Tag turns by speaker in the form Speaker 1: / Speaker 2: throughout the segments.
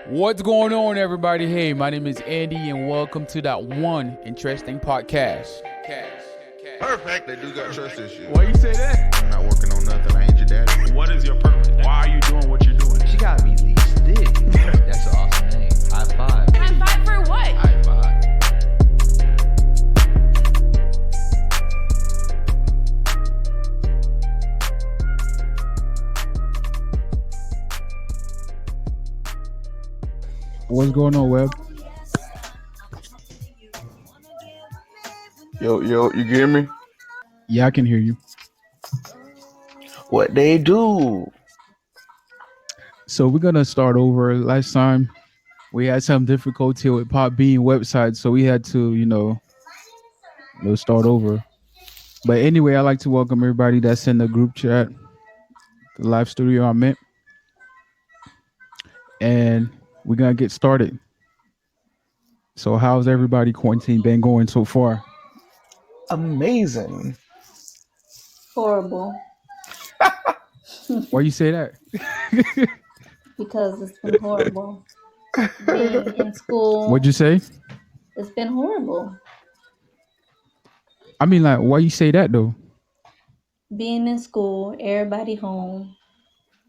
Speaker 1: What's going on, everybody? Hey, my name is Andy, and welcome to that one interesting podcast.
Speaker 2: Perfect. They do got trust issues.
Speaker 1: Why you say that?
Speaker 2: I'm not working on nothing. I ain't your daddy.
Speaker 3: What is your purpose? Why are you doing what you're doing?
Speaker 4: She gotta be least thick. That's an awesome name. High five.
Speaker 5: High five for what?
Speaker 4: High five.
Speaker 1: What's going on, Web?
Speaker 2: Yo, you hear me?
Speaker 1: Yeah, I can hear you.
Speaker 2: What they do?
Speaker 1: So we're gonna start over. Last time we had some difficulty with Podbean website, so we had to, start over. But anyway, I'd like to welcome everybody that's in the group chat, the live studio I'm in, and we're gonna get started. So how's everybody quarantine been going so far?
Speaker 2: Amazing.
Speaker 5: Horrible.
Speaker 1: Why you say that?
Speaker 5: Because it's been horrible. Being in school,
Speaker 1: What'd you say?
Speaker 5: it's been horrible.
Speaker 1: I mean, like, why you say that though?
Speaker 5: Being in school, everybody home,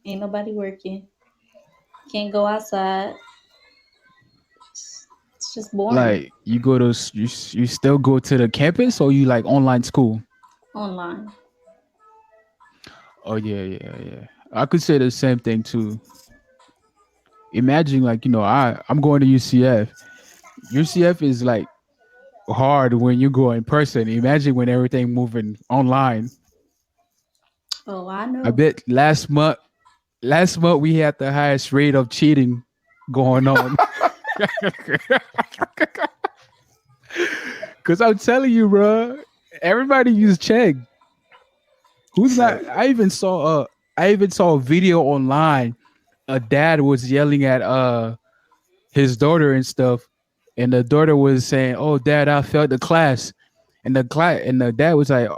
Speaker 5: ain't nobody working, can't go outside. It's just boring.
Speaker 1: Like, you go to you still go to the campus, or you like online school?
Speaker 5: Online.
Speaker 1: Oh yeah. I could say the same thing too. Imagine, like, I'm going to UCF. UCF is like hard when you go in person. Imagine when everything moving online.
Speaker 5: Oh, I know.
Speaker 1: I bet last month we had the highest rate of cheating going on. Cause I'm telling you, bro, everybody use Chegg. Who's not? I even saw a video online. A dad was yelling at his daughter and stuff, and the daughter was saying, "Oh, Dad, I failed the class," and the dad was like,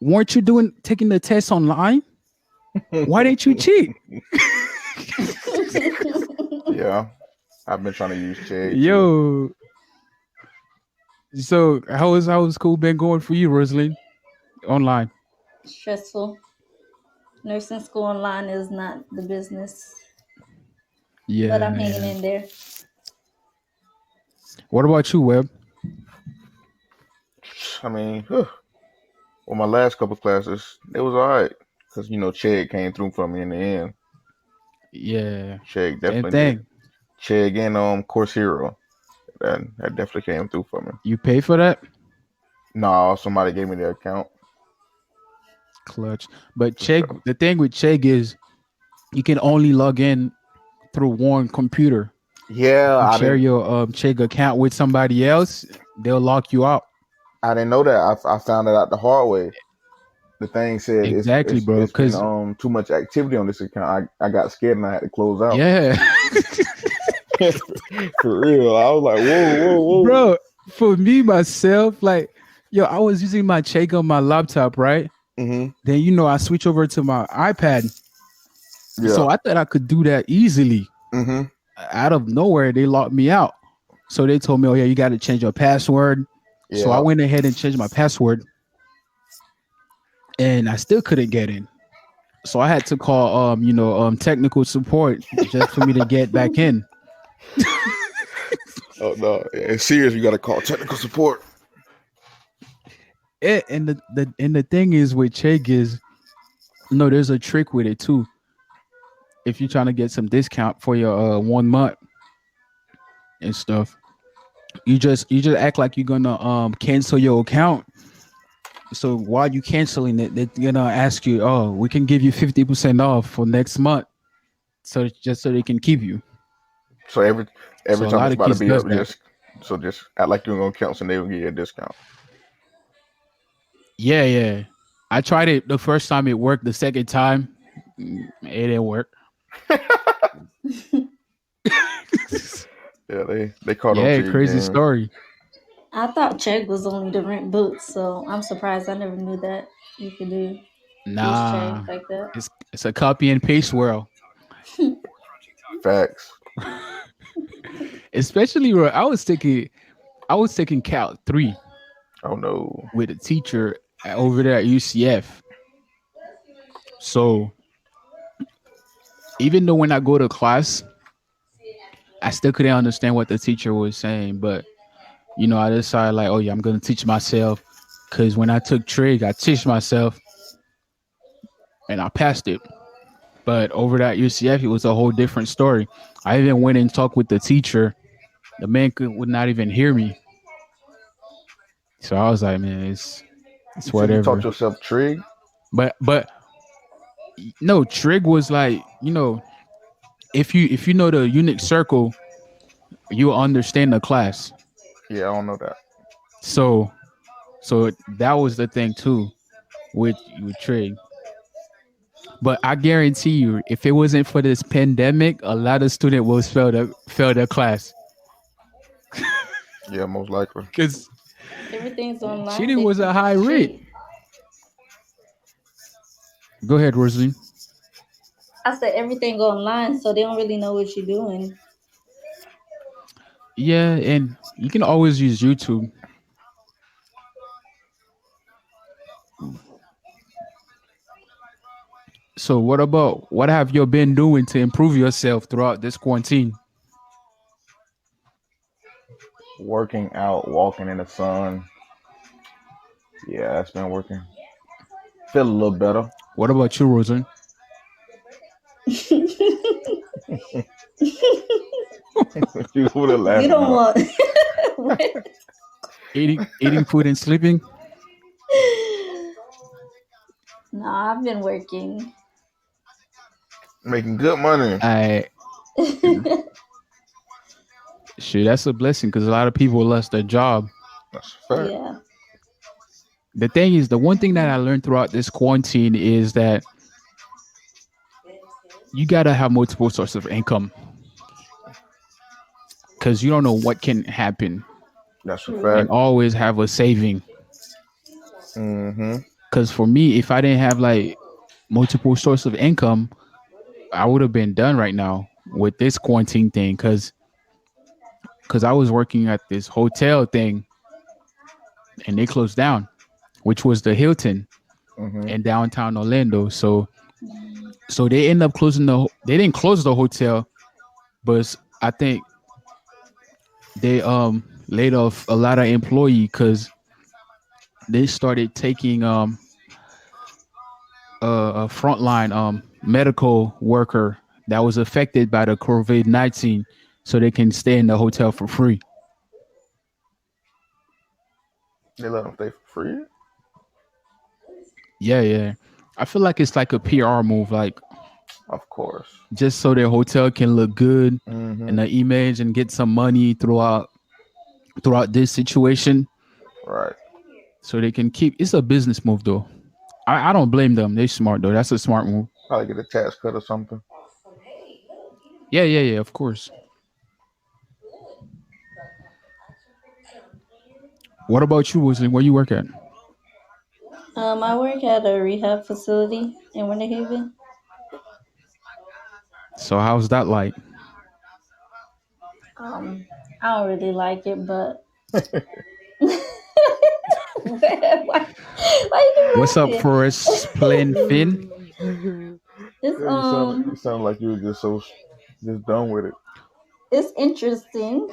Speaker 1: "Weren't you taking the test online? Why didn't you cheat?"
Speaker 2: Yeah, I've been trying to use Chegg.
Speaker 1: Yo. So how school been going for you, Rosalind? Online.
Speaker 5: Stressful. Nursing school online is not the business.
Speaker 1: Yeah.
Speaker 5: But I'm hanging in there.
Speaker 1: What about you, Webb?
Speaker 2: I mean, well, my last couple classes, it was all right. Because, Chegg came through for me in the end.
Speaker 1: Yeah.
Speaker 2: Chegg
Speaker 1: Same
Speaker 2: definitely
Speaker 1: thing.
Speaker 2: did. Chegg and Course Hero. That definitely came through for me.
Speaker 1: You pay for that?
Speaker 2: No, somebody gave me their account.
Speaker 1: Clutch. But Chegg, the thing with Chegg is you can only log in through one computer.
Speaker 2: Yeah,
Speaker 1: you share your Chegg account with somebody else, they'll lock you out.
Speaker 2: I didn't know that. I found it out the hard way. The thing said
Speaker 1: Exactly, bro.
Speaker 2: It's been too much activity on this account. I got scared and I had to close out.
Speaker 1: Yeah.
Speaker 2: For real. I was like, whoa.
Speaker 1: Bro, for me myself, like, I was using my Chegg on my laptop, right?
Speaker 2: Mm-hmm.
Speaker 1: Then I switch over to my iPad.
Speaker 2: Yeah.
Speaker 1: So I thought I could do that easily.
Speaker 2: Mm-hmm.
Speaker 1: Out of nowhere, they locked me out. So they told me, "Oh yeah, you got to change your password." Yeah. So I went ahead and changed my password, and I still couldn't get in. So I had to call, technical support just for me to get back in.
Speaker 2: Oh no! It's serious. You got to call technical support.
Speaker 1: And the thing is with Chegg is, there's a trick with it too. If you're trying to get some discount for your 1 month and stuff, you just act like you're gonna cancel your account. So while you canceling it, they're gonna ask you, "Oh, we can give you 50% off for next month," so they can keep you.
Speaker 2: So every time it's about to be up, just act like you're gonna cancel, and they will give you a discount.
Speaker 1: Yeah. I tried it the first time, it worked. The second time, it didn't work.
Speaker 2: Yeah, they caught on.
Speaker 1: Yeah, crazy story.
Speaker 5: I thought Chegg was only to rent books, so I'm surprised. I never knew that you could do Chegg like that.
Speaker 1: It's a copy and paste world.
Speaker 2: Facts.
Speaker 1: especially where I was taking Cal 3
Speaker 2: Oh no.
Speaker 1: with a teacher over there at UCF. So even though when I go to class, I still couldn't understand what the teacher was saying. But I decided like, oh yeah, I'm gonna teach myself. Cause when I took trig, I teach myself and I passed it. But over at UCF, it was a whole different story. I even went and talked with the teacher. The man would not even hear me. So I was like, man, it's
Speaker 2: You said you taught
Speaker 1: whatever.
Speaker 2: yourself trig?
Speaker 1: But no, trig was like, if you know the unit circle, you understand the class.
Speaker 2: Yeah, I don't know that.
Speaker 1: So that was the thing too with trig. But I guarantee you, if it wasn't for this pandemic, a lot of students will fail their class
Speaker 2: Yeah, most likely.
Speaker 1: because
Speaker 5: Everything's online.
Speaker 1: cheating
Speaker 5: They
Speaker 1: was a
Speaker 5: can
Speaker 1: high rate.
Speaker 5: cheat.
Speaker 1: Go ahead, Rosalie.
Speaker 5: I said everything online, so they don't really know what you're doing.
Speaker 1: Yeah, and you can always use YouTube. So what have you been doing to improve yourself throughout this quarantine?
Speaker 2: Working out, walking in the sun. Yeah, that's been working. Feel a little better.
Speaker 1: What about you, Rosalie?
Speaker 2: You would have
Speaker 5: You
Speaker 2: laughing
Speaker 5: don't
Speaker 2: now.
Speaker 5: want.
Speaker 1: Eating food and sleeping.
Speaker 5: No, I've been working.
Speaker 2: Making good money.
Speaker 1: I Shit, that's a blessing because a lot of people lost their job.
Speaker 2: That's a fact.
Speaker 5: Yeah.
Speaker 1: The thing is, the one thing that I learned throughout this quarantine is that you gotta have multiple sources of income because you don't know what can happen,
Speaker 2: That's a
Speaker 5: True.
Speaker 1: and
Speaker 2: fact.
Speaker 1: always have a saving.
Speaker 2: Mm-hmm.
Speaker 1: Because for me, if I didn't have like multiple sources of income, I would have been done right now with this quarantine thing. Because I was working at this hotel thing and they closed down, which was the Hilton
Speaker 2: Mm-hmm.
Speaker 1: in downtown Orlando. So they end up closing they didn't close the hotel, but I think they laid off a lot of employee because they started taking a frontline medical worker that was affected by the COVID-19 so they can stay in the hotel for free.
Speaker 2: They let them stay for free.
Speaker 1: Yeah, yeah. I feel like it's like a PR move, like
Speaker 2: Of course.
Speaker 1: just so their hotel can look good in
Speaker 2: Mm-hmm.
Speaker 1: the image and get some money throughout this situation
Speaker 2: Right.
Speaker 1: so they can keep. It's a business move though. I don't blame them. They smart though. That's a smart move.
Speaker 2: Probably get a tax cut or something.
Speaker 1: Yeah, yeah, yeah, of course. What about you, Wesley? Where you work at?
Speaker 5: I work at a rehab facility in Winter Haven.
Speaker 1: So how's that like?
Speaker 5: I don't really like it, but why
Speaker 1: What's up,
Speaker 5: you
Speaker 1: Forrest Plain Finn?
Speaker 5: laughing? It's
Speaker 2: You sound like you were just just done with it.
Speaker 5: it's interesting,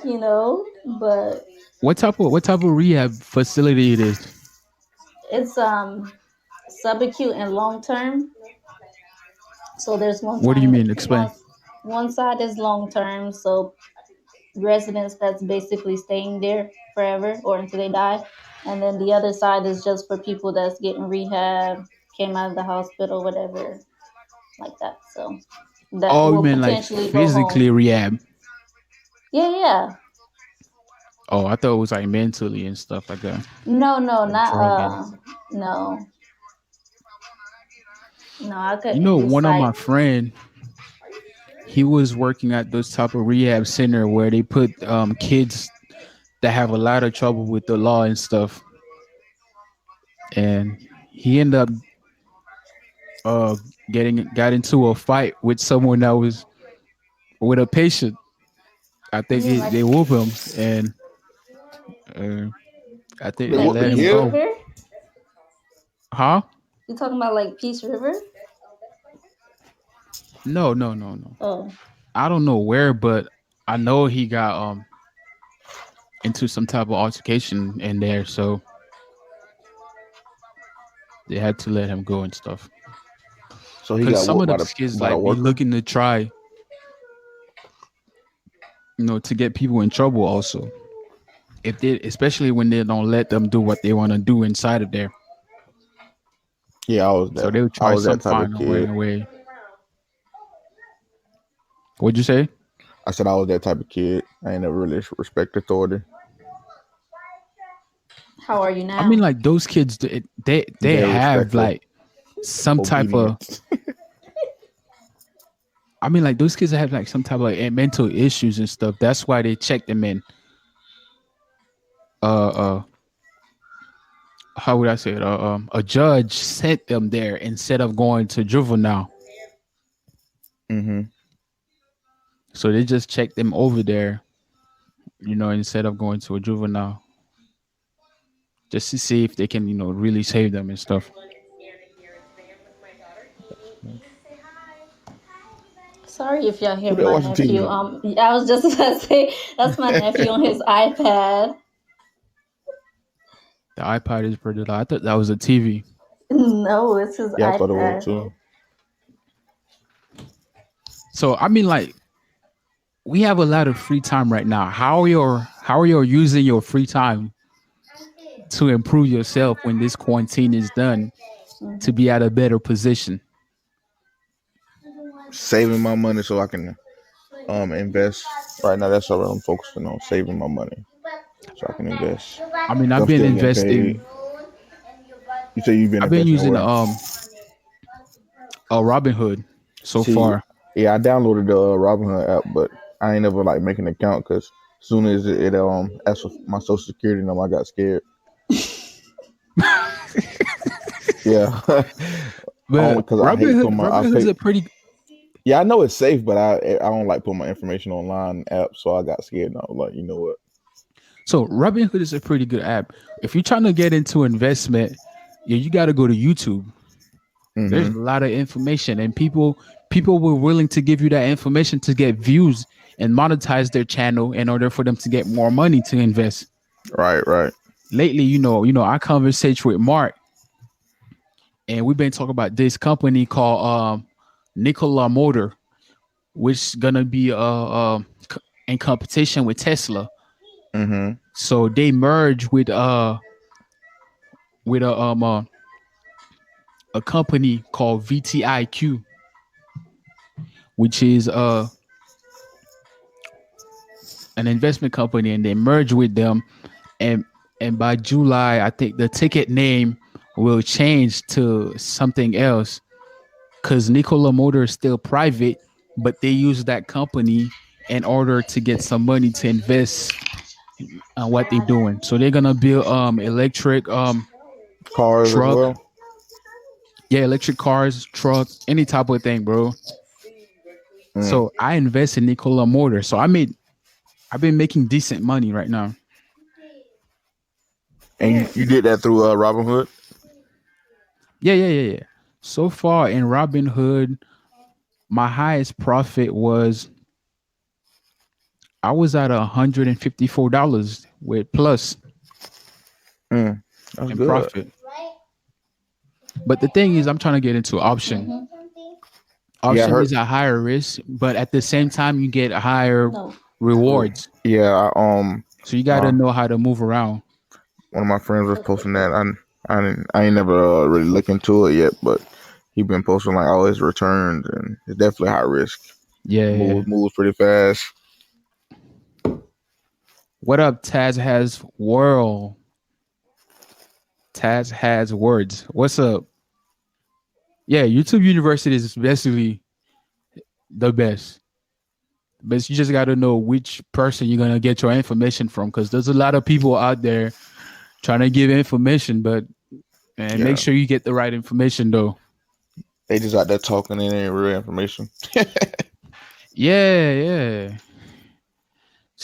Speaker 5: but
Speaker 1: What type of rehab facility it is?
Speaker 5: it's subacute and long term. So there's
Speaker 1: What do you mean? Explain.
Speaker 5: one side is long term, so residents that's basically staying there forever or until they die, and then the other side is just for people that's getting rehab, came out of the hospital, whatever, like that. So that
Speaker 1: Oh, you
Speaker 5: will
Speaker 1: mean like
Speaker 5: potentially go
Speaker 1: physically
Speaker 5: home.
Speaker 1: rehab?
Speaker 5: Yeah, yeah.
Speaker 1: Oh, I thought it was like mentally and stuff like that,
Speaker 5: No, no,
Speaker 1: like
Speaker 5: not
Speaker 1: drug and.
Speaker 5: no, no. I
Speaker 1: You
Speaker 5: couldn't
Speaker 1: know, one of
Speaker 5: recite.
Speaker 1: my friend, he was working at those type of rehab center where they put kids that have a lot of trouble with the law and stuff, and he ended up uh got into a fight with someone that was with a patient. I think
Speaker 5: You mean
Speaker 1: they
Speaker 5: like
Speaker 1: whoop him, and uh, I think
Speaker 2: They
Speaker 1: they
Speaker 5: like
Speaker 2: whooped the
Speaker 1: let him
Speaker 5: Peace
Speaker 2: kid.
Speaker 1: go.
Speaker 5: River?
Speaker 1: Huh?
Speaker 5: You talking about like Peace River?
Speaker 1: No, no, no, no.
Speaker 5: Oh,
Speaker 1: I don't know where, but I know he got into some type of altercation in there, so they had to let him go and stuff.
Speaker 2: So he
Speaker 1: Because
Speaker 2: got
Speaker 1: some
Speaker 2: whooped
Speaker 1: of those kids
Speaker 2: by the
Speaker 1: like be
Speaker 2: worker.
Speaker 1: looking to try, to get people in trouble. Also, if they, especially when they don't let them do what they want to do inside of there,
Speaker 2: Yeah,
Speaker 1: so they would
Speaker 2: I
Speaker 1: try
Speaker 2: was
Speaker 1: some
Speaker 2: that type of
Speaker 1: final way.
Speaker 2: kid.
Speaker 1: Way. What'd you say?
Speaker 2: I said I was that type of kid. I ain't never really respect authority.
Speaker 5: how are you
Speaker 1: I mean,
Speaker 5: now?
Speaker 1: like those kids, they
Speaker 2: Very
Speaker 1: have
Speaker 2: respectful,
Speaker 1: like some type of.
Speaker 2: obedient.
Speaker 1: I mean, like those kids have like some type of like mental issues and stuff. That's why they check them in. Uh, uh, how would I say it? A judge sent them there instead of going to juvenile.
Speaker 2: Hmm.
Speaker 1: So they just check them over there, instead of going to a juvenile, just to see if they can, really save them and stuff.
Speaker 5: Sorry if y'all hear
Speaker 2: Who that
Speaker 5: my
Speaker 2: watching
Speaker 5: nephew.
Speaker 2: TV?
Speaker 5: I was just about to say that's my nephew on his iPad.
Speaker 1: The iPad is pretty loud. I thought that was a TV.
Speaker 5: No, it's his
Speaker 2: Yeah, I thought it was
Speaker 5: iPad.
Speaker 2: too.
Speaker 1: So I mean, like we have a lot of free time right now. How are you using your free time to improve yourself when this quarantine is done to
Speaker 5: Mhm.
Speaker 1: be at a better position?
Speaker 2: Saving my money so I can invest. Right now, that's what I'm focusing on. Saving my money so I can invest.
Speaker 1: I mean,
Speaker 2: 'Cause
Speaker 1: I've
Speaker 2: I'm
Speaker 1: been
Speaker 2: still getting paid.
Speaker 1: investing.
Speaker 2: You say you've been
Speaker 1: I've been
Speaker 2: investing
Speaker 1: using
Speaker 2: where?
Speaker 1: a Robinhood so
Speaker 2: See,
Speaker 1: far.
Speaker 2: yeah, I downloaded the Robinhood app, but I ain't never like make an account because as soon as it asked for my social security number, I got scared. Yeah, only
Speaker 1: But
Speaker 2: because I hate
Speaker 1: Robinhood,
Speaker 2: putting my I
Speaker 1: Robinhood's
Speaker 2: pay.
Speaker 1: a pretty.
Speaker 2: Yeah, I know it's safe, but I don't like putting my information online apps, so I got scared. And I was like, you know what?
Speaker 1: So Robinhood is a pretty good app. If you're trying to get into investment, yeah, you got to go to YouTube. There's
Speaker 2: Mm-hmm.
Speaker 1: a lot of information, and people were willing to give you that information to get views and monetize their channel in order for them to get more money to invest.
Speaker 2: Right, right.
Speaker 1: Lately, I conversate with Mark, and we've been talking about this company called Nikola Motor, which is gonna be in competition with Tesla.
Speaker 2: Mm-hmm.
Speaker 1: So they merge with a company called VTIQ, which is an investment company, and they merge with them, and and by July, I think the ticket name will change to something else because Nikola Motor is still private, but they use that company in order to get some money to invest on what they're doing. So they're gonna build electric
Speaker 2: Cars as
Speaker 1: truck,
Speaker 2: well.
Speaker 1: yeah, electric cars, truck, any type of thing, bro.
Speaker 2: Mm.
Speaker 1: So I invest in Nikola Motor. So I've been making decent money right now.
Speaker 2: And you did that through Robinhood.
Speaker 1: Yeah, yeah, yeah, yeah. So far in Robinhood, my highest profit was I was at $154 with plus
Speaker 2: Mm. That's
Speaker 1: in
Speaker 2: good.
Speaker 1: profit. But the thing is, I'm trying to get into option.
Speaker 5: Mhm.
Speaker 2: Yeah, I
Speaker 1: Option
Speaker 2: heard.
Speaker 1: is a higher risk, but at the same time, you get higher
Speaker 5: No.
Speaker 1: rewards.
Speaker 2: Yeah,
Speaker 1: So you got to
Speaker 2: my
Speaker 1: know how to move around.
Speaker 2: one of my friends was posting that. I ain't never really looked into it yet, but he been posting like all his returns, and it's definitely high risk.
Speaker 1: Yeah, yeah.
Speaker 2: Moves pretty fast.
Speaker 1: What up, Taz has world? Taz has words. What's up? Yeah, YouTube University is basically the best. But you just got to know which person you're gonna get your information from, because there's a lot of people out there trying to give information, but and make
Speaker 2: Yeah,
Speaker 1: sure you get the right information though.
Speaker 2: they just out there talking and ain't real information.
Speaker 1: Yeah, yeah.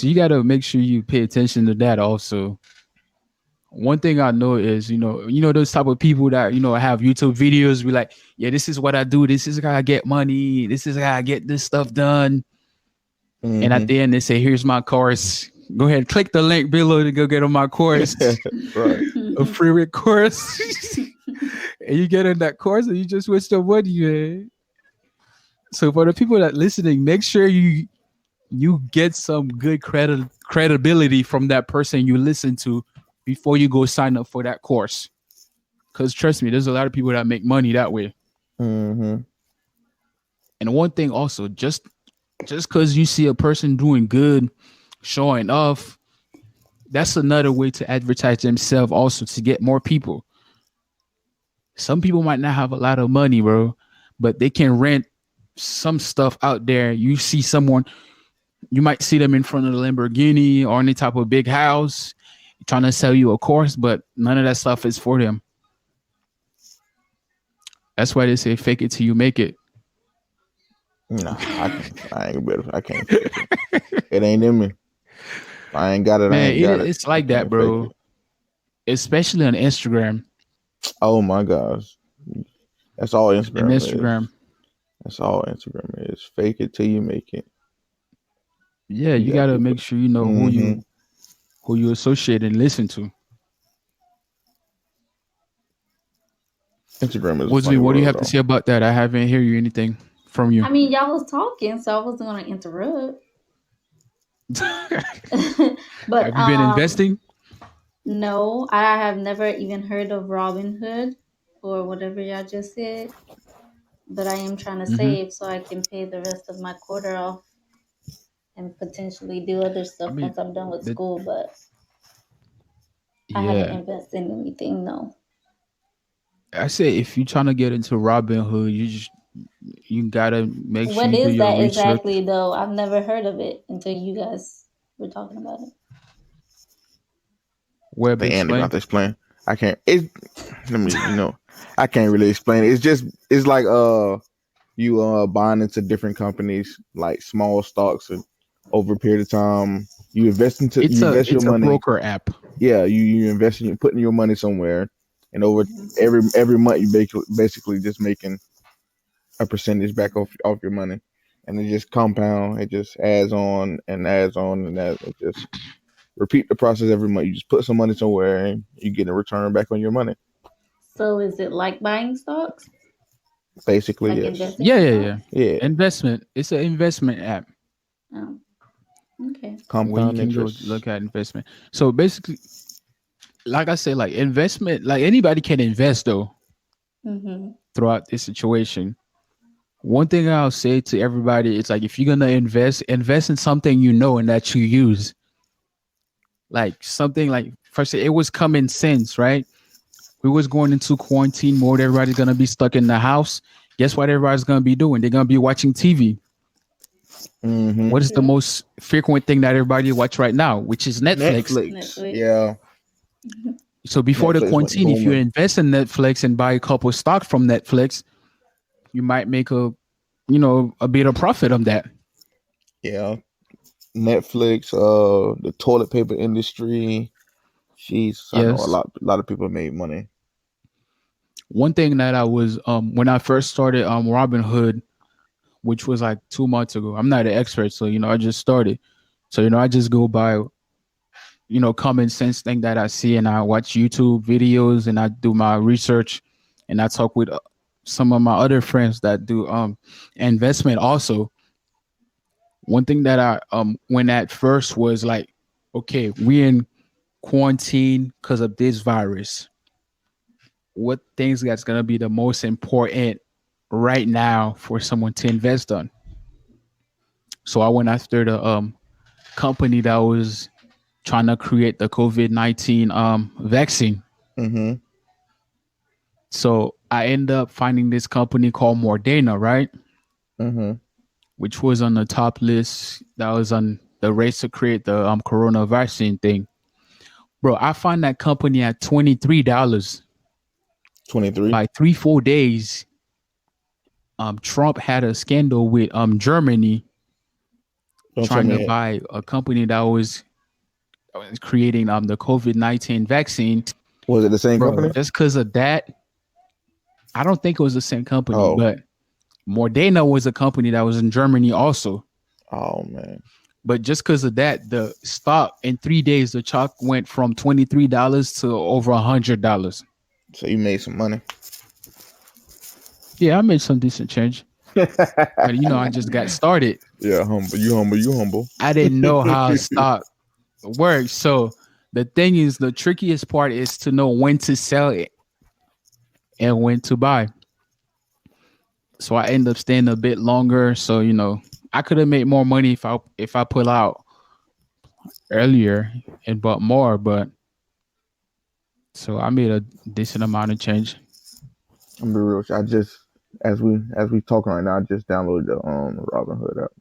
Speaker 1: So you got to make sure you pay attention to that also. One thing I know is, those type of people that, have YouTube videos be like, yeah, this is what I do. This is how I get money. This is how I get this stuff done. And at
Speaker 2: Mm-hmm.
Speaker 1: the end, they say, here's my course. Go ahead, click the link below to go get on my course,
Speaker 2: Right.
Speaker 1: a free course. And you get in that course and you just waste your money, man. So for the people that listening, make sure you get some good credibility from that person you listen to before you go sign up for that course. Because trust me, there's a lot of people that make money that way.
Speaker 2: Mm-hmm.
Speaker 1: And one thing also, just because you see a person doing good, showing off, that's another way to advertise themselves also to get more people. Some people might not have a lot of money, bro, but they can rent some stuff out there. You see someone, you might see them in front of the Lamborghini or any type of big house trying to sell you a course, but none of that stuff is for them. That's why they say fake it till you make it.
Speaker 2: Nah, I ain't better. I can't fake it. It ain't in me. If I ain't got it. I
Speaker 1: Man,
Speaker 2: ain't got it.
Speaker 1: it's
Speaker 2: I
Speaker 1: like that,
Speaker 2: can't fake
Speaker 1: bro.
Speaker 2: it.
Speaker 1: Especially on Instagram.
Speaker 2: Oh my gosh, that's all
Speaker 1: And
Speaker 2: Instagram is.
Speaker 1: Instagram.
Speaker 2: That's all Instagram is. Fake it till you make it.
Speaker 1: Yeah,
Speaker 2: You
Speaker 1: you
Speaker 2: got
Speaker 1: gotta
Speaker 2: people.
Speaker 1: make sure you know
Speaker 2: Mm-hmm.
Speaker 1: who you associate and listen to.
Speaker 2: Instagram is a
Speaker 1: Wosley,
Speaker 2: funny
Speaker 1: what do you
Speaker 2: world,
Speaker 1: have to
Speaker 2: though.
Speaker 1: say about that? I haven't heard you anything from you.
Speaker 5: I mean, y'all was talking, so I wasn't gonna interrupt. But
Speaker 1: Have you been investing?
Speaker 5: no, I have never even heard of Robinhood or whatever y'all just said. But I am trying to
Speaker 1: Hmm.
Speaker 5: save so I can pay the rest of my quarter off and potentially do other
Speaker 1: I
Speaker 5: stuff
Speaker 1: mean,
Speaker 5: once I'm done with
Speaker 1: the,
Speaker 5: school. But I haven't
Speaker 1: yeah,
Speaker 5: invested in anything, no.
Speaker 1: I say if you're trying to get into Robinhood, you gotta make sure
Speaker 5: What
Speaker 1: you do
Speaker 5: is
Speaker 1: your
Speaker 5: that
Speaker 1: research.
Speaker 5: exactly, though? I've never heard of it until you guys were talking about it.
Speaker 1: Web
Speaker 2: The end about
Speaker 1: explain.
Speaker 2: this plan. I can't. It. Let me. I can't really explain it. It's just. It's like you buying into different companies like small stocks and over a period of time
Speaker 1: It's
Speaker 2: you
Speaker 1: a
Speaker 2: invest your
Speaker 1: it's a
Speaker 2: money.
Speaker 1: broker app.
Speaker 2: Yeah, you invest in you putting your money somewhere, and over
Speaker 5: Mhm.
Speaker 2: every month you basically just making a percentage back off your money, and it just compound. It just adds on and adds on and adds. It just repeat the process every month. You just put some money somewhere and you get a return back on your money.
Speaker 5: So is it like buying stocks?
Speaker 2: Basically,
Speaker 5: Like
Speaker 2: yes.
Speaker 5: investing
Speaker 1: Yeah,
Speaker 5: in
Speaker 1: yeah, yeah.
Speaker 5: stocks?
Speaker 2: Yeah,
Speaker 1: Investment. It's an investment app
Speaker 5: Oh, okay.
Speaker 1: where you
Speaker 2: compound
Speaker 1: can go
Speaker 2: interest.
Speaker 1: look at investment. So basically, like I say, like investment, like anybody can invest though
Speaker 5: Mm-hmm.
Speaker 1: throughout this situation. One thing I'll say to everybody is like if you're gonna invest in something you know and that you use. Like something like first it was common sense, right? We was going into quarantine mode, everybody's gonna be stuck in the house. Guess what everybody's gonna be doing? They're gonna be watching TV.
Speaker 2: Mm-hmm.
Speaker 1: What is the
Speaker 5: True.
Speaker 1: most frequent thing that everybody watch right now, which is Netflix?
Speaker 2: Netflix.
Speaker 5: Netflix.
Speaker 2: Yeah,
Speaker 1: So before the
Speaker 2: Netflix went
Speaker 1: quarantine, if you
Speaker 2: booming.
Speaker 1: invest in Netflix and buy a couple stock from Netflix, you might make a bit of profit on that.
Speaker 2: Yeah, Netflix. The toilet paper industry. Jeez, I know
Speaker 1: Yes.
Speaker 2: a lot of people made money.
Speaker 1: One thing that I was when I first started Robinhood, which was like 2 months ago. I'm not an expert, so I just started. So I just go by common sense thing that I see, and I watch YouTube videos, and I do my research, and I talk with some of my other friends that do investment also. One thing that I when at first was like, okay, we in quarantine because of this virus. What things that's gonna be the most important right now for someone to invest on? So I went after the company that was trying to create the COVID-19 vaccine.
Speaker 2: Mm-hmm.
Speaker 1: So I ended up finding this company called Moderna, right?
Speaker 2: Mm-hmm.
Speaker 1: Which was on the top list. That was on the race to create the corona vaccine thing. Bro, I found that company at $23.
Speaker 2: 23.
Speaker 1: By 3 4 days, Trump had a scandal with Germany
Speaker 2: Don't tell
Speaker 1: trying
Speaker 2: me
Speaker 1: to
Speaker 2: it.
Speaker 1: buy a company that was creating the COVID-19 vaccine,
Speaker 2: Was it the same
Speaker 1: bro.
Speaker 2: company?
Speaker 1: Just because of that, I don't think it was the same company,
Speaker 2: Oh,
Speaker 1: but Modena was a company that was in Germany also.
Speaker 2: oh man.
Speaker 1: But just because of that, the stock in 3 days, the chalk went from $23 to over $100.
Speaker 2: So you made some money.
Speaker 1: Yeah, I made some decent change, but I just got started.
Speaker 2: Yeah, humble. You humble. You humble.
Speaker 1: I didn't know how stock works. So the thing is, the trickiest part is to know when to sell it and when to buy. So I end up staying a bit longer. So I could have made more money if I pull out earlier and bought more, but so I made a decent amount of change.
Speaker 2: I'm be real. I just as we talking right now, I just downloaded the Robinhood app.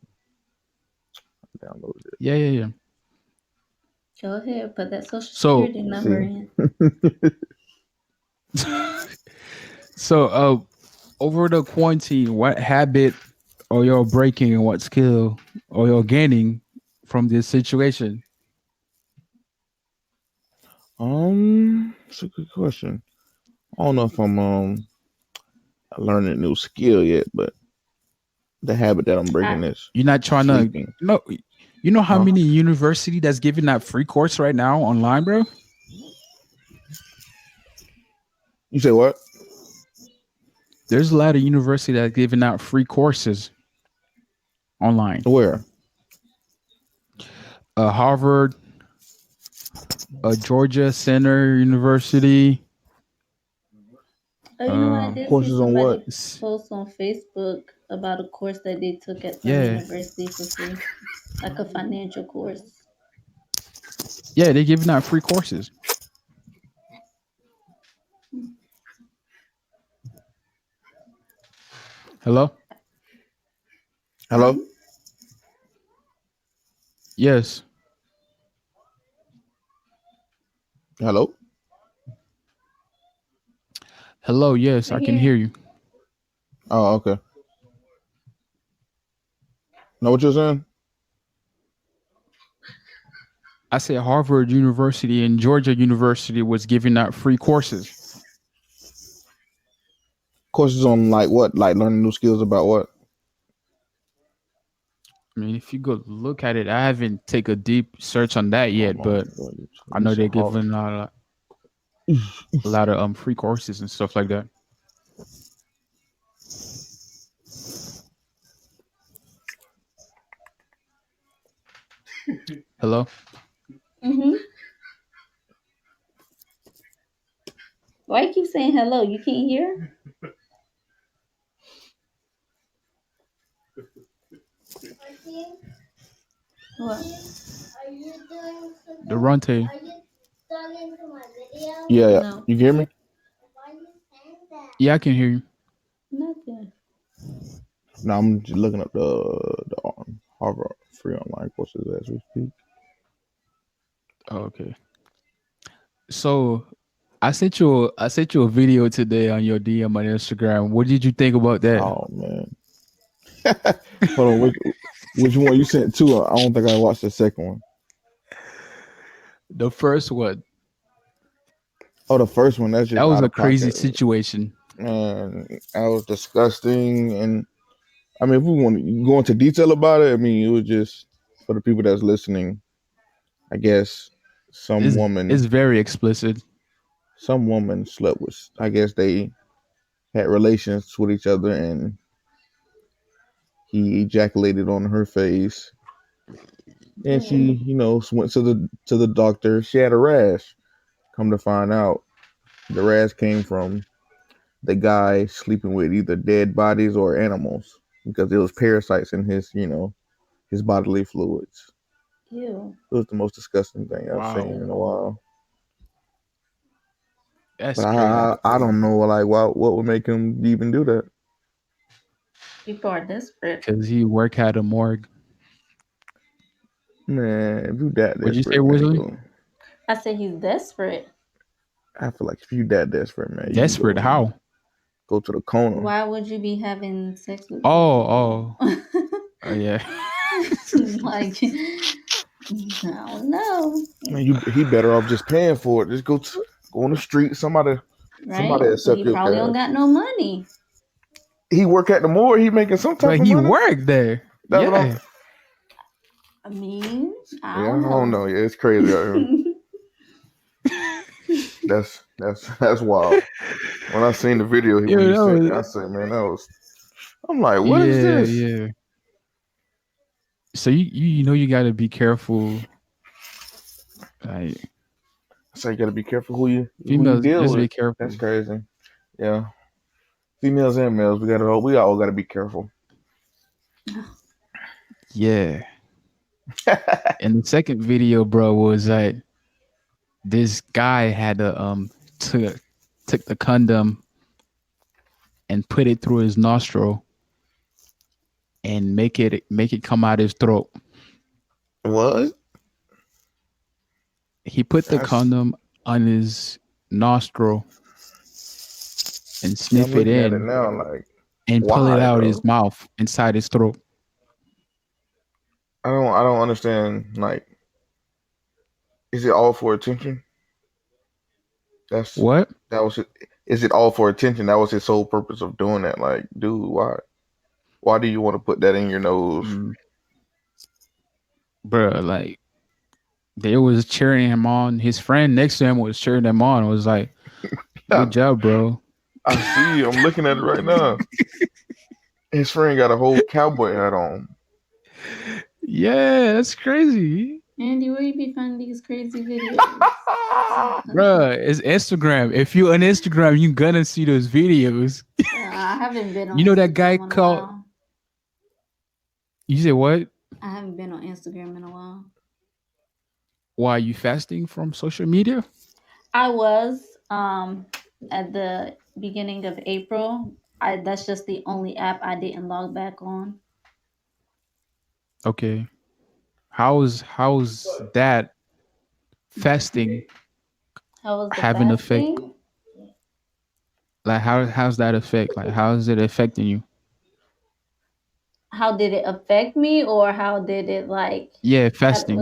Speaker 2: Downloaded it.
Speaker 1: Yeah, yeah, yeah.
Speaker 5: Go ahead, put that social
Speaker 1: So
Speaker 5: security number
Speaker 2: See,
Speaker 5: in.
Speaker 1: so over the quarantine, what habit or you're breaking and what skill or you're gaining from this situation?
Speaker 2: it's a good question. I don't know if I'm learning a new skill yet, but the habit that I'm breaking
Speaker 5: I
Speaker 2: is
Speaker 1: You're not trying to
Speaker 2: sleeping.
Speaker 1: no you know how
Speaker 2: Huh?
Speaker 1: many university that's giving that free course right now online, bro?
Speaker 2: You say what?
Speaker 1: There's a lot of university that's giving out free courses online.
Speaker 2: Where?
Speaker 1: Harvard, Georgia Center University.
Speaker 5: Oh, you know what? I did see
Speaker 2: Courses on what?
Speaker 5: somebody post on Facebook about a course that they took at some
Speaker 1: Yeah,
Speaker 5: university for free, like a financial course.
Speaker 1: yeah, they're giving out free courses. Hello.
Speaker 2: Hello?
Speaker 1: Yes.
Speaker 2: Hello?
Speaker 1: Hello. Yes,
Speaker 5: We're
Speaker 1: I can
Speaker 5: here.
Speaker 1: hear you.
Speaker 2: Oh, okay. Know what you're saying?
Speaker 1: I said Harvard University and Georgia University was giving out free courses.
Speaker 2: Courses on like what? Like learning new skills about what?
Speaker 1: I mean, if you go look at it, I haven't take a deep search on that
Speaker 2: Oh
Speaker 1: yet,
Speaker 2: my
Speaker 1: but
Speaker 2: God,
Speaker 1: I
Speaker 2: you
Speaker 1: know
Speaker 2: said
Speaker 1: they're
Speaker 2: Harvard.
Speaker 1: giving a lot of free courses and stuff like that. Hello.
Speaker 5: Mm-hmm. Why you keep saying hello? You can't hear? What?
Speaker 1: Durante.
Speaker 2: Yeah, yeah.
Speaker 5: No,
Speaker 2: You hear me?
Speaker 1: Yeah, I can hear you.
Speaker 5: nothing.
Speaker 2: No, I'm just looking up the Harvard free online courses as we speak.
Speaker 1: Oh, okay. So I sent you a video today on your DM on Instagram. What did you think about that?
Speaker 2: Oh man. Hold on, which one you sent to? I don't think I watched the second one.
Speaker 1: The first one.
Speaker 2: Oh, the first one, that's
Speaker 1: That
Speaker 2: just
Speaker 1: was
Speaker 2: out
Speaker 1: a
Speaker 2: of
Speaker 1: crazy
Speaker 2: pocket.
Speaker 1: situation.
Speaker 2: Man, that was disgusting. And I mean, if we want to go into detail about it, I mean, it was just for the people that's listening. I guess some
Speaker 1: It's
Speaker 2: woman,
Speaker 1: very explicit.
Speaker 2: some woman slept with. I guess they had relations with each other, and he ejaculated on her face. And she,
Speaker 5: Ew.
Speaker 2: went to the doctor. She had a rash. Come to find out, the rash came from the guy sleeping with either dead bodies or animals because there was parasites in his bodily fluids.
Speaker 5: Ew.
Speaker 2: It was the most disgusting thing I've seen
Speaker 1: Wow.
Speaker 2: in a while. But
Speaker 1: That's crazy.
Speaker 2: I don't know like what would make him even do that.
Speaker 5: People are desperate.
Speaker 1: Because he work at a morgue.
Speaker 2: Man, if you that
Speaker 1: What'd you say,
Speaker 2: desperate, man,
Speaker 1: Wesley?
Speaker 5: I said he's desperate.
Speaker 2: I feel like if you that desperate, man, you can
Speaker 1: Desperate. How?
Speaker 2: go to the corner.
Speaker 5: Why would you be having sex with
Speaker 1: Oh,
Speaker 5: people?
Speaker 1: oh, oh yeah.
Speaker 5: Like, I don't know.
Speaker 2: Man, he better off just paying for it. Just go on the street. Somebody
Speaker 5: Right?
Speaker 2: accept
Speaker 5: He
Speaker 2: your
Speaker 5: probably don't
Speaker 2: cash.
Speaker 5: got no money.
Speaker 2: He work at the mall. He making some type
Speaker 1: But
Speaker 2: of
Speaker 1: he
Speaker 2: money.
Speaker 1: worked there.
Speaker 2: That's what I'm.
Speaker 1: Yeah.
Speaker 5: I mean, I
Speaker 2: Yeah,
Speaker 5: don't
Speaker 2: I don't
Speaker 5: know.
Speaker 2: know. Yeah, it's crazy out here. That's wild. When I seen the video
Speaker 1: Yeah,
Speaker 2: when you
Speaker 1: that
Speaker 2: sent me,
Speaker 1: was,
Speaker 2: I said, man, that was. I'm like, what is
Speaker 1: yeah,
Speaker 2: this?
Speaker 1: yeah. So you know you gotta be careful. Like
Speaker 2: So you gotta be careful who you
Speaker 1: females,
Speaker 2: deal
Speaker 1: just
Speaker 2: with.
Speaker 1: be
Speaker 2: That's
Speaker 1: careful.
Speaker 2: crazy. Yeah, females and males, we all gotta be careful.
Speaker 1: Yeah. And the second video, bro, was that this guy had to took the condom and put it through his nostril and make it come out his throat.
Speaker 2: What?
Speaker 1: He put the
Speaker 2: That's.
Speaker 1: condom on his nostril and
Speaker 2: Yeah, I'm
Speaker 1: sniff it
Speaker 2: looking at it
Speaker 1: in
Speaker 2: now. Like,
Speaker 1: and pull it
Speaker 2: why,
Speaker 1: out
Speaker 2: bro?
Speaker 1: his mouth inside his throat.
Speaker 2: I don't understand. Like, is it all for attention? That's
Speaker 1: What?
Speaker 2: that was it. Is it all for attention? That was his sole purpose of doing that. Like, dude, why? Why do you want to put that in your nose?
Speaker 1: Mm, bro, like they was cheering him on. His friend next to him was cheering him on. Was like, "Good
Speaker 2: Yeah,
Speaker 1: job, bro."
Speaker 2: I see. I'm looking at it right now. His friend got a whole cowboy hat on.
Speaker 1: Yeah, that's crazy,
Speaker 5: Andy, where you be finding these crazy videos?
Speaker 1: bro. It's Instagram. If you on Instagram, you gonna see those videos.
Speaker 5: I haven't been on
Speaker 1: You know that guy
Speaker 5: Instagram in a
Speaker 1: called.
Speaker 5: while.
Speaker 1: You said what?
Speaker 5: I haven't been on Instagram in a while.
Speaker 1: Why are you fasting from social media?
Speaker 5: I was at the beginning of April. That's just the only app I didn't log back on.
Speaker 1: Okay. How's that fasting
Speaker 5: How was the
Speaker 1: having effect?
Speaker 5: fasting?
Speaker 1: Like how's that affect? Like how is it affecting you?
Speaker 5: How did it affect me, or how did it like?
Speaker 1: Yeah,
Speaker 5: How,
Speaker 1: fasting.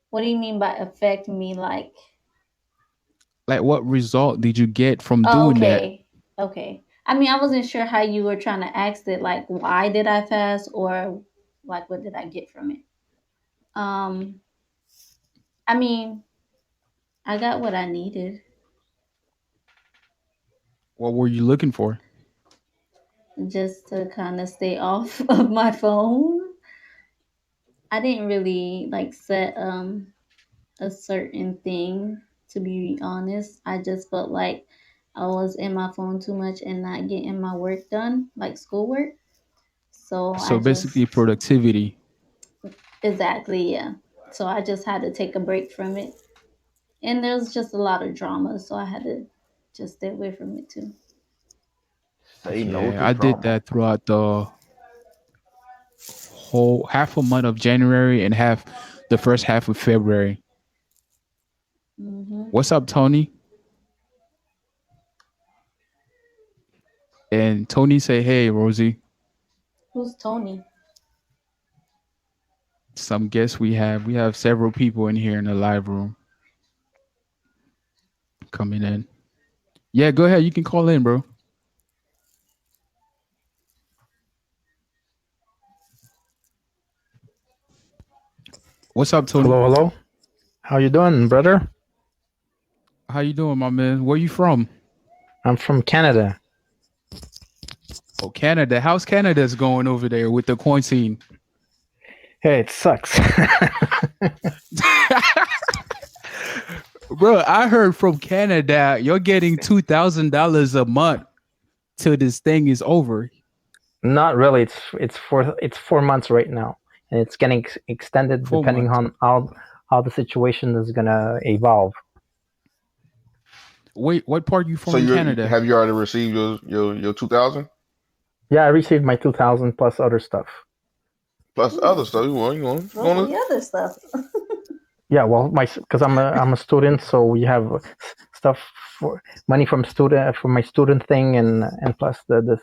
Speaker 5: what do you mean by affect me? Like,
Speaker 1: Like what result did you get from
Speaker 5: oh,
Speaker 1: doing that?
Speaker 5: okay. I mean, I wasn't sure how you were trying to ask it. Like, why did I fast, or like, what did I get from it? Um, I mean, I got what I needed.
Speaker 1: What were you looking for?
Speaker 5: Just to kind of stay off of my phone. I didn't really like set a certain thing, to be honest. I just felt like I was in my phone too much and not getting my work done, like schoolwork. So I
Speaker 1: So
Speaker 5: just
Speaker 1: basically productivity.
Speaker 5: exactly, yeah. So I just had to take a break from it. And there was just a lot of drama, so I had to just stay away from it too.
Speaker 2: Say no
Speaker 1: Yeah,
Speaker 2: to
Speaker 1: I did
Speaker 2: drama.
Speaker 1: that throughout the whole half a month of January and half the first half of February.
Speaker 5: Hmm.
Speaker 1: What's up, Tony? And Tony say, "Hey, Rosie."
Speaker 5: Who's Tony?
Speaker 1: Some guests we have several people in here in the live room coming in. Yeah, go ahead. You can call in, bro. What's up, Tony?
Speaker 6: Hello, hello. How you doing, brother?
Speaker 1: How you doing, my man? Where you from?
Speaker 6: I'm from Canada.
Speaker 1: Oh, Canada. How's Canada's going over there with the quarantine?
Speaker 6: Hey, it sucks.
Speaker 1: Bro, I heard from Canada you're getting $2,000 a month till this thing is over.
Speaker 6: Not really. It's 4 months right now, and it's getting extended
Speaker 1: 4 months.
Speaker 6: depending on how the situation is gonna evolve.
Speaker 1: Wait, what part you
Speaker 2: So
Speaker 1: from in Canada?
Speaker 2: have you already received your 2,000
Speaker 6: Yeah, I received my 2,000 plus other stuff.
Speaker 2: plus
Speaker 5: Ooh,
Speaker 2: other stuff? You want
Speaker 5: what's
Speaker 2: to
Speaker 5: the other stuff?
Speaker 6: Yeah, well, because I'm a student, so we have stuff for money from my student thing, and plus this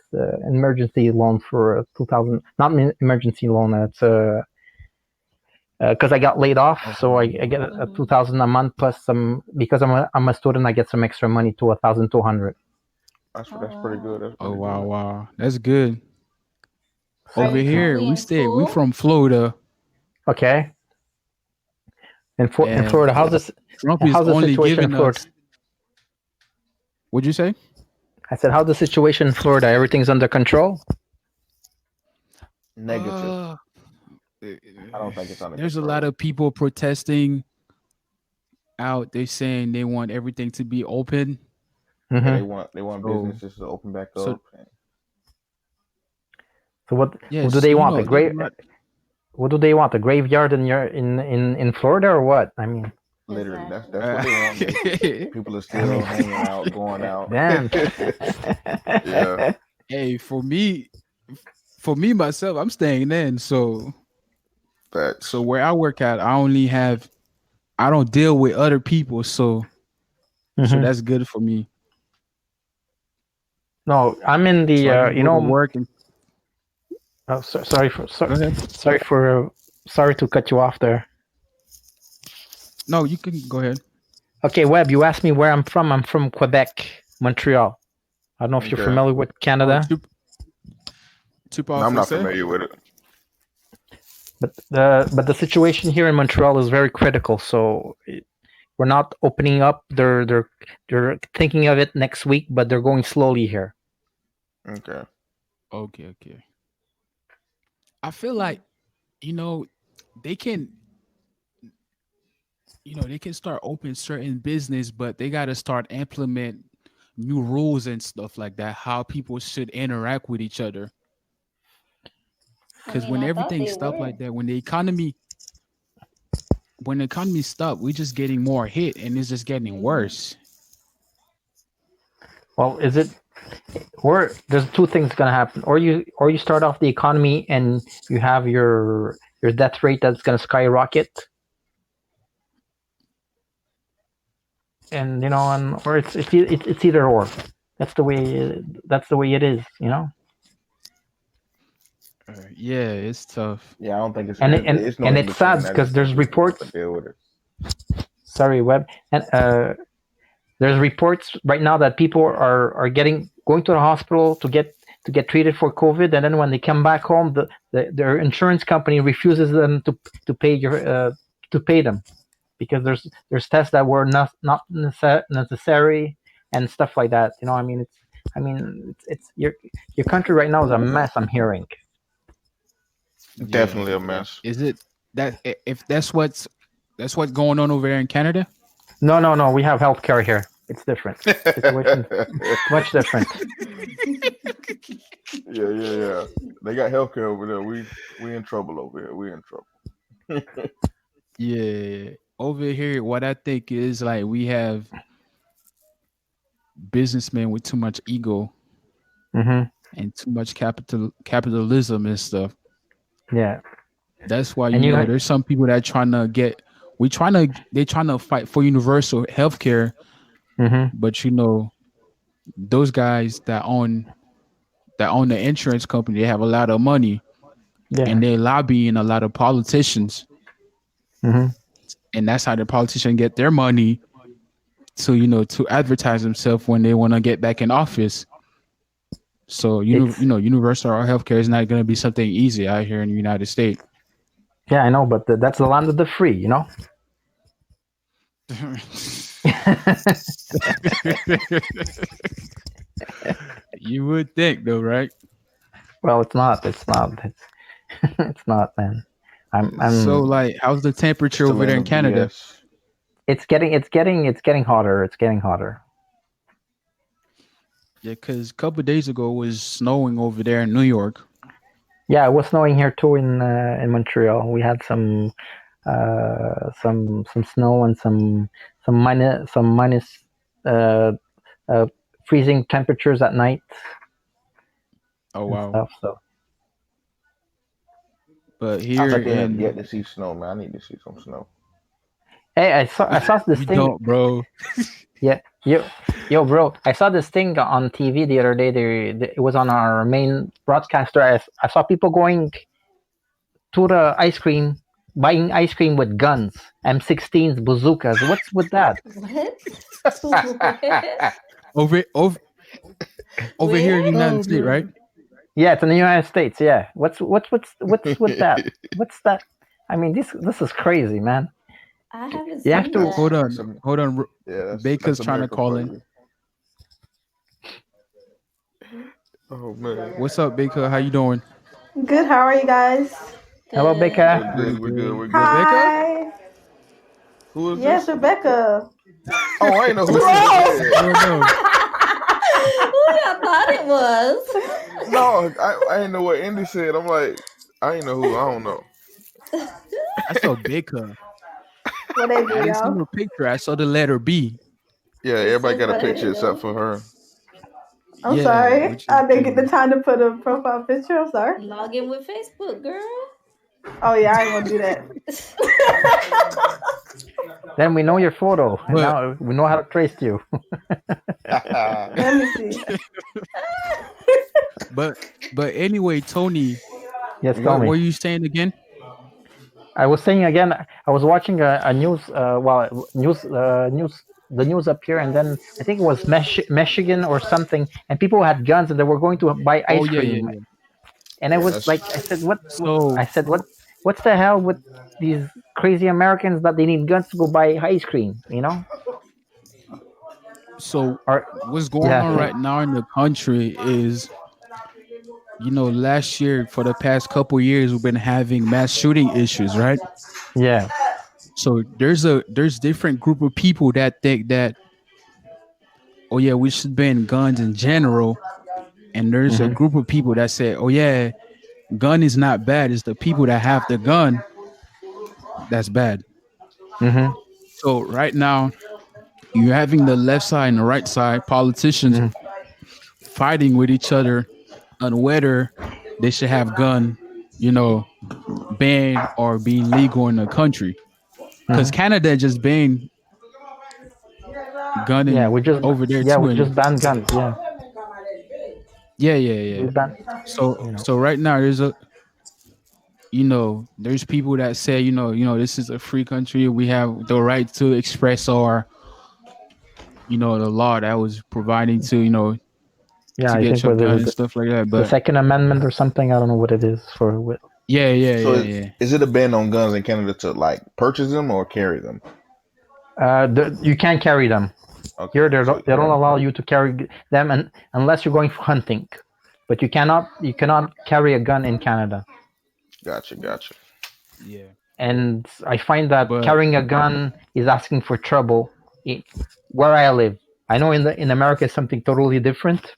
Speaker 6: emergency loan for 2,000. Not emergency loan. It's because I got laid off, so I get a 2,000 a month plus some because I'm a student. I get some extra money to 1,200.
Speaker 2: That's pretty good. That's
Speaker 1: Oh
Speaker 2: pretty
Speaker 1: wow,
Speaker 2: good.
Speaker 1: wow, that's good.
Speaker 5: Are
Speaker 1: Over
Speaker 5: you
Speaker 6: So
Speaker 1: here,
Speaker 5: currently
Speaker 1: we
Speaker 5: in
Speaker 1: stay. We
Speaker 5: school?
Speaker 1: from Florida,
Speaker 6: okay, in
Speaker 1: and
Speaker 6: Florida,
Speaker 1: Trump is
Speaker 6: how's the
Speaker 1: only
Speaker 6: situation in
Speaker 1: giving
Speaker 6: Florida?
Speaker 1: us. What'd you say?
Speaker 6: I said, how's the situation in Florida? Everything's under control.
Speaker 2: Negative.
Speaker 1: Uh,
Speaker 2: I don't think it's under
Speaker 1: there's a lot
Speaker 2: control.
Speaker 1: of people protesting out. They're saying they want everything to be open.
Speaker 2: Yeah,
Speaker 6: Hmm.
Speaker 2: they want
Speaker 1: So,
Speaker 2: businesses to open back
Speaker 1: so
Speaker 2: up. And
Speaker 6: So what do
Speaker 1: yes,
Speaker 6: they
Speaker 1: you
Speaker 6: want?
Speaker 1: know, there's a lot.
Speaker 6: What do they want? A graveyard in Florida or what? I mean,
Speaker 2: literally, that's what
Speaker 1: Uh,
Speaker 2: they want. People are
Speaker 6: I
Speaker 2: still
Speaker 6: mean,
Speaker 2: hanging out, going out.
Speaker 6: damn.
Speaker 2: Yeah,
Speaker 1: hey, for me myself, I'm staying in. So
Speaker 2: facts.
Speaker 1: where I work at, I don't deal with other people. So
Speaker 6: Hmm.
Speaker 1: that's good for me.
Speaker 6: No, I'm in the
Speaker 1: So I can go to work and
Speaker 6: oh,
Speaker 1: go ahead.
Speaker 6: sorry to cut you off there.
Speaker 1: No, you can go ahead.
Speaker 6: Okay, Webb, you asked me where I'm from. I'm from Quebec, Montreal. I don't know if you're
Speaker 2: Okay,
Speaker 6: familiar with
Speaker 1: Oh,
Speaker 6: Canada,
Speaker 1: tu
Speaker 2: no,
Speaker 1: parles
Speaker 2: I'm not
Speaker 1: français?
Speaker 2: familiar with it.
Speaker 6: but the situation here in Montreal is very critical. So we're not opening up. They're thinking of it next week, but they're going slowly here.
Speaker 2: Okay,
Speaker 1: Okay, okay. I feel like you know they can they can start open certain business, but they got to start implement new rules and stuff like that. How people should interact with each other.
Speaker 5: I
Speaker 1: Because
Speaker 5: mean,
Speaker 1: when
Speaker 5: I thought
Speaker 1: everything
Speaker 5: they
Speaker 1: stopped
Speaker 5: were.
Speaker 1: like that, when the economy stopped, we're just getting more hit, and it's just getting worse.
Speaker 6: Well, is it? Or there's two things gonna happen. Or you start off the economy and you have your death rate that's gonna skyrocket, and and or it's either or. That's the way it is.
Speaker 1: Yeah, it's tough.
Speaker 2: yeah, I don't think
Speaker 6: And
Speaker 2: it's no
Speaker 6: and
Speaker 2: in
Speaker 6: it's sad
Speaker 2: between.
Speaker 6: because
Speaker 2: I
Speaker 6: there's
Speaker 2: just think we have
Speaker 6: reports.
Speaker 2: to deal with it.
Speaker 6: Sorry, Web. And there's reports right now that people are going to the hospital to get treated for COVID, and then when they come back home, their insurance company refuses them to pay them because there's tests that were not necessary and stuff like that. It's your country right now is a mess. I'm hearing.
Speaker 1: Yeah,
Speaker 2: Definitely a
Speaker 1: yeah.
Speaker 2: mess.
Speaker 1: Is it that if that's what's going on over there in Canada?
Speaker 6: No, no, no. We have healthcare here. It's different. Situation much different.
Speaker 2: Yeah. They got healthcare over there. We in trouble over here. We in trouble.
Speaker 1: Yeah, over here, what I think is like we have businessmen with too much ego
Speaker 6: Hmm.
Speaker 1: and too much capitalism and stuff.
Speaker 6: Yeah,
Speaker 1: That's why
Speaker 6: and
Speaker 1: there's some people that trying to get they trying to fight for universal healthcare,
Speaker 6: hmm
Speaker 1: but those guys that own the insurance company, they have a lot of money
Speaker 6: yeah.
Speaker 1: and they lobbying a lot of politicians,
Speaker 6: Hmm.
Speaker 1: and that's how the politicians get their money to advertise themselves when they want to get back in office. So
Speaker 6: It's
Speaker 1: universal healthcare is not going to be something easy out here in the United States.
Speaker 6: yeah, I know, but that's the land of the free.
Speaker 1: You would think though, right?
Speaker 6: Well, it's not. It's not. It's not, man.
Speaker 1: So
Speaker 6: I'm.
Speaker 1: like, how's the
Speaker 2: It's
Speaker 1: temperature
Speaker 2: the
Speaker 1: over there
Speaker 2: land
Speaker 1: in
Speaker 2: of
Speaker 1: Canada?
Speaker 2: BS.
Speaker 6: It's getting hotter. It's getting hotter.
Speaker 1: Yeah, because a couple of days ago it was snowing over there in New York.
Speaker 6: Yeah, it was snowing here too in Montreal. We had some snow and some minus uh, uh, freezing temperatures at night
Speaker 1: Oh
Speaker 6: and
Speaker 1: wow!
Speaker 6: stuff. So
Speaker 1: But
Speaker 2: I
Speaker 1: here
Speaker 2: think I have yet
Speaker 1: in
Speaker 2: to see snow, man. I need to see some snow.
Speaker 6: hey, I saw this
Speaker 1: you
Speaker 6: thing.
Speaker 1: don't, bro.
Speaker 6: Yeah, Yo, yo, bro! I saw this thing on TV the other day. It was on our main broadcaster. I saw people going to the ice cream, buying ice cream with guns, M16s, bazookas. What's with that?
Speaker 5: What? Where?
Speaker 1: Over over over here in the
Speaker 5: Where?
Speaker 1: United
Speaker 2: Oh
Speaker 1: States, right?
Speaker 2: man.
Speaker 6: Yeah, it's in the United States. Yeah, what's with that? What's that? I mean, this is crazy, man.
Speaker 5: I haven't
Speaker 6: You have
Speaker 5: seen
Speaker 6: to.
Speaker 1: Hold
Speaker 5: that.
Speaker 1: on, hold on.
Speaker 2: That's
Speaker 1: Baker's trying to
Speaker 2: America
Speaker 1: call
Speaker 2: for
Speaker 1: in.
Speaker 2: you. Oh man.
Speaker 1: What's up, Baker? How you doing?
Speaker 7: Good. How are you guys?
Speaker 6: Hello,
Speaker 5: Good.
Speaker 2: We're
Speaker 6: Becca.
Speaker 1: Pretty
Speaker 2: good. We're good.
Speaker 1: good.
Speaker 2: We're good.
Speaker 1: Rebecca?
Speaker 7: Hi.
Speaker 2: Who is
Speaker 7: Yes,
Speaker 2: this?
Speaker 7: Rebecca.
Speaker 2: Oh, I ain't know who
Speaker 1: What's
Speaker 2: Indy
Speaker 1: what's
Speaker 2: said.
Speaker 1: going on?
Speaker 5: Who y'all thought it was?
Speaker 2: No, I didn't know what Indy said. I'm like, I ain't know who. I don't know.
Speaker 1: I saw Baker.
Speaker 7: What they
Speaker 1: I
Speaker 7: do,
Speaker 1: didn't see
Speaker 7: y'all?
Speaker 1: no picture. I saw the letter B.
Speaker 2: Yeah,
Speaker 5: It
Speaker 2: everybody
Speaker 5: says
Speaker 2: got a
Speaker 5: that
Speaker 2: picture except
Speaker 5: too.
Speaker 2: for her.
Speaker 7: I'm
Speaker 1: Yeah,
Speaker 7: sorry.
Speaker 1: which is
Speaker 7: I didn't get the
Speaker 1: crazy.
Speaker 7: time to put a profile picture. I'm sorry.
Speaker 5: Log in with Facebook, girl.
Speaker 7: Oh yeah, I ain't gonna do that.
Speaker 6: Then we know your photo, and
Speaker 1: But
Speaker 6: now we know how to trace you.
Speaker 7: Let me see.
Speaker 1: but but anyway, Tony,
Speaker 6: Yes, tell
Speaker 1: what
Speaker 6: me.
Speaker 1: were you saying again?
Speaker 6: I was saying again. I was watching a news. The news up here, and then I think it was Michigan or something, and people had guns and they were going to buy
Speaker 1: Oh
Speaker 6: ice
Speaker 1: yeah, yeah,
Speaker 6: cream,
Speaker 1: yeah.
Speaker 6: and I
Speaker 2: Yeah,
Speaker 6: was
Speaker 2: that's
Speaker 6: like, I said, what? I
Speaker 1: So
Speaker 6: said, what's the hell with these crazy Americans that they need guns to go buy ice cream? You know?
Speaker 1: so
Speaker 6: Or
Speaker 1: what's going
Speaker 6: yeah,
Speaker 1: on
Speaker 6: say,
Speaker 1: right now in the country is, last year for the past couple years we've been having mass shooting issues, right?
Speaker 6: yeah,
Speaker 1: So there's different group of people that think that, oh yeah, we should ban guns in general, and there's a
Speaker 6: hmm
Speaker 1: group of people that say, oh yeah, gun is not bad. It's the people that have the gun that's bad.
Speaker 6: hmm
Speaker 1: So right now you're having the left side and the right side politicians
Speaker 6: hmm
Speaker 1: fighting with each other on whether they should have gun, you know, banned or being legal in the country. Because
Speaker 6: hmm
Speaker 1: Canada just banned
Speaker 6: yeah,
Speaker 1: gunning over there too,
Speaker 6: we
Speaker 1: and
Speaker 6: just ban guns. Yeah,
Speaker 1: yeah, yeah,
Speaker 6: we
Speaker 1: yeah.
Speaker 6: ban.
Speaker 1: So
Speaker 6: You know.
Speaker 1: so right now there's people that say, this is a free country. We have the right to express our, the law that was providing to,
Speaker 6: Yeah,
Speaker 1: to
Speaker 6: I
Speaker 1: get
Speaker 6: think
Speaker 1: your
Speaker 6: what is
Speaker 1: gun
Speaker 6: it?
Speaker 1: and stuff like that.
Speaker 6: The
Speaker 1: But
Speaker 6: Second Amendment or something. I don't know what it is for.
Speaker 1: yeah, yeah,
Speaker 2: so.
Speaker 1: yeah, yeah.
Speaker 2: Is it a ban on guns in Canada to like purchase them or carry them?
Speaker 6: You can't carry them
Speaker 2: Okay,
Speaker 6: here.
Speaker 2: so
Speaker 6: They don't allow you to carry them, unless you're going hunting. But you cannot carry a gun in Canada.
Speaker 2: gotcha.
Speaker 1: Yeah.
Speaker 6: And I find that
Speaker 1: But
Speaker 6: carrying a gun is asking for trouble. i- Where I live, I know in America it's something totally different.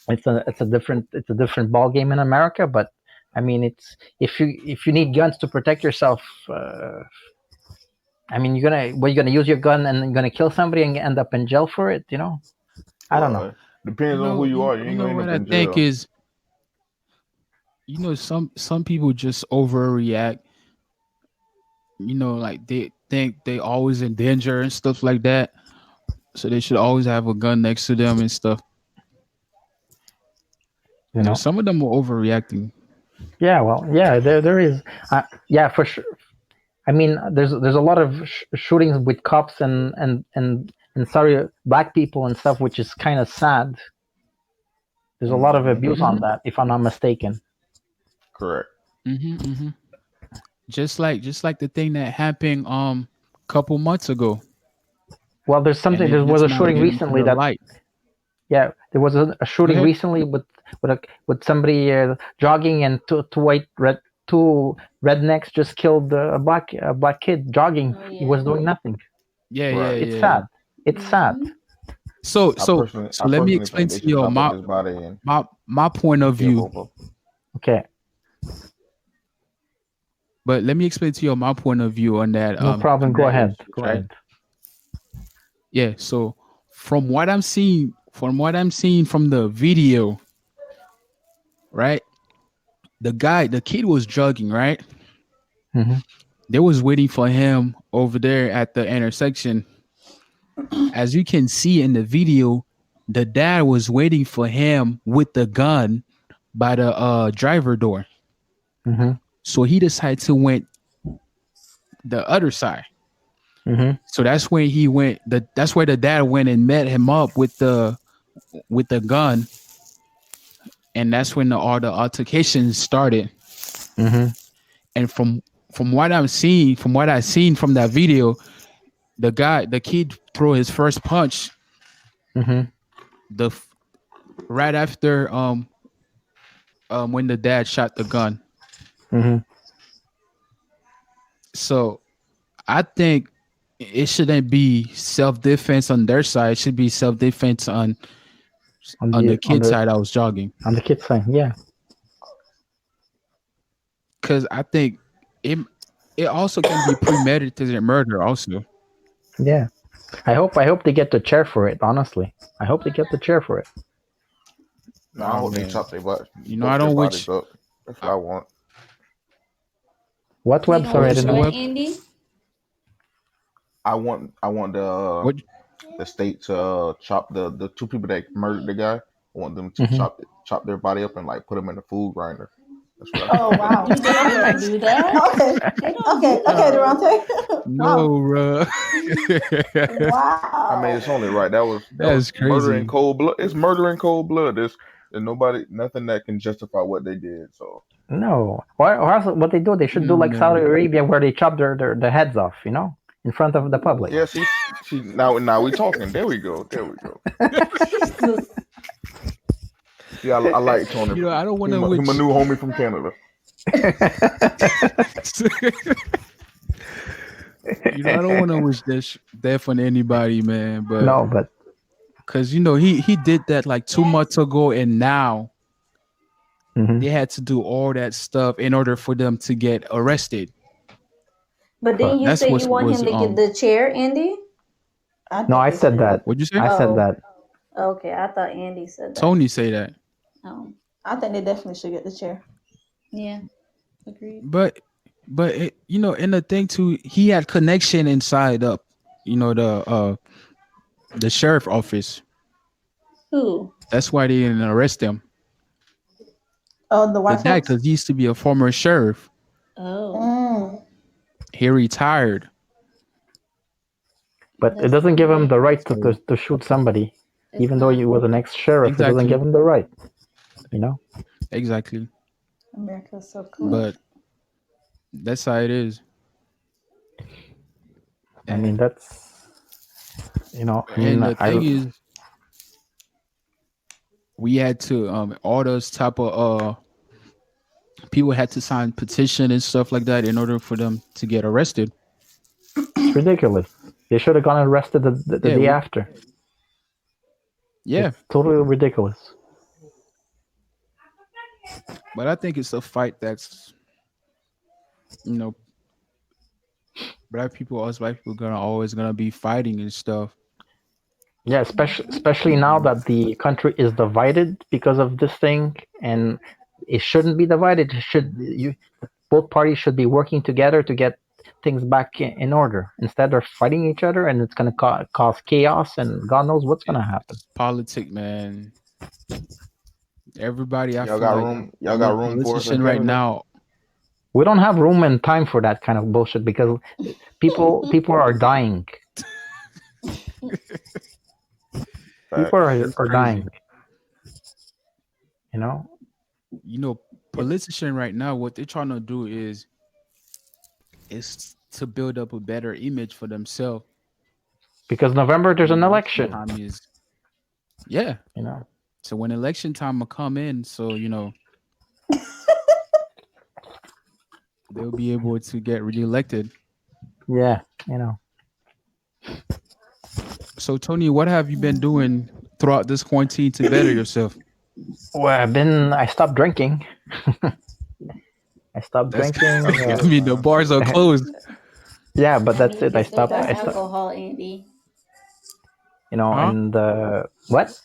Speaker 6: It's a different ball game in America. But I mean, it's if you need guns to protect yourself. I mean, you're gonna use your gun and you're gonna kill somebody and end up in jail for it. I don't know.
Speaker 2: Well, depends on who you are. You
Speaker 1: you
Speaker 2: ain't gonna
Speaker 1: know
Speaker 2: end
Speaker 1: what
Speaker 2: up
Speaker 1: I
Speaker 2: in
Speaker 1: think
Speaker 2: jail.
Speaker 1: is, some people just overreact. Like they think they always in danger and stuff like that. So they should always have a gun next to them and stuff.
Speaker 6: You know.
Speaker 1: Some of them are overreacting.
Speaker 6: Yeah. Well. Yeah. There is. Yeah. For sure. I mean, there's a lot of shootings with cops and sorry, black people and stuff, which is kind of sad. There's a lot of
Speaker 2: Hmm.
Speaker 6: abuse on
Speaker 1: Hmm.
Speaker 6: that, if I'm not mistaken.
Speaker 2: Correct.
Speaker 1: Hmm. Hmm. Just like the thing that happened couple months ago,
Speaker 6: Well, there's
Speaker 1: and
Speaker 6: something.
Speaker 1: it
Speaker 6: There was
Speaker 1: just
Speaker 6: a
Speaker 1: not
Speaker 6: shooting
Speaker 1: getting to
Speaker 6: recently
Speaker 1: the
Speaker 6: that
Speaker 1: light.
Speaker 6: yeah, there was a
Speaker 1: Go
Speaker 6: shooting
Speaker 1: ahead.
Speaker 6: recently with somebody jogging and two rednecks just killed a black kid jogging.
Speaker 5: Oh
Speaker 6: He was
Speaker 5: yeah.
Speaker 6: doing nothing.
Speaker 1: Yeah, yeah,
Speaker 2: Right.
Speaker 6: It's
Speaker 1: yeah.
Speaker 6: sad. It's sad.
Speaker 5: Mhm.
Speaker 1: So
Speaker 2: I
Speaker 1: so
Speaker 2: personally,
Speaker 1: so
Speaker 2: I
Speaker 1: let me
Speaker 2: personally
Speaker 1: explain
Speaker 2: think they
Speaker 1: to
Speaker 2: should
Speaker 1: you
Speaker 2: chop up
Speaker 1: my
Speaker 2: his body and
Speaker 1: my my point of
Speaker 2: kill
Speaker 1: view.
Speaker 2: both of them.
Speaker 6: Okay,
Speaker 1: But let me explain to you my point of view
Speaker 6: no
Speaker 1: on
Speaker 6: problem. Go
Speaker 1: that
Speaker 6: ahead.
Speaker 1: issues,
Speaker 6: Go
Speaker 1: right?
Speaker 6: ahead.
Speaker 1: Yeah. So from what I'm seeing from the video, right? The kid was jogging, right?
Speaker 6: Hmm
Speaker 1: They was waiting for him over there at the intersection, as you can see in the video, the dad was waiting for him with the gun by the driver door.
Speaker 6: Mm-hmm.
Speaker 1: So he decided to went the other side.
Speaker 6: Mm-hmm.
Speaker 1: So that's where he went. That's where the dad went and met him up with the gun, and that's when all the altercations started.
Speaker 6: Mm-hmm.
Speaker 1: And from what I'm seeing, from what I seen from that video, the kid threw his first punch
Speaker 6: Mm-hmm.
Speaker 1: the right after when the dad shot the gun.
Speaker 6: Mm-hmm.
Speaker 1: So I think it shouldn't be self defense on their side. It should be self defense
Speaker 6: On
Speaker 1: on the
Speaker 6: the on
Speaker 1: kid
Speaker 6: the
Speaker 1: side. I was jogging
Speaker 6: on the kid side, yeah.
Speaker 1: because I think it also can be premeditated murder. Also,
Speaker 6: Yeah. I hope they get the chair for it, honestly. I hope they get the chair for it.
Speaker 2: No, I
Speaker 1: oh
Speaker 2: hope they
Speaker 1: man,
Speaker 2: chop their butt,
Speaker 1: I
Speaker 2: both their
Speaker 1: don't
Speaker 2: bodies
Speaker 1: which
Speaker 2: up. That's what
Speaker 1: I,
Speaker 2: I want.
Speaker 6: What
Speaker 5: You
Speaker 6: web?
Speaker 5: don't
Speaker 6: Sorry, I
Speaker 1: what you
Speaker 5: wish
Speaker 6: didn't
Speaker 1: say,
Speaker 6: know.
Speaker 5: what,
Speaker 1: Web?
Speaker 5: Andy?
Speaker 2: I want
Speaker 1: What?
Speaker 2: the state to chop the two people that murdered the guy. I want them to
Speaker 6: Mm-hmm.
Speaker 2: chop their body up and like put them in a food grinder. That's what I
Speaker 7: Oh
Speaker 2: think.
Speaker 7: wow.
Speaker 5: You think they
Speaker 7: Okay.
Speaker 5: don't do that?
Speaker 7: Okay.
Speaker 5: They don't
Speaker 7: Okay.
Speaker 5: do
Speaker 7: Okay,
Speaker 5: those.
Speaker 7: Durante. Wow.
Speaker 1: No, bro.
Speaker 2: I mean,
Speaker 7: Wow.
Speaker 2: it's only right. That was
Speaker 1: That's
Speaker 2: murder in
Speaker 1: crazy.
Speaker 2: cold blood. It's murder in cold blood. There's nothing that can justify what they did. So
Speaker 6: No. Or else what they do, they should do
Speaker 1: No
Speaker 6: like Saudi
Speaker 1: man.
Speaker 6: Arabia, where they chop their heads off, in front of the public.
Speaker 2: yeah, see now we talking. There we go. There we go.
Speaker 5: Jesus.
Speaker 2: See, I like Tony.
Speaker 1: I don't want
Speaker 2: He
Speaker 1: to
Speaker 2: my, he my
Speaker 1: which.
Speaker 2: new homie from Canada.
Speaker 1: I don't want to wish this death on anybody, man. But
Speaker 6: No, but
Speaker 1: because he did that like 2 months ago, and now
Speaker 6: mhm.
Speaker 1: they had to do all that stuff in order for them to get arrested.
Speaker 5: But didn't you
Speaker 1: That's
Speaker 5: say
Speaker 1: what
Speaker 5: you want
Speaker 1: was
Speaker 5: him to get the chair, Andy?
Speaker 7: I
Speaker 6: No,
Speaker 7: think
Speaker 6: I
Speaker 7: they
Speaker 6: said
Speaker 7: should.
Speaker 6: that.
Speaker 1: what'd you say?
Speaker 6: I said
Speaker 5: Oh,
Speaker 6: that.
Speaker 5: okay. I thought Andy said that.
Speaker 1: Tony say that.
Speaker 5: Oh,
Speaker 7: I think they definitely should get the chair.
Speaker 5: yeah. Agreed.
Speaker 1: But in the thing too, he had connection inside up, the sheriff office.
Speaker 5: Who?
Speaker 1: That's why they didn't arrest him.
Speaker 7: Oh, the
Speaker 1: The
Speaker 7: white
Speaker 1: dad,
Speaker 7: folks.
Speaker 1: because he used to be a former sheriff.
Speaker 5: Oh,
Speaker 7: Mm.
Speaker 1: He retired.
Speaker 6: But it
Speaker 5: that's
Speaker 6: doesn't
Speaker 5: not
Speaker 6: give him
Speaker 5: right.
Speaker 6: the right to shoot somebody,
Speaker 5: It's
Speaker 6: even though
Speaker 5: not.
Speaker 6: you were the next sheriff. It doesn't
Speaker 1: Exactly.
Speaker 6: give him the right. You know.
Speaker 1: Exactly.
Speaker 7: America's so
Speaker 1: But
Speaker 7: corrupt.
Speaker 1: that's how it is.
Speaker 6: I mean,
Speaker 1: And
Speaker 6: that's. I mean,
Speaker 1: the thing is, we had to all those type of people had to sign petition and stuff like that in order for them to get arrested.
Speaker 6: it's ridiculous. They should have gone arrested the
Speaker 1: Yeah,
Speaker 6: day after.
Speaker 1: yeah.
Speaker 6: It's totally ridiculous.
Speaker 1: But I think it's a fight that's you know black people, us white people, gonna always gonna be fighting and stuff.
Speaker 6: Yeah, especially now that the country is divided because of this thing, and it shouldn't be divided. Both parties should be working together to get things back in order instead of fighting each other, and it's going to cause chaos, and God knows what's going to happen.
Speaker 1: It's politics, man. Everybody, I
Speaker 2: Y'all
Speaker 1: feel
Speaker 2: got
Speaker 1: like
Speaker 2: room. Y'all got room for us in
Speaker 1: politician right
Speaker 2: Canada.
Speaker 1: now.
Speaker 6: We don't have room and time for that kind of bullshit because people are dying. People are dying. You know.
Speaker 1: Politician right now, what they're trying to do is to build up a better image for themselves.
Speaker 6: Because November there's an election.
Speaker 1: Time is, yeah.
Speaker 6: You know.
Speaker 1: So when election time will come in, so they'll be able to get reelected.
Speaker 6: Yeah, you know.
Speaker 1: So Tony, what have you been doing throughout this quarantine to better yourself?
Speaker 6: Well, I stopped drinking. I stopped drinking.
Speaker 1: I mean, the bars are closed.
Speaker 6: Yeah, but that's
Speaker 5: You
Speaker 6: it.
Speaker 5: can
Speaker 6: I
Speaker 5: still
Speaker 6: stopped.
Speaker 5: buy alcohol, Andy.
Speaker 1: Huh?
Speaker 6: And what?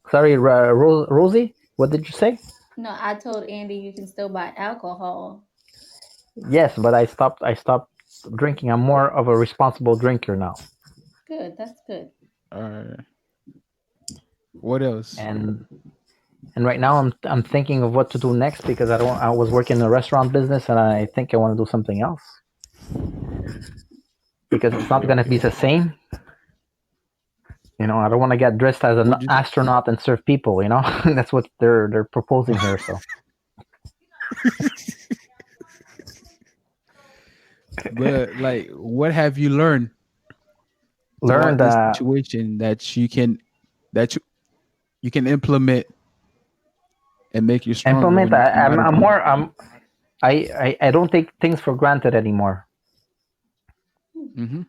Speaker 6: Sorry, Rosie. What did you say?
Speaker 5: No, I told Andy you can still buy alcohol.
Speaker 6: Yes, but I stopped. I stopped drinking. I'm more of a responsible drinker now.
Speaker 5: Good. That's good.
Speaker 1: All right. What else?
Speaker 6: and and right now I'm thinking of what to do next because I was working in a restaurant business and I think I want to do something else because it's not going to be the same. I don't want to get dressed as an
Speaker 1: Would you?
Speaker 6: astronaut and serve people. That's what they're proposing here. So
Speaker 1: But like, what have you learned throughout
Speaker 6: learned
Speaker 1: this situation that you can implement and make you stronger
Speaker 6: implement.
Speaker 1: when you come out of
Speaker 6: I'm
Speaker 1: it?
Speaker 6: more. I don't take things for granted anymore,
Speaker 1: Mm-hmm.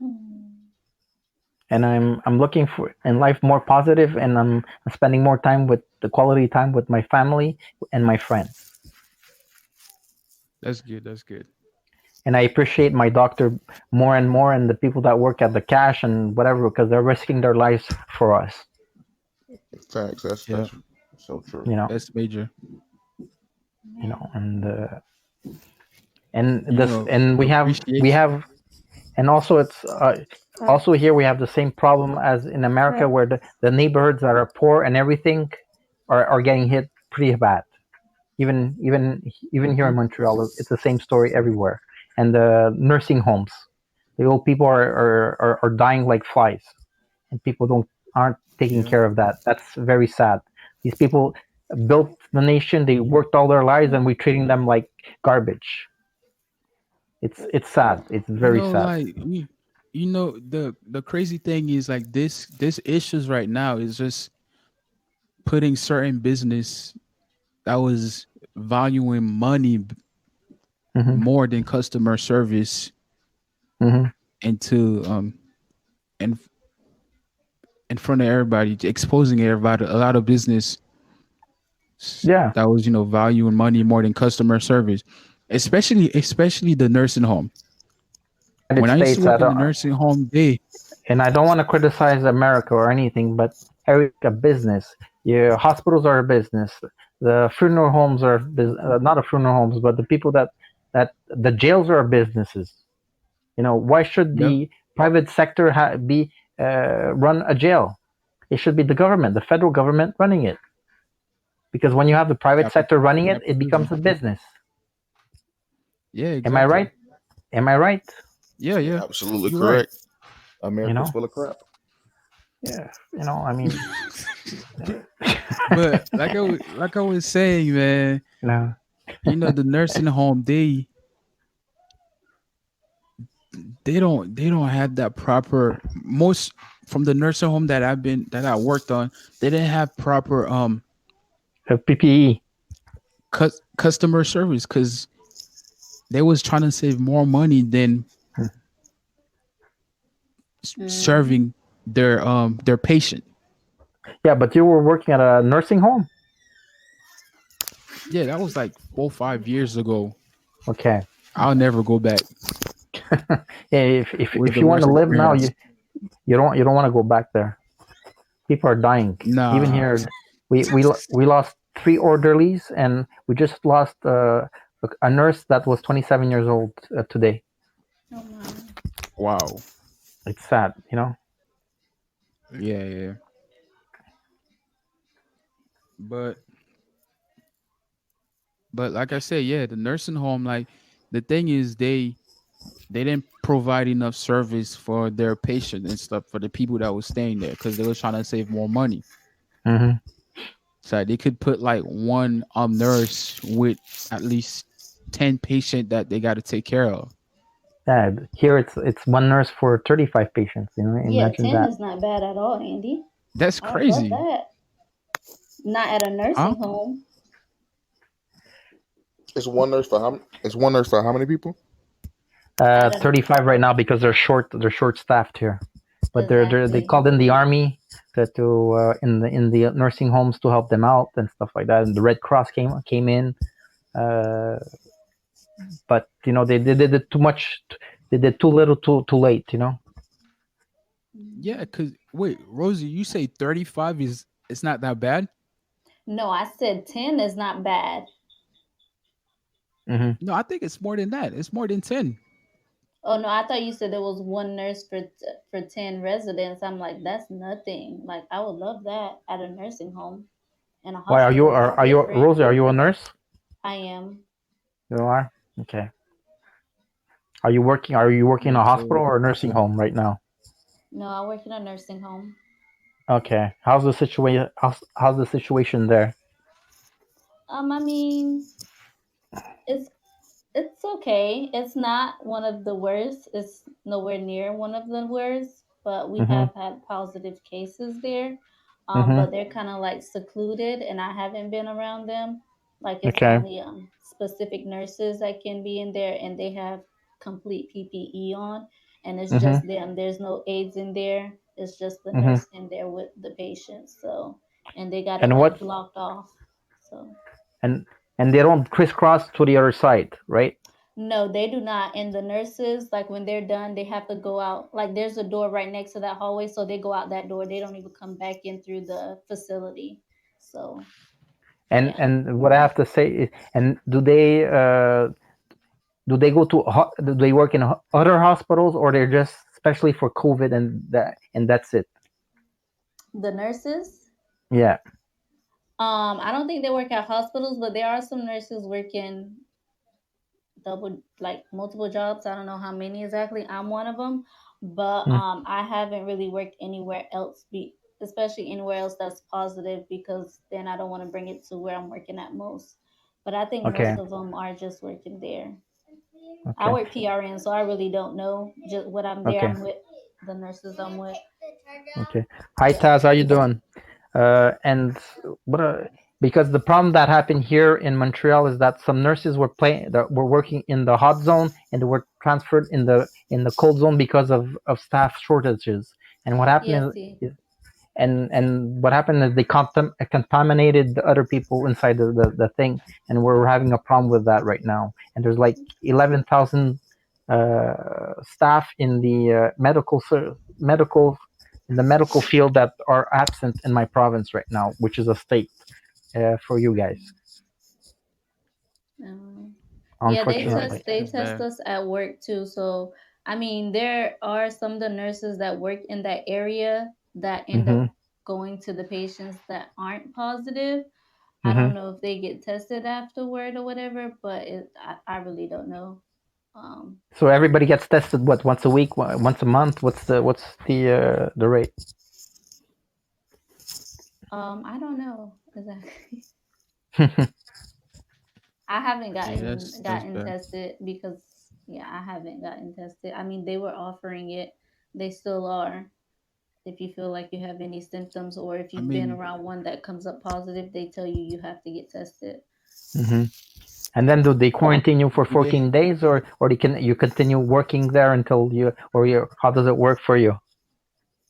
Speaker 6: and I'm looking for in life more positive, and I'm spending more time with the quality time with my family and my friends.
Speaker 1: That's good. That's good.
Speaker 6: And I appreciate my doctor more and more, and the people that work at the cash and whatever, because they're risking their lives for us.
Speaker 2: Facts.
Speaker 1: Yeah,
Speaker 2: That's so true.
Speaker 6: You know,
Speaker 1: that's major.
Speaker 6: and
Speaker 1: You
Speaker 6: this,
Speaker 1: know,
Speaker 6: and we
Speaker 1: appreciation.
Speaker 6: have, and also it's also here we have the same problem as in America, where the neighborhoods that are poor and everything are getting hit pretty bad. Even here
Speaker 1: Mm-hmm.
Speaker 6: in Montreal, it's the same story everywhere. And the nursing homes, the old people are dying like flies, and people don't aren't taking
Speaker 1: Yeah.
Speaker 6: care of that. That's very sad. These people built the nation, they worked all their lives, and we're treating them like garbage. It's sad. It's very sad.
Speaker 1: Like the crazy thing is like this issues right now is just putting certain business that was valuing money
Speaker 6: Hmm.
Speaker 1: more than customer service
Speaker 6: Hmm.
Speaker 1: into in in front of everybody, exposing everybody a lot of business
Speaker 6: Yeah,
Speaker 1: that was valuing money more than customer service, especially the nursing home.
Speaker 6: United
Speaker 1: When I used to
Speaker 6: States.
Speaker 1: work in the nursing home,
Speaker 6: And I don't want to criticize America or anything, but every a business. Yeah, hospitals are a business. The funeral homes are not a funeral homes, but the people that the jails are businesses. Why should
Speaker 1: yep,
Speaker 6: the private sector be run a jail? It should be the government, the federal government, running it. Because when you have the private sector running it, it becomes
Speaker 1: capitalism.
Speaker 6: a business.
Speaker 1: Yeah,
Speaker 6: Am I
Speaker 1: exactly.
Speaker 6: right? Am I right?
Speaker 1: Yeah, yeah,
Speaker 2: Absolutely
Speaker 1: you're right.
Speaker 2: correct.
Speaker 6: You
Speaker 2: America's
Speaker 6: know?
Speaker 2: full of crap.
Speaker 6: Yeah. I mean,
Speaker 1: But like I was saying, man,
Speaker 6: you know.
Speaker 1: the nursing home, they don't have that proper, most from the nursing home that I worked on, they didn't have proper
Speaker 6: PPE.
Speaker 1: customer service, because they was trying to save more money than
Speaker 5: Mm-hmm.
Speaker 1: serving their patient.
Speaker 6: Yeah, but you were working at a nursing home.
Speaker 1: Yeah, that was like 4 5 years ago.
Speaker 6: Okay.
Speaker 1: I'll never go back.
Speaker 6: Yeah,
Speaker 1: It was
Speaker 6: if
Speaker 1: the
Speaker 6: you want to
Speaker 1: worst
Speaker 6: live now,
Speaker 1: experience.
Speaker 6: you don't want to go back there. People are dying. Even
Speaker 1: Nah.
Speaker 6: here, we lost three orderlies, and we just lost a nurse that was 27 years old today.
Speaker 5: Oh my.
Speaker 1: Wow.
Speaker 6: It's sad.
Speaker 1: Yeah, yeah. But like I said, yeah, the nursing home, like, the thing is, they didn't provide enough service for their patients and stuff, for the people that was staying there, because they was trying to save more money.
Speaker 6: Hmm.
Speaker 1: So they could put like one nurse with at least 10 patient that they got to take care of.
Speaker 6: Yeah, here it's one nurse for 35 patients.
Speaker 5: Yeah,
Speaker 6: Imagine
Speaker 5: 10
Speaker 6: that.
Speaker 5: is not bad at all, Andy.
Speaker 1: That's
Speaker 5: I love
Speaker 1: crazy.
Speaker 5: that. Not at a
Speaker 1: Huh?
Speaker 5: nursing home.
Speaker 2: It's one nurse for how many people?
Speaker 5: At a
Speaker 6: 35 right now because they're short staffed here, but they
Speaker 5: exactly.
Speaker 6: called in the army to in the nursing homes to help them out and stuff like that, and the Red Cross came in, uh, but they did it too much. They did too little too late.
Speaker 1: Yeah, cuz wait, Rosie, you say 35 is it's not that bad?
Speaker 5: No, I said 10 is not bad.
Speaker 6: Hmm.
Speaker 1: No, I think it's more than that. It's more than 10.
Speaker 5: Oh no, I thought you said there was one nurse for 10 residents. I'm like, that's nothing. Like I would love that at a nursing home. And a
Speaker 6: Why
Speaker 5: hospital is
Speaker 6: are you
Speaker 5: different.
Speaker 6: Rosie? Are you a nurse?
Speaker 5: I am.
Speaker 6: You are. Okay. Are you working? Are you working in
Speaker 1: Yeah,
Speaker 6: a
Speaker 1: so
Speaker 6: hospital or a nursing home right now?
Speaker 5: No, I work in a nursing home.
Speaker 6: Okay. How's the situation? How's the situation there?
Speaker 5: I mean, it's it's okay. It's not one of the worst. It's nowhere near one of the worst, but we
Speaker 6: Mhm.
Speaker 5: have had positive cases there.
Speaker 6: Mhm.
Speaker 5: But they're kind of like secluded, and I haven't been around them. Like it's
Speaker 6: Okay.
Speaker 5: only specific nurses that can be in there, and they have complete PPE on, and it's
Speaker 6: Mhm.
Speaker 5: just them. There's no aides in there. It's just the
Speaker 6: Mhm.
Speaker 5: nurse in there with the patient. So, and they got it
Speaker 6: And
Speaker 5: like
Speaker 6: what?
Speaker 5: blocked off. So.
Speaker 6: And they don't crisscross to the other side, right?
Speaker 5: No, they do not. And the nurses, like when they're done, they have to go out. Like there's a door right next to that hallway, so they go out that door. They don't even come back in through the facility. So
Speaker 6: And
Speaker 5: yeah,
Speaker 6: what I have to say is, and do they go to do they work in other hospitals, or they're just especially for COVID and that's it?
Speaker 5: the nurses.
Speaker 6: Yeah.
Speaker 5: I don't think they work at hospitals, but there are some nurses working double, like multiple jobs. I don't know how many exactly. I'm one of them, but
Speaker 6: Mm.
Speaker 5: I haven't really worked anywhere else, especially anywhere else that's positive, because then I don't want to bring it to where I'm working at most. But I think most
Speaker 6: Okay.
Speaker 5: of them are just working there. I
Speaker 6: Okay.
Speaker 5: work PRN, so I really don't know. Just what I'm there,
Speaker 6: Okay.
Speaker 5: I'm with the nurses I'm with.
Speaker 6: Okay. Hi Taz, how you doing? And what because the problem that happened here in Montreal is that some nurses that were working in the hot zone and they were transferred in the cold zone because of staff shortages. And what happened
Speaker 5: Yes, see.
Speaker 6: and what happened is they contaminated the other people inside the thing, and we're having a problem with that right now. And there's like 11,000 staff in the medical in the medical field that are absent in my province right now, which is a state for you guys,
Speaker 5: Um, yeah,
Speaker 6: unfortunately.
Speaker 5: they
Speaker 1: that's
Speaker 5: test
Speaker 1: bad.
Speaker 5: us at work too. So I mean, there are some of the nurses that work in that area that end up
Speaker 6: Mm-hmm.
Speaker 5: going to the patients that aren't positive. I
Speaker 6: Mm-hmm.
Speaker 5: don't know if they get tested afterward or whatever, but I really don't know. Um,
Speaker 6: So everybody gets tested what, once a week, once a month? What's the rate?
Speaker 5: I don't know exactly. I haven't
Speaker 1: Yeah, that's
Speaker 5: gotten
Speaker 1: bad.
Speaker 5: tested because yeah, I haven't gotten tested. I mean, they were offering it. They still are. If you feel like you have any symptoms or if
Speaker 1: I
Speaker 5: you've been
Speaker 1: mean,
Speaker 5: around one that comes up positive, they tell you you have to get tested.
Speaker 6: Mm-hmm. And then do they quarantine you for
Speaker 1: do they
Speaker 6: 14 days, or you continue working there until you how does it work for you?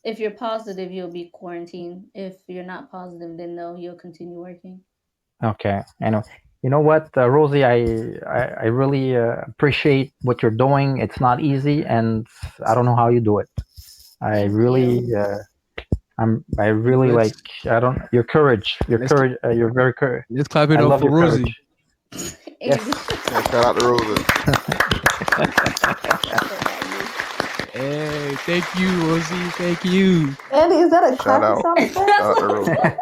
Speaker 5: If you're positive, you'll be quarantined. If you're not positive, then no, you'll continue working.
Speaker 6: Okay, I know. You know what, Rosie, I really appreciate what you're doing. It's not easy, and I don't know how you do it. I
Speaker 5: Thank
Speaker 6: really,
Speaker 5: you.
Speaker 6: I
Speaker 1: you know
Speaker 6: really like. I don't your
Speaker 1: let's
Speaker 6: courage. You're very courage.
Speaker 1: let's clap
Speaker 6: I
Speaker 1: it up
Speaker 6: love
Speaker 1: for
Speaker 6: your
Speaker 1: Rosie.
Speaker 6: courage. Yes.
Speaker 5: And
Speaker 2: Yeah, shout out to Rosa.
Speaker 5: that's what about you.
Speaker 1: Hey, thank you, Rosie. Thank you.
Speaker 7: Andy, is that a
Speaker 2: Shout
Speaker 7: clapping
Speaker 2: out.
Speaker 7: sound effect?
Speaker 2: Shout out to Rosa.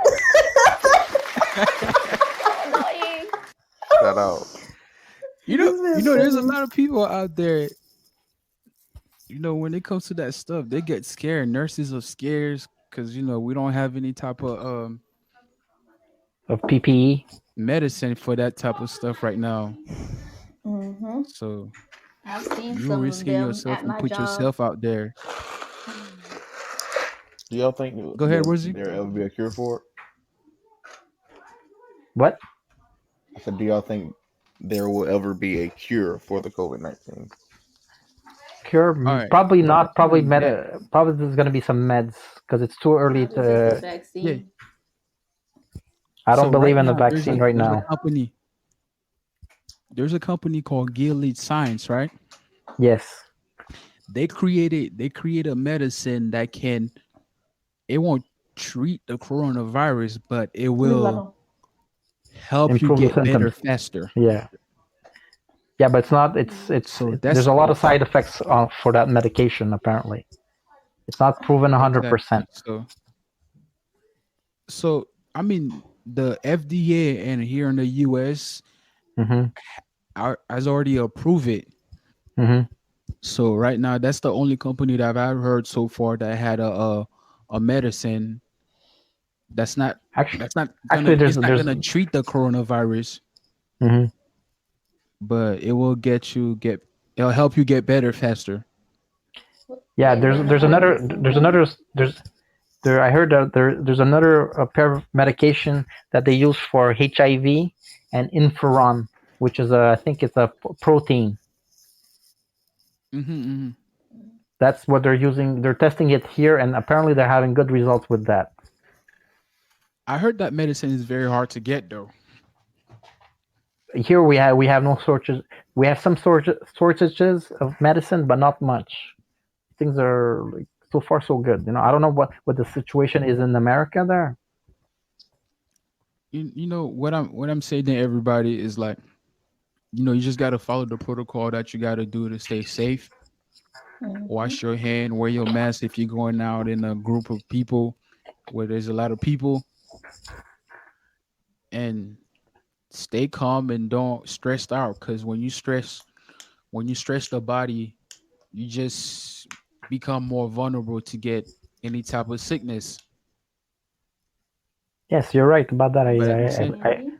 Speaker 5: So annoying.
Speaker 2: Shout out.
Speaker 7: This man's
Speaker 1: there's a
Speaker 7: funny.
Speaker 1: lot of people out there. When it comes to that stuff, they get scared. Nurses are scared because we don't have any type of
Speaker 6: Of PPE.
Speaker 1: medicine for that type of stuff right now.
Speaker 7: Mm-hmm.
Speaker 1: So
Speaker 5: I've seen
Speaker 1: you
Speaker 5: some of
Speaker 1: risking
Speaker 5: them
Speaker 1: yourself
Speaker 5: at
Speaker 1: and
Speaker 5: my
Speaker 1: put
Speaker 5: job.
Speaker 1: yourself out there.
Speaker 2: Do y'all think
Speaker 1: Go ahead, Rosie.
Speaker 2: there ever be a cure for it?
Speaker 6: What?
Speaker 2: I said, do y'all think there will ever be a cure for the COVID-19?
Speaker 6: Cure?
Speaker 1: All right.
Speaker 6: Probably
Speaker 1: Well,
Speaker 6: not.
Speaker 1: not
Speaker 6: Probably
Speaker 1: even that.
Speaker 6: Probably there's gonna be some meds because it's too early
Speaker 5: Probably just a
Speaker 6: to.
Speaker 1: Yeah.
Speaker 5: vaccine.
Speaker 6: I don't
Speaker 1: So
Speaker 6: believe
Speaker 1: right
Speaker 6: in the
Speaker 1: now
Speaker 6: vaccine right
Speaker 1: there's a
Speaker 6: now.
Speaker 1: company called Gilead Science, right?
Speaker 6: Yes.
Speaker 1: They create a medicine that it won't treat the coronavirus, but it
Speaker 7: Leave it
Speaker 1: will
Speaker 7: alone.
Speaker 1: help you
Speaker 6: Improve the
Speaker 1: get better
Speaker 6: symptoms.
Speaker 1: faster.
Speaker 6: Yeah. Yeah, but it's not.
Speaker 1: So
Speaker 6: There's
Speaker 1: that's
Speaker 6: a lot of side effects for that medication. Apparently, it's not proven 100%.
Speaker 1: exactly. So I mean, the FDA and here in the US
Speaker 6: Mm-hmm.
Speaker 1: has already approved it.
Speaker 6: Mm-hmm.
Speaker 1: So right now, that's the only company that I've heard so far that had a medicine that's not
Speaker 6: Actually,
Speaker 1: that's not
Speaker 6: actually,
Speaker 1: gonna
Speaker 6: there's
Speaker 1: it's not
Speaker 6: there's.
Speaker 1: gonna treat the coronavirus,
Speaker 6: Mhm.
Speaker 1: but it will it'll help you get better faster.
Speaker 6: Yeah,
Speaker 5: Wait,
Speaker 6: there's
Speaker 5: what
Speaker 6: there's
Speaker 5: kind
Speaker 6: another
Speaker 5: of
Speaker 6: there's another there's there. I heard that there's another pair of medication that they use for HIV and Inferon, which is a I think it's a protein.
Speaker 1: Hmm.
Speaker 6: That's what they're using. They're testing it here, and apparently they're having good results with that.
Speaker 1: I heard that medicine is very hard to get though.
Speaker 6: Here we have no shortages. We have some shortages of medicine, but not much. Things are like, so far so good. I don't know what the situation is in America there.
Speaker 1: You know what I'm saying to everybody is like, you just got to follow the protocol that you got to do to stay safe.
Speaker 5: Mhm.
Speaker 1: Wash your hand, wear your mask if you're going out in a group of people where there's a lot of people, and stay calm and don't stress out, because when you stress the body, you just become more vulnerable to get any type of sickness.
Speaker 6: Yes, you're right about that.
Speaker 1: But at the same
Speaker 5: Mhm.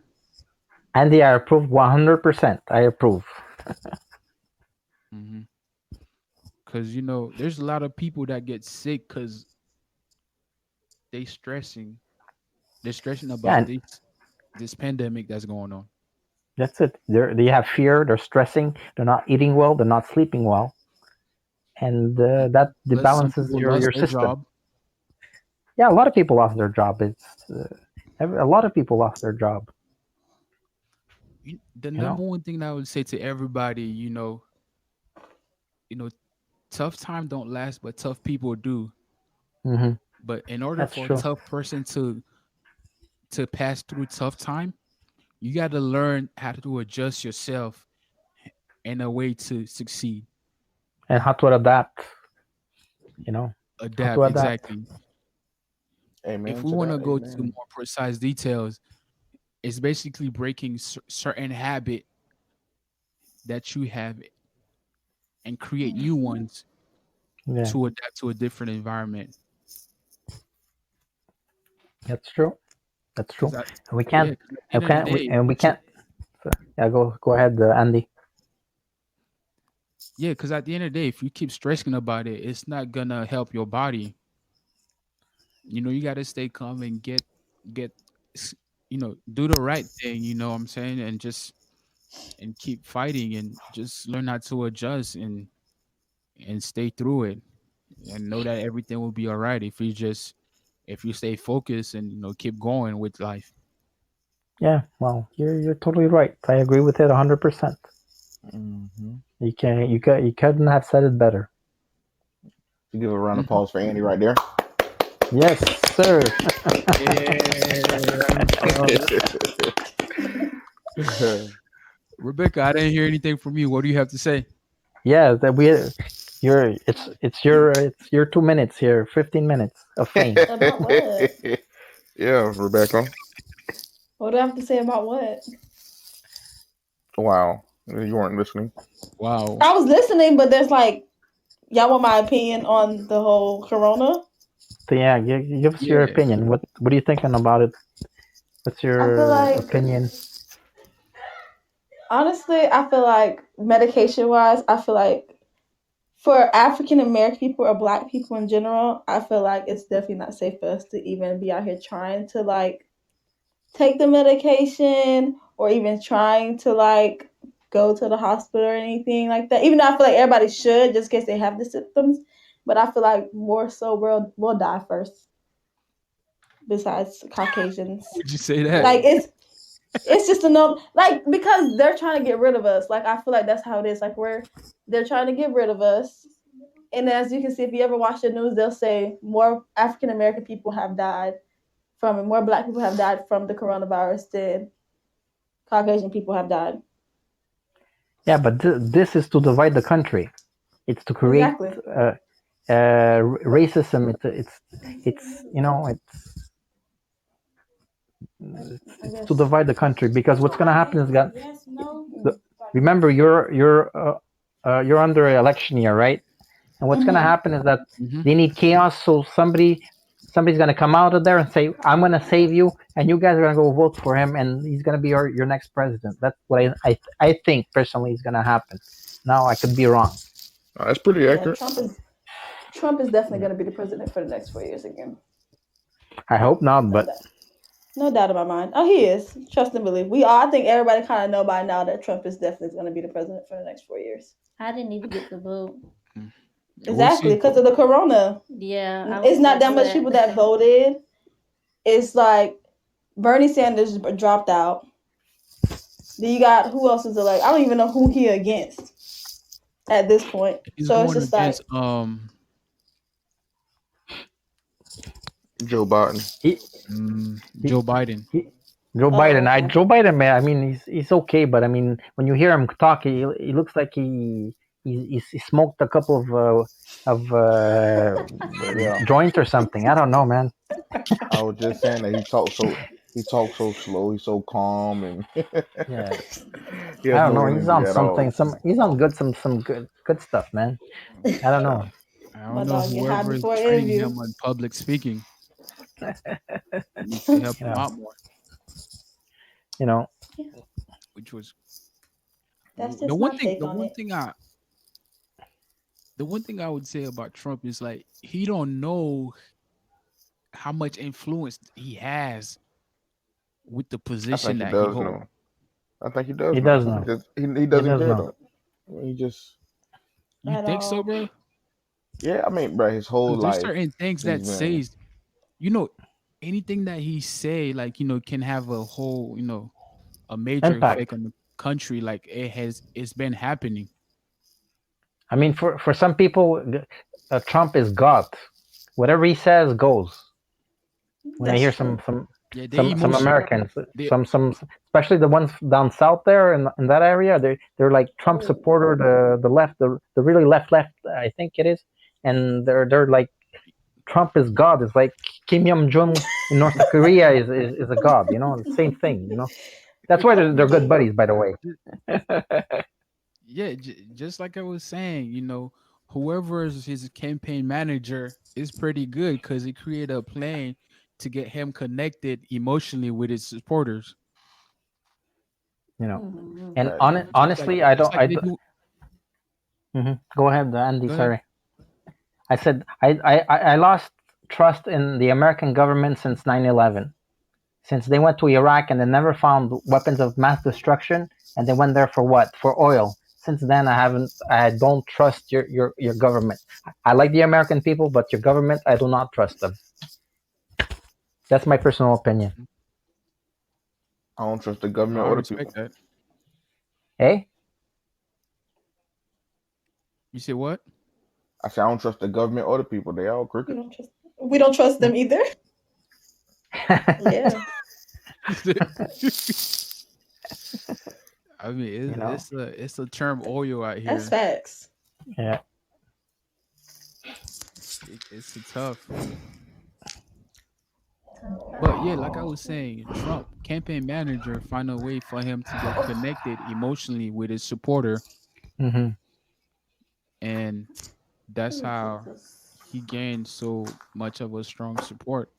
Speaker 6: Andy, I approve 100%. I approve.
Speaker 1: because there's a lot of people that get sick because they stressing they're stressing
Speaker 6: Yeah,
Speaker 1: about
Speaker 6: and
Speaker 1: this pandemic that's going on.
Speaker 6: that's it. They have fear. They're stressing. They're not eating well. They're not sleeping well, and that
Speaker 1: Plus some
Speaker 6: debalances
Speaker 1: people
Speaker 6: your
Speaker 1: lost their
Speaker 6: system.
Speaker 1: job.
Speaker 6: Yeah, a lot of people lost their job. A lot of people lost their job.
Speaker 1: The
Speaker 6: You
Speaker 1: number
Speaker 6: know.
Speaker 1: one thing that I would say to everybody, you know tough time don't last, but tough people do.
Speaker 6: Hmm.
Speaker 1: But in order
Speaker 6: That's
Speaker 1: for a
Speaker 6: true.
Speaker 1: tough person to pass through tough time, you got to learn how to adjust yourself in a way to succeed.
Speaker 6: And how to adapt. You know, how to
Speaker 1: Adapt,
Speaker 6: adapt.
Speaker 1: exactly. If
Speaker 2: Amen
Speaker 1: we
Speaker 2: to
Speaker 1: want
Speaker 2: that.
Speaker 1: to go to
Speaker 2: Amen.
Speaker 1: more precise details, it's basically breaking certain habit that you have and create new
Speaker 5: Mhm.
Speaker 1: ones
Speaker 6: Yeah,
Speaker 1: to adapt to a different environment.
Speaker 6: that's true. That's
Speaker 1: Because
Speaker 6: true. And we can't.
Speaker 1: at the
Speaker 6: And
Speaker 1: end
Speaker 6: we
Speaker 1: of the
Speaker 6: can't.
Speaker 1: day,
Speaker 6: And we can't. Yeah, go ahead, Andy.
Speaker 1: yeah, because at the end of the day, if you keep stressing about it, it's not gonna help your body. You got to stay calm and get s- do the right thing. You know what I'm saying, and just and keep fighting and just learn how to adjust and stay through it and know that everything will be all right if you stay focused and keep going with life.
Speaker 6: Yeah, well, you're totally right. I agree with it 100%.
Speaker 2: Hmm.
Speaker 6: You couldn't have said it better.
Speaker 2: You give a round of
Speaker 1: Mhm.
Speaker 2: applause for Andy right there.
Speaker 6: Yes, sir.
Speaker 1: Yeah, Rebecca, I didn't hear anything from you. What do you have to say?
Speaker 6: Yeah, that we you're it's your 2 minutes here, 15 minutes of fame.
Speaker 5: About what?
Speaker 2: Yeah, Rebecca.
Speaker 7: What do I have to say about what?
Speaker 2: Wow, you weren't listening.
Speaker 1: Wow.
Speaker 7: I was listening, but there's like, y'all want my opinion on the whole corona?
Speaker 6: So yeah, give us your
Speaker 1: Yeah.
Speaker 6: opinion. What are you thinking about it? What's
Speaker 7: I feel
Speaker 6: your
Speaker 7: like,
Speaker 6: opinion?
Speaker 7: honestly, I feel like medication wise, I feel like for African American people or Black people in general, I feel like it's definitely not safe for us to even be out here trying to like take the medication or even trying to like go to the hospital or anything like that. Even though I feel like everybody should just in case they have the symptoms, but I feel like more so we'll die first. Besides Caucasians,
Speaker 1: Would you say that?
Speaker 7: like it's just a no, like because they're trying to get rid of us. Like I feel like that's how it is. Like they're trying to get rid of us. And as you can see, if you ever watch the news, they'll say more African American people have died from it, more Black people have died from the coronavirus than Caucasian people have died.
Speaker 6: Yeah, but this is to divide the country. It's to create
Speaker 7: Exactly.
Speaker 6: racism. It's
Speaker 5: I
Speaker 6: it's to
Speaker 5: guess.
Speaker 6: divide the country because what's going to happen is that the, remember you're under an election year, right? And what's going to
Speaker 7: Mm-hmm.
Speaker 6: happen is that
Speaker 1: Hmm.
Speaker 6: they need chaos, so somebody's going to come out of there and say, "I'm going to save you," and you guys are going to go vote for him, and he's going to be your next president. That's what I think personally is going to happen. Now I could be wrong.
Speaker 2: That's pretty
Speaker 7: Yeah,
Speaker 2: accurate.
Speaker 7: Trump is definitely
Speaker 6: Yeah.
Speaker 7: going to be the president for the next 4 years again.
Speaker 6: I hope not,
Speaker 7: No
Speaker 6: but
Speaker 7: doubt. No doubt in my mind. Oh, he is. Trust and believe. We all. I think everybody kind of know by now that Trump is definitely going to be the president for the next 4 years.
Speaker 5: I didn't even get the vote.
Speaker 1: We'll
Speaker 7: Exactly,
Speaker 1: see.
Speaker 7: because of the corona.
Speaker 5: Yeah, I
Speaker 7: It's
Speaker 5: was
Speaker 7: not
Speaker 5: so
Speaker 7: that much people
Speaker 5: sad.
Speaker 7: that voted. It's like Bernie Sanders dropped out. Then you got who else is like? I don't even know who he against at this point.
Speaker 1: He's
Speaker 7: So it's
Speaker 1: going
Speaker 7: just like
Speaker 1: against
Speaker 2: Joe Biden.
Speaker 6: he, he,
Speaker 1: Joe Biden.
Speaker 6: he Joe
Speaker 7: oh
Speaker 6: Biden.
Speaker 7: okay.
Speaker 6: Joe Biden, man. I mean, he's okay, but I mean, when you hear him talk, he looks like he smoked a couple of
Speaker 2: Yeah,
Speaker 6: joint or something. I don't know, man.
Speaker 2: I was just saying that he talks so slow. He's so calm, and
Speaker 6: Yeah,
Speaker 2: he
Speaker 6: I
Speaker 2: has
Speaker 6: don't
Speaker 2: no
Speaker 6: know. He's
Speaker 2: energy
Speaker 6: on
Speaker 2: at all.
Speaker 6: something. He's on some good stuff, man. I don't
Speaker 2: Yeah,
Speaker 6: know.
Speaker 1: I don't
Speaker 7: My
Speaker 1: know
Speaker 7: dog get high
Speaker 1: whoever is
Speaker 7: before an
Speaker 1: training
Speaker 7: interview.
Speaker 1: him on public speaking needs to help
Speaker 6: You
Speaker 1: him
Speaker 6: know,
Speaker 1: out more.
Speaker 6: you know.
Speaker 1: Which was
Speaker 7: That's
Speaker 1: the
Speaker 7: just
Speaker 1: one
Speaker 7: my
Speaker 1: thing.
Speaker 7: take on it.
Speaker 1: The one thing I would say about Trump is like he don't know how much influence he has with the
Speaker 2: I
Speaker 1: position
Speaker 2: think he
Speaker 1: that he
Speaker 2: does
Speaker 1: holds.
Speaker 2: know. I think he does
Speaker 6: He
Speaker 2: know.
Speaker 6: does
Speaker 2: He
Speaker 6: know.
Speaker 2: just he
Speaker 6: He
Speaker 2: doesn't
Speaker 6: does
Speaker 2: care
Speaker 6: know.
Speaker 2: though. I mean, he just
Speaker 1: You
Speaker 7: At
Speaker 1: think so,
Speaker 7: all.
Speaker 1: bro?
Speaker 2: yeah. I mean, bro, his whole
Speaker 1: Because there's
Speaker 2: life
Speaker 1: certain things
Speaker 2: he's
Speaker 1: that
Speaker 2: been
Speaker 1: says, you know, anything that he say, like can have a whole, a major effect
Speaker 6: Impact.
Speaker 1: on the country. Like it's been happening.
Speaker 6: I mean, for some people, Trump is God. Whatever he says goes. When I
Speaker 7: That's
Speaker 6: hear
Speaker 7: true.
Speaker 1: Yeah, they
Speaker 6: some
Speaker 1: emotion.
Speaker 6: Americans,
Speaker 1: They
Speaker 6: some especially the ones down south there in that area, they're like Trump supporter, the left, the really left, I think it is, and they're like Trump is God. It's like Kim Jong Jong in North Korea is a god. The same thing. That's why they're good buddies, by the way.
Speaker 1: yeah, just like I was saying, whoever is his campaign manager is pretty good because he created a plan to get him connected emotionally with his supporters.
Speaker 6: You know,
Speaker 7: Mm-hmm.
Speaker 6: and
Speaker 2: facts.
Speaker 1: Just like
Speaker 6: honestly, I
Speaker 1: just
Speaker 6: don't.
Speaker 1: like they do.
Speaker 6: Go ahead, Andy.
Speaker 1: Go ahead.
Speaker 6: Sorry. I said I lost trust in the American government since 9/11. Since they went to Iraq and they never found weapons of mass destruction, and they went there for what? For oil. Since then, I don't trust your government. I like the American people, but your government, I do not trust them. That's my personal opinion.
Speaker 2: I don't trust the
Speaker 1: No,
Speaker 2: government
Speaker 1: I
Speaker 2: or the
Speaker 1: respect
Speaker 2: people.
Speaker 1: that.
Speaker 6: Hey,
Speaker 1: You say what?
Speaker 2: I say I don't trust the government or the people. They all
Speaker 7: We
Speaker 2: crooked.
Speaker 7: don't trust. We don't trust them either. Yeah.
Speaker 1: I mean,
Speaker 6: you know,
Speaker 1: it's a term oil out
Speaker 7: That's
Speaker 1: here.
Speaker 7: facts.
Speaker 6: yeah.
Speaker 1: It's a tough. But yeah, like I was saying, Trump campaign manager find a way for him to get connected emotionally with his supporter,
Speaker 6: hmm
Speaker 1: and that's how he gained so much of a strong support.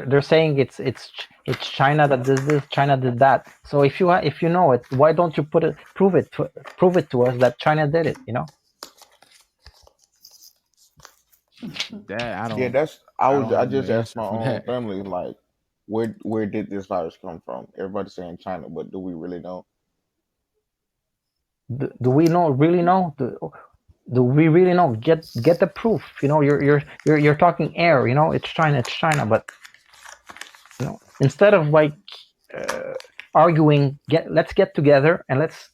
Speaker 6: they're saying it's China that did this, China did that. So if you know it, why don't you prove it to us that China did it?
Speaker 1: That I
Speaker 2: Yeah,
Speaker 1: don't
Speaker 2: that's
Speaker 1: I don't
Speaker 2: I
Speaker 1: have no
Speaker 2: just asked
Speaker 1: answer
Speaker 2: my
Speaker 1: for
Speaker 2: own
Speaker 1: that.
Speaker 2: family like where did this virus come from? Everybody's saying China, but do we really know?
Speaker 6: Do we really know? Do we really know? Get the proof. You're talking air. It's China. But instead of like arguing, let's get together and let's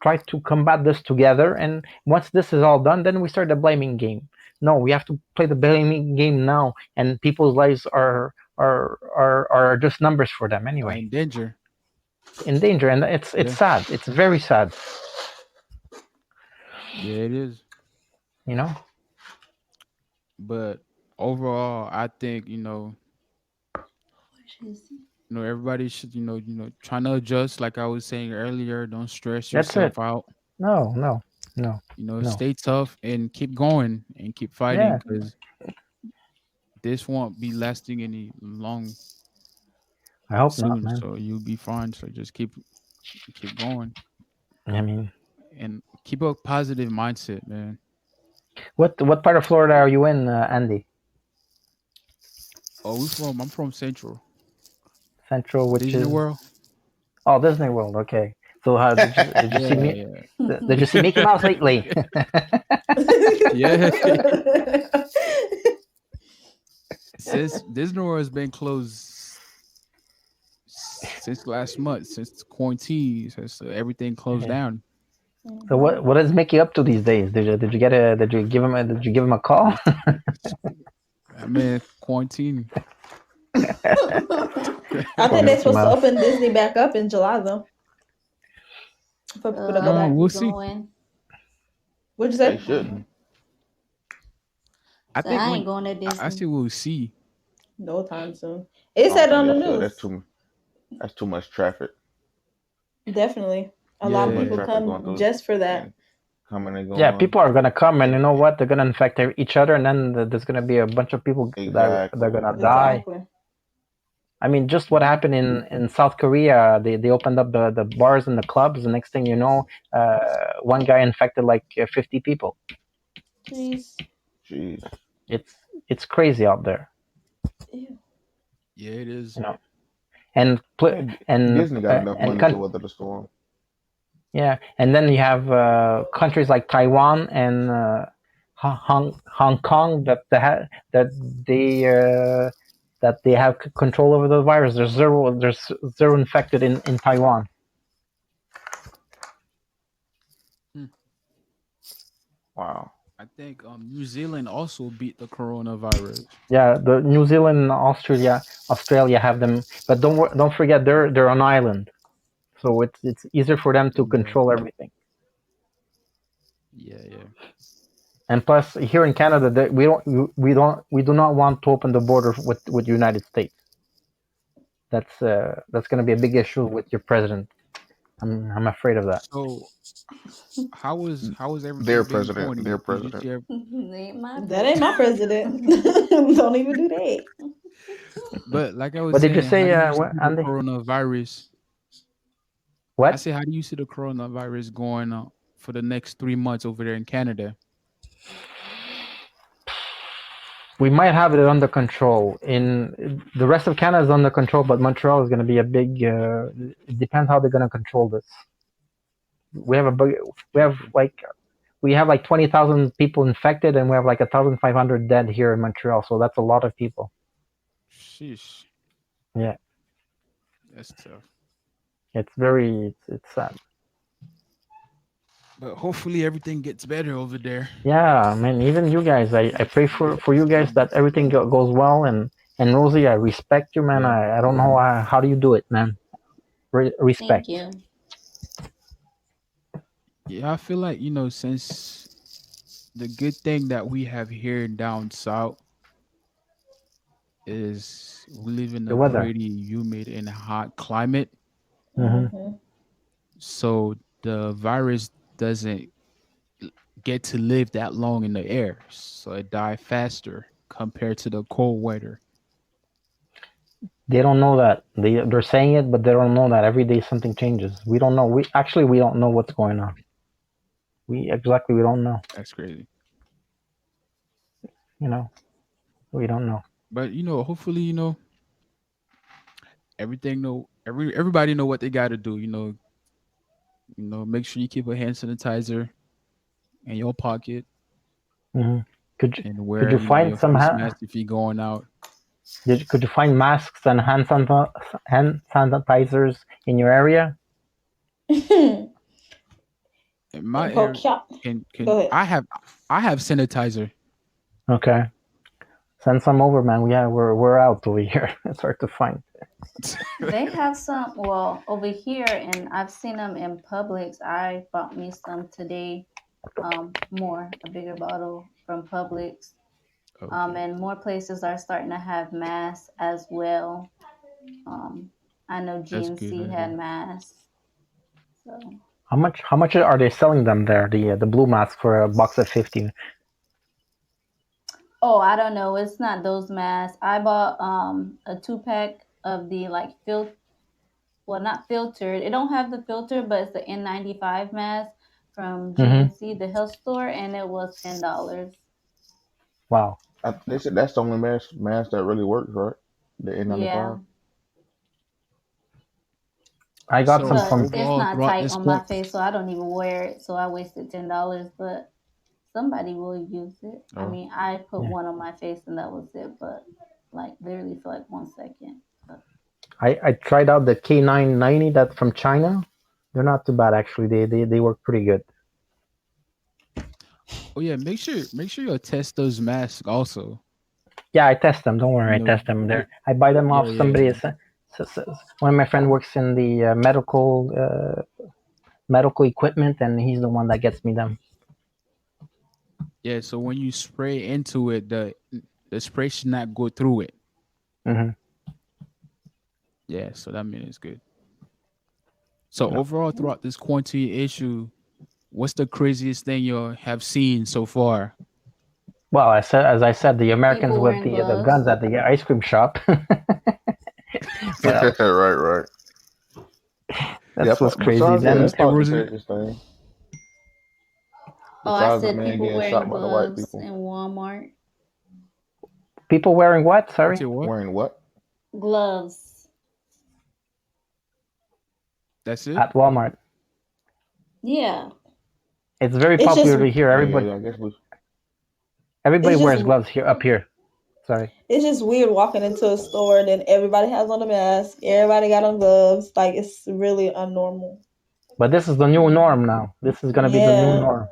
Speaker 6: try to combat this together. And once this is all done, then we start the blaming game. No, we have to play the blaming game now, and people's lives are just numbers for them
Speaker 1: Are
Speaker 6: anyway.
Speaker 1: in danger.
Speaker 6: in danger, and it's
Speaker 1: Yeah,
Speaker 6: sad. It's very sad.
Speaker 1: yeah, it is.
Speaker 6: You know.
Speaker 1: But overall, I think everybody should trying to adjust. Like I was saying earlier, don't stress
Speaker 6: That's it.
Speaker 1: yourself out.
Speaker 6: No, no, no, no.
Speaker 1: Stay tough and keep going and keep fighting
Speaker 6: Yeah,
Speaker 1: because this won't be lasting any long
Speaker 6: I hope not,
Speaker 1: soon.
Speaker 6: man.
Speaker 1: So you'll be fine. So just keep going
Speaker 6: I mean,
Speaker 1: and keep a positive mindset, man.
Speaker 6: what part of Florida are you in, Andy?
Speaker 1: Oh, I'm from Central
Speaker 6: Central, which
Speaker 1: Disney
Speaker 6: is
Speaker 1: World.
Speaker 6: Disney World. Okay. So how did you see
Speaker 1: Yeah,
Speaker 6: me?
Speaker 1: yeah,
Speaker 6: Did you see Mickey Mouse lately?
Speaker 1: yeah. Since Disney World has been closed since last month, since quarantine, since everything closed
Speaker 6: Yeah.
Speaker 1: down.
Speaker 6: So what is Mickey up to these days? Did you give him a call?
Speaker 1: It's, it's I'm in quarantine.
Speaker 7: I
Speaker 6: Poor
Speaker 7: think they're
Speaker 6: Mickey
Speaker 7: supposed to
Speaker 6: Mouse.
Speaker 7: open Disney back up in July though, for people to go
Speaker 5: I'll
Speaker 7: back.
Speaker 5: be
Speaker 1: We'll see.
Speaker 5: going.
Speaker 7: What'd you
Speaker 2: They
Speaker 7: say?
Speaker 2: should.
Speaker 1: Mhm. I
Speaker 5: So
Speaker 1: think
Speaker 5: I
Speaker 1: when
Speaker 5: ain't going to
Speaker 1: I
Speaker 5: Disney.
Speaker 1: say we'll see.
Speaker 7: No time soon.
Speaker 2: I
Speaker 7: It
Speaker 2: don't
Speaker 7: said
Speaker 2: think
Speaker 7: on the
Speaker 2: they should.
Speaker 7: news.
Speaker 2: That's too much traffic.
Speaker 7: Definitely, a
Speaker 2: Too
Speaker 7: lot of
Speaker 2: much
Speaker 7: people
Speaker 1: Yeah,
Speaker 2: traffic going
Speaker 7: come
Speaker 2: through
Speaker 7: just for that.
Speaker 2: and coming and
Speaker 6: Yeah,
Speaker 2: going.
Speaker 6: people are gonna come, and you know what? They're gonna infect each other, and then there's gonna be a bunch of people that they're
Speaker 2: Exactly.
Speaker 6: gonna die.
Speaker 7: Exactly.
Speaker 6: I mean, just what happened in South Korea? They opened up the bars and the clubs. The next thing you know, one guy infected like 50 people.
Speaker 7: Jeez.
Speaker 2: Jeez.
Speaker 6: It's it's crazy out there,
Speaker 7: Ew.
Speaker 1: yeah, it is.
Speaker 6: you know. And
Speaker 2: Yeah, Disney got enough
Speaker 6: and
Speaker 2: money to weather the storm.
Speaker 6: yeah, and then you have countries like Taiwan and Hong Kong that they have control over the virus. There's zero infected in Taiwan.
Speaker 1: Hmm.
Speaker 2: Wow.
Speaker 1: I think New Zealand also beat the coronavirus.
Speaker 6: Yeah, the New Zealand and Australia have them, but don't forget they're an island, so it's easier for them to
Speaker 1: Yeah,
Speaker 6: control everything.
Speaker 1: yeah, yeah.
Speaker 6: And plus, here in Canada, we do not want to open the border with the United States. That's going to be a big issue with your president. I'm afraid of that.
Speaker 1: So how was
Speaker 2: Their
Speaker 1: everything been
Speaker 2: president.
Speaker 1: going?
Speaker 2: Their
Speaker 1: Did you
Speaker 2: president.
Speaker 1: see?
Speaker 5: Ain't my
Speaker 7: That ain't my president. Don't even do that.
Speaker 1: But like I was
Speaker 6: What did you
Speaker 1: saying, how
Speaker 6: say,
Speaker 1: do you see the
Speaker 6: Andy?
Speaker 1: coronavirus? I
Speaker 6: What?
Speaker 1: say, how do you see the coronavirus going for the next 3 months over there in Canada?
Speaker 6: We might have it under control. In the rest of Canada is under control, but Montreal is going to be a big. It depends how they're going to control this. We have a big. We have
Speaker 1: Okay.
Speaker 6: like we have like 20,000 people infected, and we have like 1,500 dead here in Montreal. So that's a lot of people.
Speaker 1: Sheesh,
Speaker 6: Yeah,
Speaker 1: that's tough.
Speaker 6: it's sad.
Speaker 1: But hopefully everything gets better over there.
Speaker 6: Yeah, I mean, even you guys, I pray for you guys that everything goes well. And Rosie, I respect you, man.
Speaker 1: Yeah.
Speaker 6: I don't know how do you do it, man.
Speaker 5: Thank
Speaker 6: Respect.
Speaker 5: you.
Speaker 1: Yeah, I feel like, since the good thing that we have here down south is we live in
Speaker 6: The
Speaker 1: a
Speaker 6: weather.
Speaker 1: pretty humid and hot climate.
Speaker 6: Hmm.
Speaker 7: Hmm.
Speaker 1: So the virus doesn't get to live that long in the air. So it die faster compared to the cold weather.
Speaker 6: They don't know that. They're saying it, but they don't know that every day something changes. We don't know. We don't know what's going on. We don't know.
Speaker 1: That's crazy.
Speaker 6: You know, we don't know.
Speaker 1: But hopefully, everybody know what they got to do. Make sure you keep a hand sanitizer in your pocket
Speaker 6: Hmm. Could
Speaker 1: and
Speaker 6: could
Speaker 1: wear
Speaker 6: you find
Speaker 1: your
Speaker 6: some
Speaker 1: face mask if you're going out.
Speaker 6: could you find masks and hand sanitizers in your area?
Speaker 1: In my
Speaker 7: Poke
Speaker 1: area,
Speaker 7: shop.
Speaker 1: can
Speaker 7: Go ahead.
Speaker 1: I have sanitizer.
Speaker 6: Okay, send some over, man. Yeah, we're out over here. It's hard to find.
Speaker 5: They have some, well, over here, and I've seen them in Publix. I bought me some today, a bigger bottle from Publix.
Speaker 1: Okay,
Speaker 5: And more places are starting to have masks as well. Um, I know
Speaker 1: that's good
Speaker 5: GNC
Speaker 1: right
Speaker 5: had
Speaker 1: there.
Speaker 5: masks. So,
Speaker 6: How much are they selling them there? The blue mask for a box of 50.
Speaker 5: oh, I don't know. It's not those masks. I bought a 2 pack of the like well, not filtered. It don't have the filter, but it's the N95 mask from
Speaker 6: Mm-hmm.
Speaker 5: GNC, the health store, and it was $10.
Speaker 6: Wow.
Speaker 2: They said that's the only mask that really works, right? The
Speaker 5: Yeah,
Speaker 2: N95.
Speaker 6: I got some
Speaker 1: So
Speaker 5: but
Speaker 6: from.
Speaker 5: it's
Speaker 1: overall,
Speaker 5: not
Speaker 1: throughout
Speaker 5: tight
Speaker 1: this
Speaker 5: on my
Speaker 1: point,
Speaker 5: face, so I don't even wear it. So I wasted $10, but somebody will use it. I
Speaker 1: oh,
Speaker 5: mean, I put
Speaker 6: Yeah.
Speaker 5: one on my face and that was it, but like literally for like 1 second. But
Speaker 6: I tried out the K990 that from China. They're not too bad actually. They work pretty good.
Speaker 1: oh yeah, make sure you test those masks also.
Speaker 6: Yeah, I test them. Don't worry,
Speaker 1: You
Speaker 6: I
Speaker 1: know,
Speaker 6: test them. There, I buy them
Speaker 1: yeah,
Speaker 6: off
Speaker 1: yeah,
Speaker 6: somebody.
Speaker 1: yeah.
Speaker 6: One of my friend works in the medical equipment, and he's the one that gets me them.
Speaker 1: Yeah, so when you spray into it, the spray should not go through it.
Speaker 6: Hmm.
Speaker 1: Yeah, so that means it's good. So overall, throughout this quarantine issue, what's the craziest thing you have seen so far?
Speaker 6: Well, as I said, the Americans
Speaker 5: people
Speaker 6: with
Speaker 5: wearing
Speaker 6: the guns
Speaker 5: gloves.
Speaker 6: at the ice cream shop. What else?
Speaker 2: Right, right. Yeah.
Speaker 6: That's what's crazy.
Speaker 2: Besides that,
Speaker 6: Then
Speaker 2: that's
Speaker 1: It
Speaker 2: probably the
Speaker 1: wasn't.
Speaker 2: craziest thing.
Speaker 5: Oh, I
Speaker 2: Besides the
Speaker 5: said
Speaker 2: man
Speaker 5: people
Speaker 2: getting
Speaker 5: wearing
Speaker 2: shot by the white
Speaker 5: gloves
Speaker 2: people.
Speaker 5: in Walmart.
Speaker 6: people wearing what?
Speaker 1: You
Speaker 6: Sorry,
Speaker 1: say what?
Speaker 2: Wearing what?
Speaker 5: Gloves.
Speaker 1: That's it.
Speaker 6: at Walmart.
Speaker 5: Yeah.
Speaker 6: It's very
Speaker 7: It's just
Speaker 6: popular to hear.
Speaker 2: Yeah, yeah,
Speaker 6: Everybody
Speaker 2: yeah. I guess we.
Speaker 6: everybody
Speaker 7: it's just
Speaker 6: wears gloves here up here. Sorry,
Speaker 7: it's just weird walking into a store and then everybody has on a mask, everybody got on gloves. Like it's really unnormal.
Speaker 6: but this is the new norm now. This is gonna be the new
Speaker 7: Yeah.
Speaker 6: norm.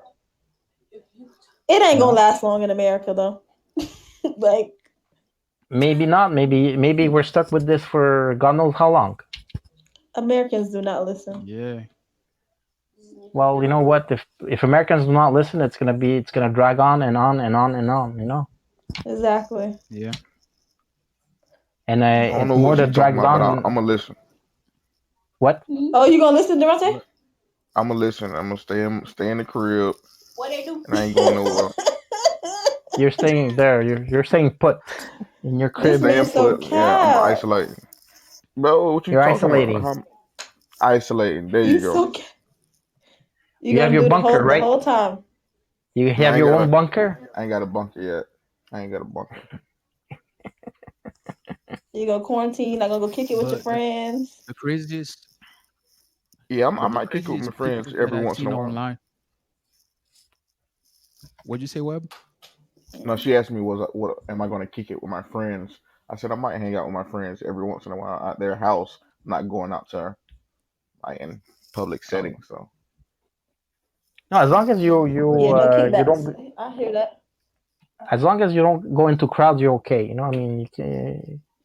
Speaker 7: It ain't
Speaker 6: You
Speaker 7: gonna
Speaker 6: know,
Speaker 7: last long in America though. Like
Speaker 6: maybe not. Maybe we're stuck with this for God knows how long.
Speaker 7: Americans do not listen.
Speaker 1: Yeah.
Speaker 6: Well, you know what? If Americans do not listen, it's gonna drag on and on and on and on. You know,
Speaker 7: Exactly.
Speaker 1: Yeah.
Speaker 6: and
Speaker 2: I don't
Speaker 6: it
Speaker 2: know
Speaker 6: more
Speaker 2: what she
Speaker 6: that
Speaker 2: talking
Speaker 6: drags
Speaker 2: about, but
Speaker 6: on.
Speaker 2: I'm gonna listen.
Speaker 6: What?
Speaker 7: Oh, you gonna listen, Durante?
Speaker 1: What?
Speaker 2: I'm gonna listen. I'm gonna stay in the crib,
Speaker 5: What they do?
Speaker 2: and I ain't going nowhere.
Speaker 6: You're staying there. You're staying put in your
Speaker 2: I'm
Speaker 7: This
Speaker 6: crib.
Speaker 7: nigga
Speaker 2: staying
Speaker 7: so
Speaker 2: put. Yeah, I'm
Speaker 7: cap.
Speaker 2: isolating. Bro, what you
Speaker 6: You're
Speaker 2: talking about?
Speaker 6: isolating.
Speaker 2: I'm isolating. There
Speaker 7: You
Speaker 2: you go.
Speaker 7: so cap. You
Speaker 6: You have
Speaker 7: gonna
Speaker 6: your
Speaker 7: do
Speaker 6: bunker,
Speaker 7: the
Speaker 6: right?
Speaker 7: whole time.
Speaker 6: You
Speaker 2: No,
Speaker 6: have your own bunker.
Speaker 2: I ain't got a bunker yet. I ain't got a bunker.
Speaker 7: You go quarantine, not gonna go kick it with your
Speaker 1: But
Speaker 7: friends.
Speaker 1: the craziest,
Speaker 2: Yeah, I
Speaker 1: but the
Speaker 2: might kick it with my
Speaker 1: craziest
Speaker 2: friends
Speaker 1: pictures that
Speaker 2: every
Speaker 1: I've
Speaker 2: once in
Speaker 1: seen
Speaker 2: a while.
Speaker 1: online. What'd you say, Web?
Speaker 2: No, she asked me, was what am I going to kick it with my friends? I said I might hang out with my friends every once in a while at their house, not going out to like in public
Speaker 1: Oh,
Speaker 2: settings. So
Speaker 6: No, as long as
Speaker 7: Yeah, no
Speaker 6: you
Speaker 7: kickbacks.
Speaker 6: don't
Speaker 7: I hear that.
Speaker 6: as long as you don't go into crowds, you're okay. You know, I mean,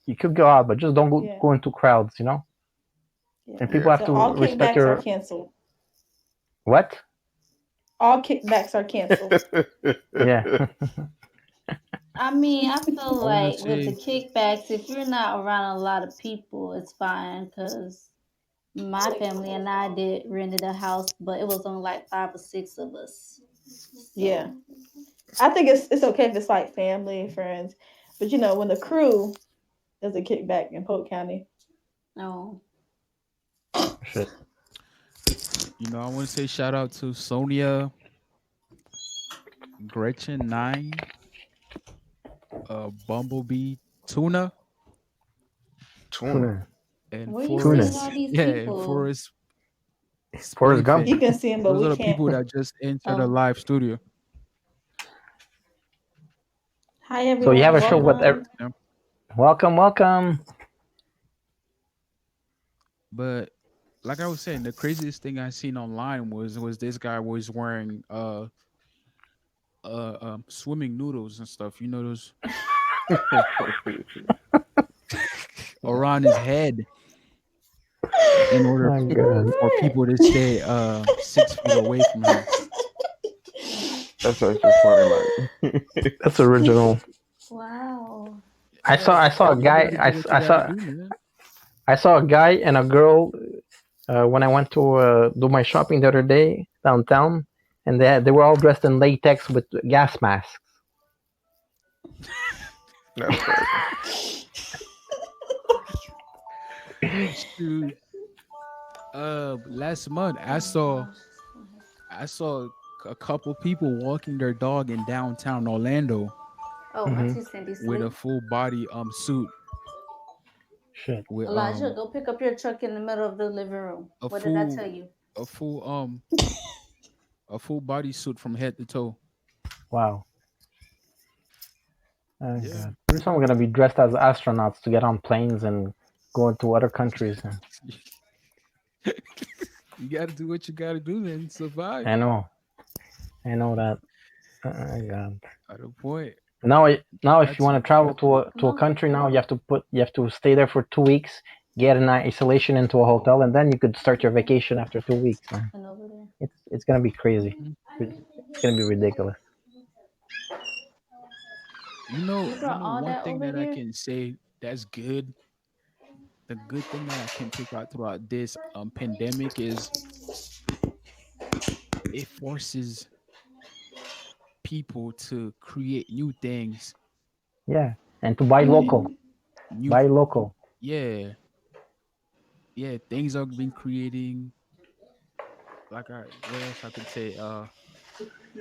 Speaker 6: you could go out, but just don't
Speaker 7: Yeah.
Speaker 6: go into crowds. You know, and
Speaker 7: Yeah.
Speaker 6: people
Speaker 2: yeah.
Speaker 6: have
Speaker 7: So
Speaker 6: to
Speaker 7: all
Speaker 6: respect
Speaker 7: kickbacks are
Speaker 6: your
Speaker 7: canceled.
Speaker 6: what?
Speaker 7: All kickbacks are canceled.
Speaker 6: Yeah.
Speaker 5: I mean, I feel
Speaker 1: I want to
Speaker 5: like with the
Speaker 1: say,
Speaker 5: kickbacks, if you're not around a lot of people, it's fine. Cause my family and I did rented a house, but it was only like 5 or 6 of us.
Speaker 7: Yeah.
Speaker 5: So
Speaker 7: I think it's okay if it's like family, friends. But you know, when the crew does a kickback in Polk County.
Speaker 5: no.
Speaker 6: Shit.
Speaker 1: I want to say shout out to Sonia, Gretchen Nine, Bumblebee, Tuna,
Speaker 2: Tuna.
Speaker 6: Tuna.
Speaker 1: and
Speaker 5: Where you
Speaker 6: Tuna.
Speaker 5: seeing
Speaker 1: Forrest.
Speaker 5: all these
Speaker 1: Yeah, and
Speaker 5: people?
Speaker 1: Forrest
Speaker 6: Forrest Gump.
Speaker 7: You
Speaker 1: Splayface.
Speaker 7: can see him, but
Speaker 1: Those
Speaker 7: we
Speaker 1: are the
Speaker 7: can't.
Speaker 1: people that just entered the
Speaker 5: Oh,
Speaker 1: live studio.
Speaker 7: Hi
Speaker 6: So you have
Speaker 7: everyone,
Speaker 6: a show with
Speaker 7: welcome.
Speaker 1: Yeah.
Speaker 6: welcome, welcome.
Speaker 1: But like I was saying, the craziest thing I seen online was this guy was wearing swimming noodles and stuff. You know those around his head in order
Speaker 6: My God,
Speaker 1: for people to stay 6 feet away from him.
Speaker 2: That's actually funny. Like,
Speaker 6: that's original.
Speaker 5: Wow.
Speaker 6: I saw a
Speaker 1: You
Speaker 6: guy.
Speaker 1: gotta do what you gotta do, man.
Speaker 6: I saw a guy and a girl when I went to do my shopping the other day downtown, and they were all dressed in latex with gas masks.
Speaker 2: that's crazy.
Speaker 1: Shoot. Last month I saw a couple people walking their dog in downtown Orlando
Speaker 5: Oh,
Speaker 6: Hmm.
Speaker 5: Auntie Cindy
Speaker 1: with a
Speaker 5: sleep.
Speaker 1: full body suit
Speaker 6: Shit.
Speaker 1: with
Speaker 5: Elijah, go pick up your truck in the middle of the living room.
Speaker 1: a
Speaker 5: What did I
Speaker 1: full
Speaker 5: tell you?
Speaker 1: a full a full body suit from head to toe.
Speaker 6: Wow. Oh
Speaker 1: Yeah.
Speaker 6: God. Pretty soon we're gonna be dressed as astronauts to get on planes and go into other countries.
Speaker 1: You gotta do what you gotta do then survive
Speaker 6: I know. I know that. Oh God.
Speaker 1: at a point.
Speaker 6: Now, if
Speaker 1: Got
Speaker 6: you want
Speaker 1: to.
Speaker 6: to travel
Speaker 5: Come
Speaker 6: to a
Speaker 5: on.
Speaker 6: country now, you have to stay there for 2 weeks, get an isolation into a hotel, and then you could start your vacation after 2 weeks. Man.
Speaker 5: And over there.
Speaker 6: It's gonna be crazy.
Speaker 1: Mhm.
Speaker 6: It's gonna be ridiculous.
Speaker 5: You
Speaker 1: You
Speaker 5: brought
Speaker 1: know
Speaker 5: all
Speaker 1: one
Speaker 5: that
Speaker 1: thing
Speaker 5: over
Speaker 1: that I
Speaker 5: here?
Speaker 1: can say that's good. The good thing that I can pick out throughout this pandemic is it forces people to create new things
Speaker 6: Yeah, and to buy
Speaker 1: and
Speaker 6: local,
Speaker 5: Mm-hmm.
Speaker 1: new
Speaker 6: buy local.
Speaker 1: yeah, yeah, things are being creating like I what else I could say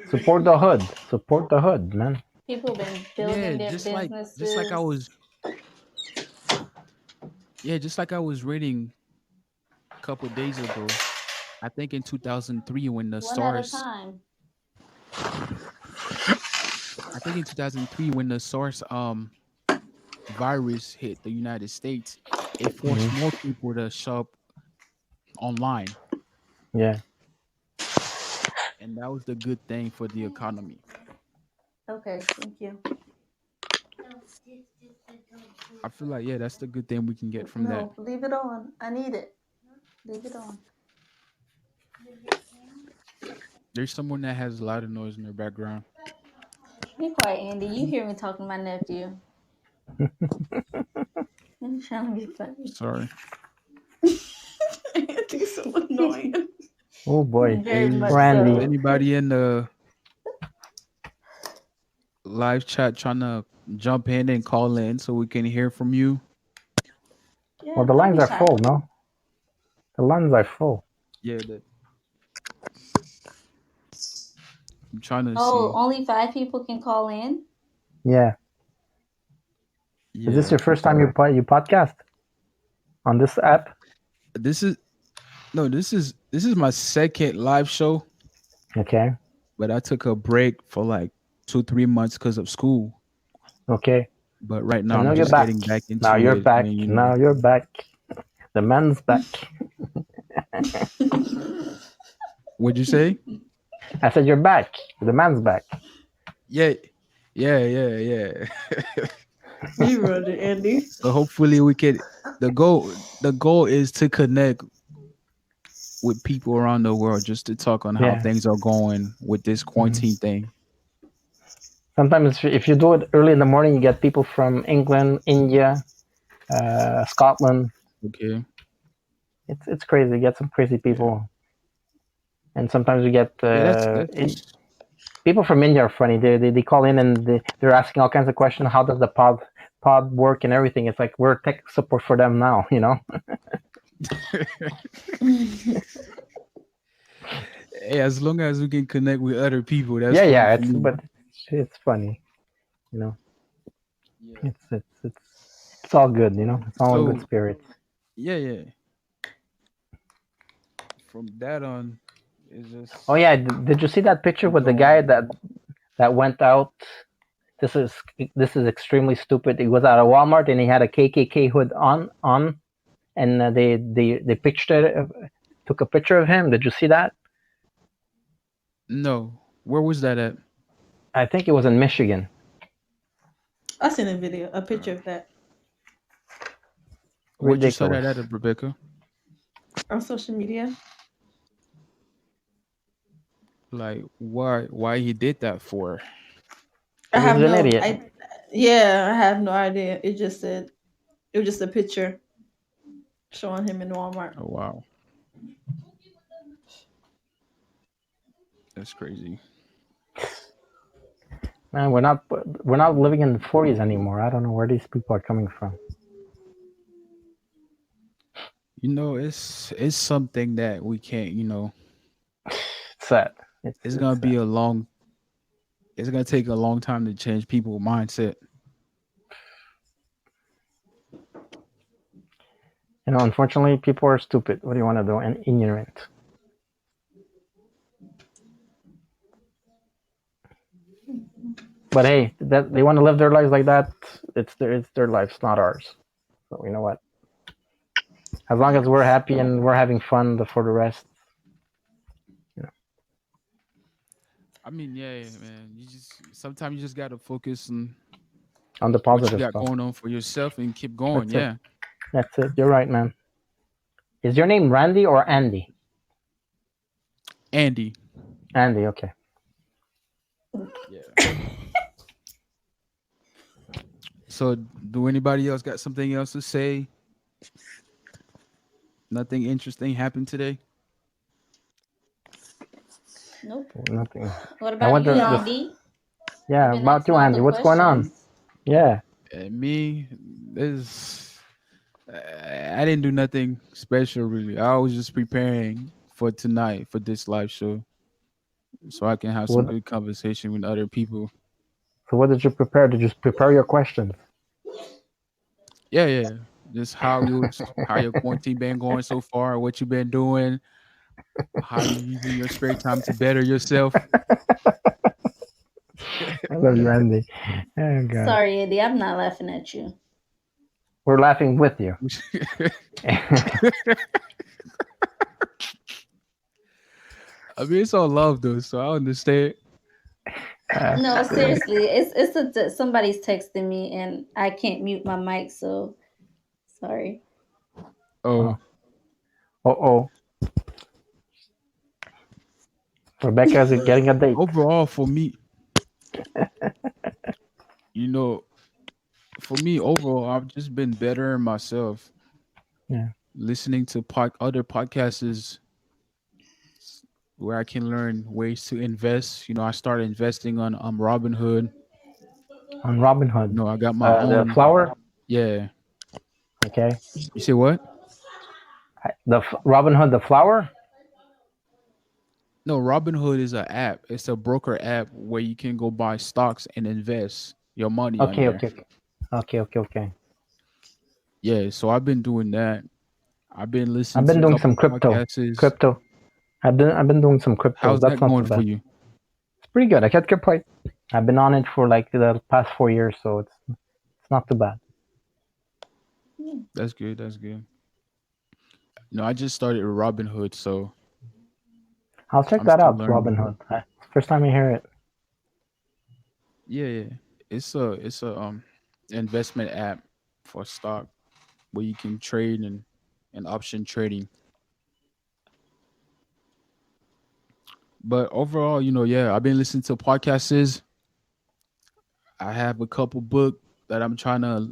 Speaker 6: Support the hood. Support the hood, man.
Speaker 5: People been
Speaker 1: yeah,
Speaker 5: building their
Speaker 1: just like I
Speaker 5: businesses
Speaker 1: was yeah, just like I was reading a couple days ago. I think in 2003 when the
Speaker 5: one at a
Speaker 1: SARS
Speaker 5: time.
Speaker 1: I think in 2003 when the SARS virus hit the United States, it forced
Speaker 6: Hmm.
Speaker 1: more people to shop online,
Speaker 6: Yeah,
Speaker 1: and that was the good thing for the economy.
Speaker 5: Okay, thank you.
Speaker 1: I feel like yeah, that's the good thing we can get from that.
Speaker 5: No, leave it on. I need it. Leave it on.
Speaker 1: There's someone that has a lot of noise in their background.
Speaker 5: Be quiet, Andy. You hear me talking to my nephew. I'm trying to be funny.
Speaker 1: Sorry.
Speaker 7: Andy's so annoying.
Speaker 6: oh boy,
Speaker 5: Very much
Speaker 1: Is
Speaker 6: Randy.
Speaker 5: so.
Speaker 1: anybody in the live chat trying to jump in and call in so we can hear from you?
Speaker 6: Well,
Speaker 5: Yeah,
Speaker 6: the
Speaker 5: don't
Speaker 6: lines
Speaker 5: be
Speaker 6: are
Speaker 5: shy.
Speaker 6: full. No, the lines are full.
Speaker 1: Yeah, I'm trying to
Speaker 5: Oh,
Speaker 1: see.
Speaker 5: only 5 people can call in?
Speaker 6: Yeah. Is this
Speaker 1: Yeah,
Speaker 6: your first time you podcast on this app?
Speaker 1: this is no, this is my second live show,
Speaker 6: Okay.
Speaker 1: but I took a break for like 2 3 months because of school.
Speaker 6: Okay.
Speaker 1: But right now
Speaker 6: And now
Speaker 1: I'm
Speaker 6: you're
Speaker 1: just
Speaker 6: back.
Speaker 1: getting back
Speaker 6: Now
Speaker 1: into
Speaker 6: you're
Speaker 1: it.
Speaker 6: back.
Speaker 1: And you know,
Speaker 6: Now you're back. The man's back.
Speaker 1: what'd you say?
Speaker 6: I said you're back. The man's back.
Speaker 1: Yeah, yeah.
Speaker 7: You wrote it, Andy.
Speaker 1: So hopefully we could. The goal is to connect with people around the world just to talk on how
Speaker 6: Yeah.
Speaker 1: things are going with this
Speaker 6: Mhm.
Speaker 1: quarantine thing.
Speaker 6: Sometimes if you do it early in the morning, you get people from England, India, Scotland.
Speaker 1: Okay.
Speaker 6: It's crazy. You get some crazy
Speaker 1: Yeah.
Speaker 6: people, and sometimes we get
Speaker 1: Yeah. That's
Speaker 6: people from India are funny. They call in and they're asking all kinds of questions. How does the pod work and everything? It's like we're tech support for them now. You know.
Speaker 1: hey, as long as we can connect with other people, that's
Speaker 6: Yeah,
Speaker 1: fine
Speaker 6: yeah.
Speaker 1: for me.
Speaker 6: It's funny. You know.
Speaker 1: Yeah.
Speaker 6: It's all good. You know. It's all in good
Speaker 1: So
Speaker 6: spirits.
Speaker 1: yeah. From that on, it's
Speaker 6: Oh
Speaker 1: just
Speaker 6: yeah. Did you see that picture
Speaker 1: keep
Speaker 6: with the
Speaker 1: going.
Speaker 6: guy that went out? This is this is extremely stupid. He was at a Walmart and he had a KKK hood on, and they pictured it, took a picture of him. Did you see that?
Speaker 1: No, where was that at?
Speaker 6: I think it was in Michigan.
Speaker 7: I seen a video, a picture of that.
Speaker 1: Where'd you saw
Speaker 6: Ridiculous.
Speaker 1: that at, Rebecca?
Speaker 7: On social media.
Speaker 1: Like, why he did that for?
Speaker 7: I
Speaker 6: Because
Speaker 7: have
Speaker 6: he's an
Speaker 7: no
Speaker 6: idiot.
Speaker 7: I Yeah, I have no idea. It just said it was just a picture showing him in Walmart.
Speaker 1: Oh wow, that's crazy.
Speaker 6: Man, we're not living in the 40s anymore. I don't know where these people are coming from.
Speaker 1: It's something that we can't.
Speaker 6: It's sad. It's
Speaker 1: It's
Speaker 6: it's
Speaker 1: gonna
Speaker 6: sad.
Speaker 1: be a long. It's gonna take a long time to change people's mindset.
Speaker 6: Unfortunately, people are stupid. What do you want to do? And ignorant. But hey, that they want to live their lives like that. It's their lives, not ours. So you know what? As long as we're happy and we're having fun, for the rest, you know,
Speaker 1: I mean, yeah, man. Sometimes you just gotta focus on
Speaker 6: on the
Speaker 1: what you
Speaker 6: positive
Speaker 1: got
Speaker 6: stuff.
Speaker 1: going on for yourself and keep going.
Speaker 6: That's it.
Speaker 1: Yeah.
Speaker 6: That's it. You're right, man. Is your name Randy or Andy?
Speaker 1: Andy.
Speaker 6: Andy. Okay.
Speaker 1: Yeah. So, do anybody else got something else to say? Nothing interesting happened today.
Speaker 5: Nope.
Speaker 6: Nothing.
Speaker 5: What
Speaker 6: I
Speaker 5: about
Speaker 6: went
Speaker 5: you,
Speaker 6: to
Speaker 7: No.
Speaker 6: this.
Speaker 5: Andy? You've
Speaker 6: Yeah,
Speaker 5: been
Speaker 6: about
Speaker 5: asking
Speaker 6: you,
Speaker 5: all the
Speaker 6: Andy. What's going on?
Speaker 5: questions.
Speaker 6: Yeah.
Speaker 1: And me, this I didn't do nothing special really. I was just preparing for tonight for this live show, so I can have
Speaker 6: So
Speaker 1: some
Speaker 6: what?
Speaker 1: good conversation with other people.
Speaker 6: So what did you prepare? Did you prepare your questions?
Speaker 1: Yeah, yeah. Just how your quarantine been going so far, what you been doing, how you using your spare time to better yourself.
Speaker 6: I love you, Andy. Oh God.
Speaker 5: Sorry, Andy, I'm not laughing at you.
Speaker 6: We're laughing with you.
Speaker 1: I mean, it's all love though, so I understand.
Speaker 5: No, seriously, somebody's texting me and I can't mute my mic, so sorry.
Speaker 1: Oh,
Speaker 6: Oh. Oh. Rebecca's getting a date.
Speaker 1: overall, you know, for me, overall, I've just been better myself.
Speaker 6: Yeah.
Speaker 1: Listening to other podcasts where I can learn ways to invest. I started investing on Robinhood.
Speaker 6: On Robin Hood.
Speaker 1: I got my
Speaker 6: The
Speaker 1: own.
Speaker 6: flower.
Speaker 1: Yeah.
Speaker 6: Okay.
Speaker 1: You say what?
Speaker 6: Robin Hood, the flower.
Speaker 1: No, Robinhood is an app. It's a broker app where you can go buy stocks and invest your money on
Speaker 6: Okay.
Speaker 1: there.
Speaker 6: Okay. Okay.
Speaker 1: Yeah, so I've been doing that. I've been listening
Speaker 6: I've
Speaker 1: to
Speaker 6: been
Speaker 1: a
Speaker 6: doing
Speaker 1: couple
Speaker 6: some crypto.
Speaker 1: podcasts.
Speaker 6: Crypto. I've been doing some cryptos.
Speaker 1: How's
Speaker 6: That's
Speaker 1: that
Speaker 6: not
Speaker 1: going
Speaker 6: too
Speaker 1: for
Speaker 6: bad.
Speaker 1: you?
Speaker 6: It's pretty good. I can't complain. I've been on it for like the past 4 years, so it's not too bad.
Speaker 1: That's good. That's good. I just started with Robinhood, so
Speaker 6: I'll check
Speaker 1: I'm
Speaker 6: that
Speaker 1: still
Speaker 6: out.
Speaker 1: learning.
Speaker 6: Robin Hood. First time I hear it.
Speaker 1: Yeah, yeah. It's a investment app for stock where you can trade and option trading. But overall, yeah, I've been listening to podcasts. I have a couple book that I'm trying to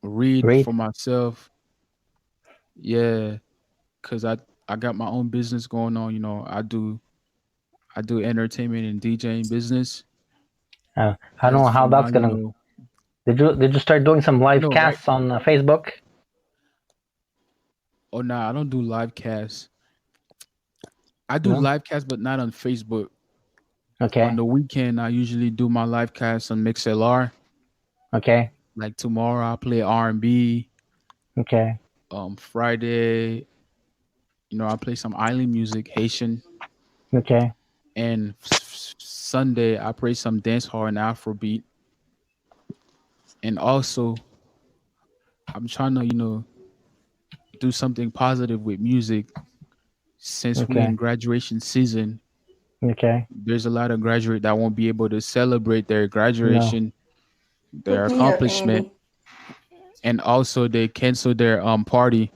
Speaker 1: read
Speaker 6: Read.
Speaker 1: for myself. Yeah, cuz I got my own business going on, I do entertainment and DJing business.
Speaker 6: I don't
Speaker 1: As
Speaker 6: know
Speaker 1: for
Speaker 6: how
Speaker 1: now,
Speaker 6: that's gonna. Did you start doing some live
Speaker 1: right.
Speaker 6: casts on Facebook?
Speaker 1: Oh, nah, I don't do live casts. I do
Speaker 6: No.
Speaker 1: live casts, but not on Facebook. On
Speaker 6: Okay.
Speaker 1: the weekend, I usually do my live cast on MixLR.
Speaker 6: Okay.
Speaker 1: Like tomorrow, I play R&B.
Speaker 6: Okay.
Speaker 1: Friday, I play some island music, Haitian,
Speaker 6: Okay.
Speaker 1: and Sunday I play some dance hall and Afrobeat. And also, I'm trying to, do something positive with music since we in
Speaker 6: Okay.
Speaker 1: graduation season.
Speaker 6: Okay.
Speaker 1: There's a lot of graduate that won't be able to celebrate their
Speaker 6: No.
Speaker 1: graduation, their
Speaker 5: Hook me up,
Speaker 1: accomplishment.
Speaker 5: Andy.
Speaker 1: and also they canceled their party.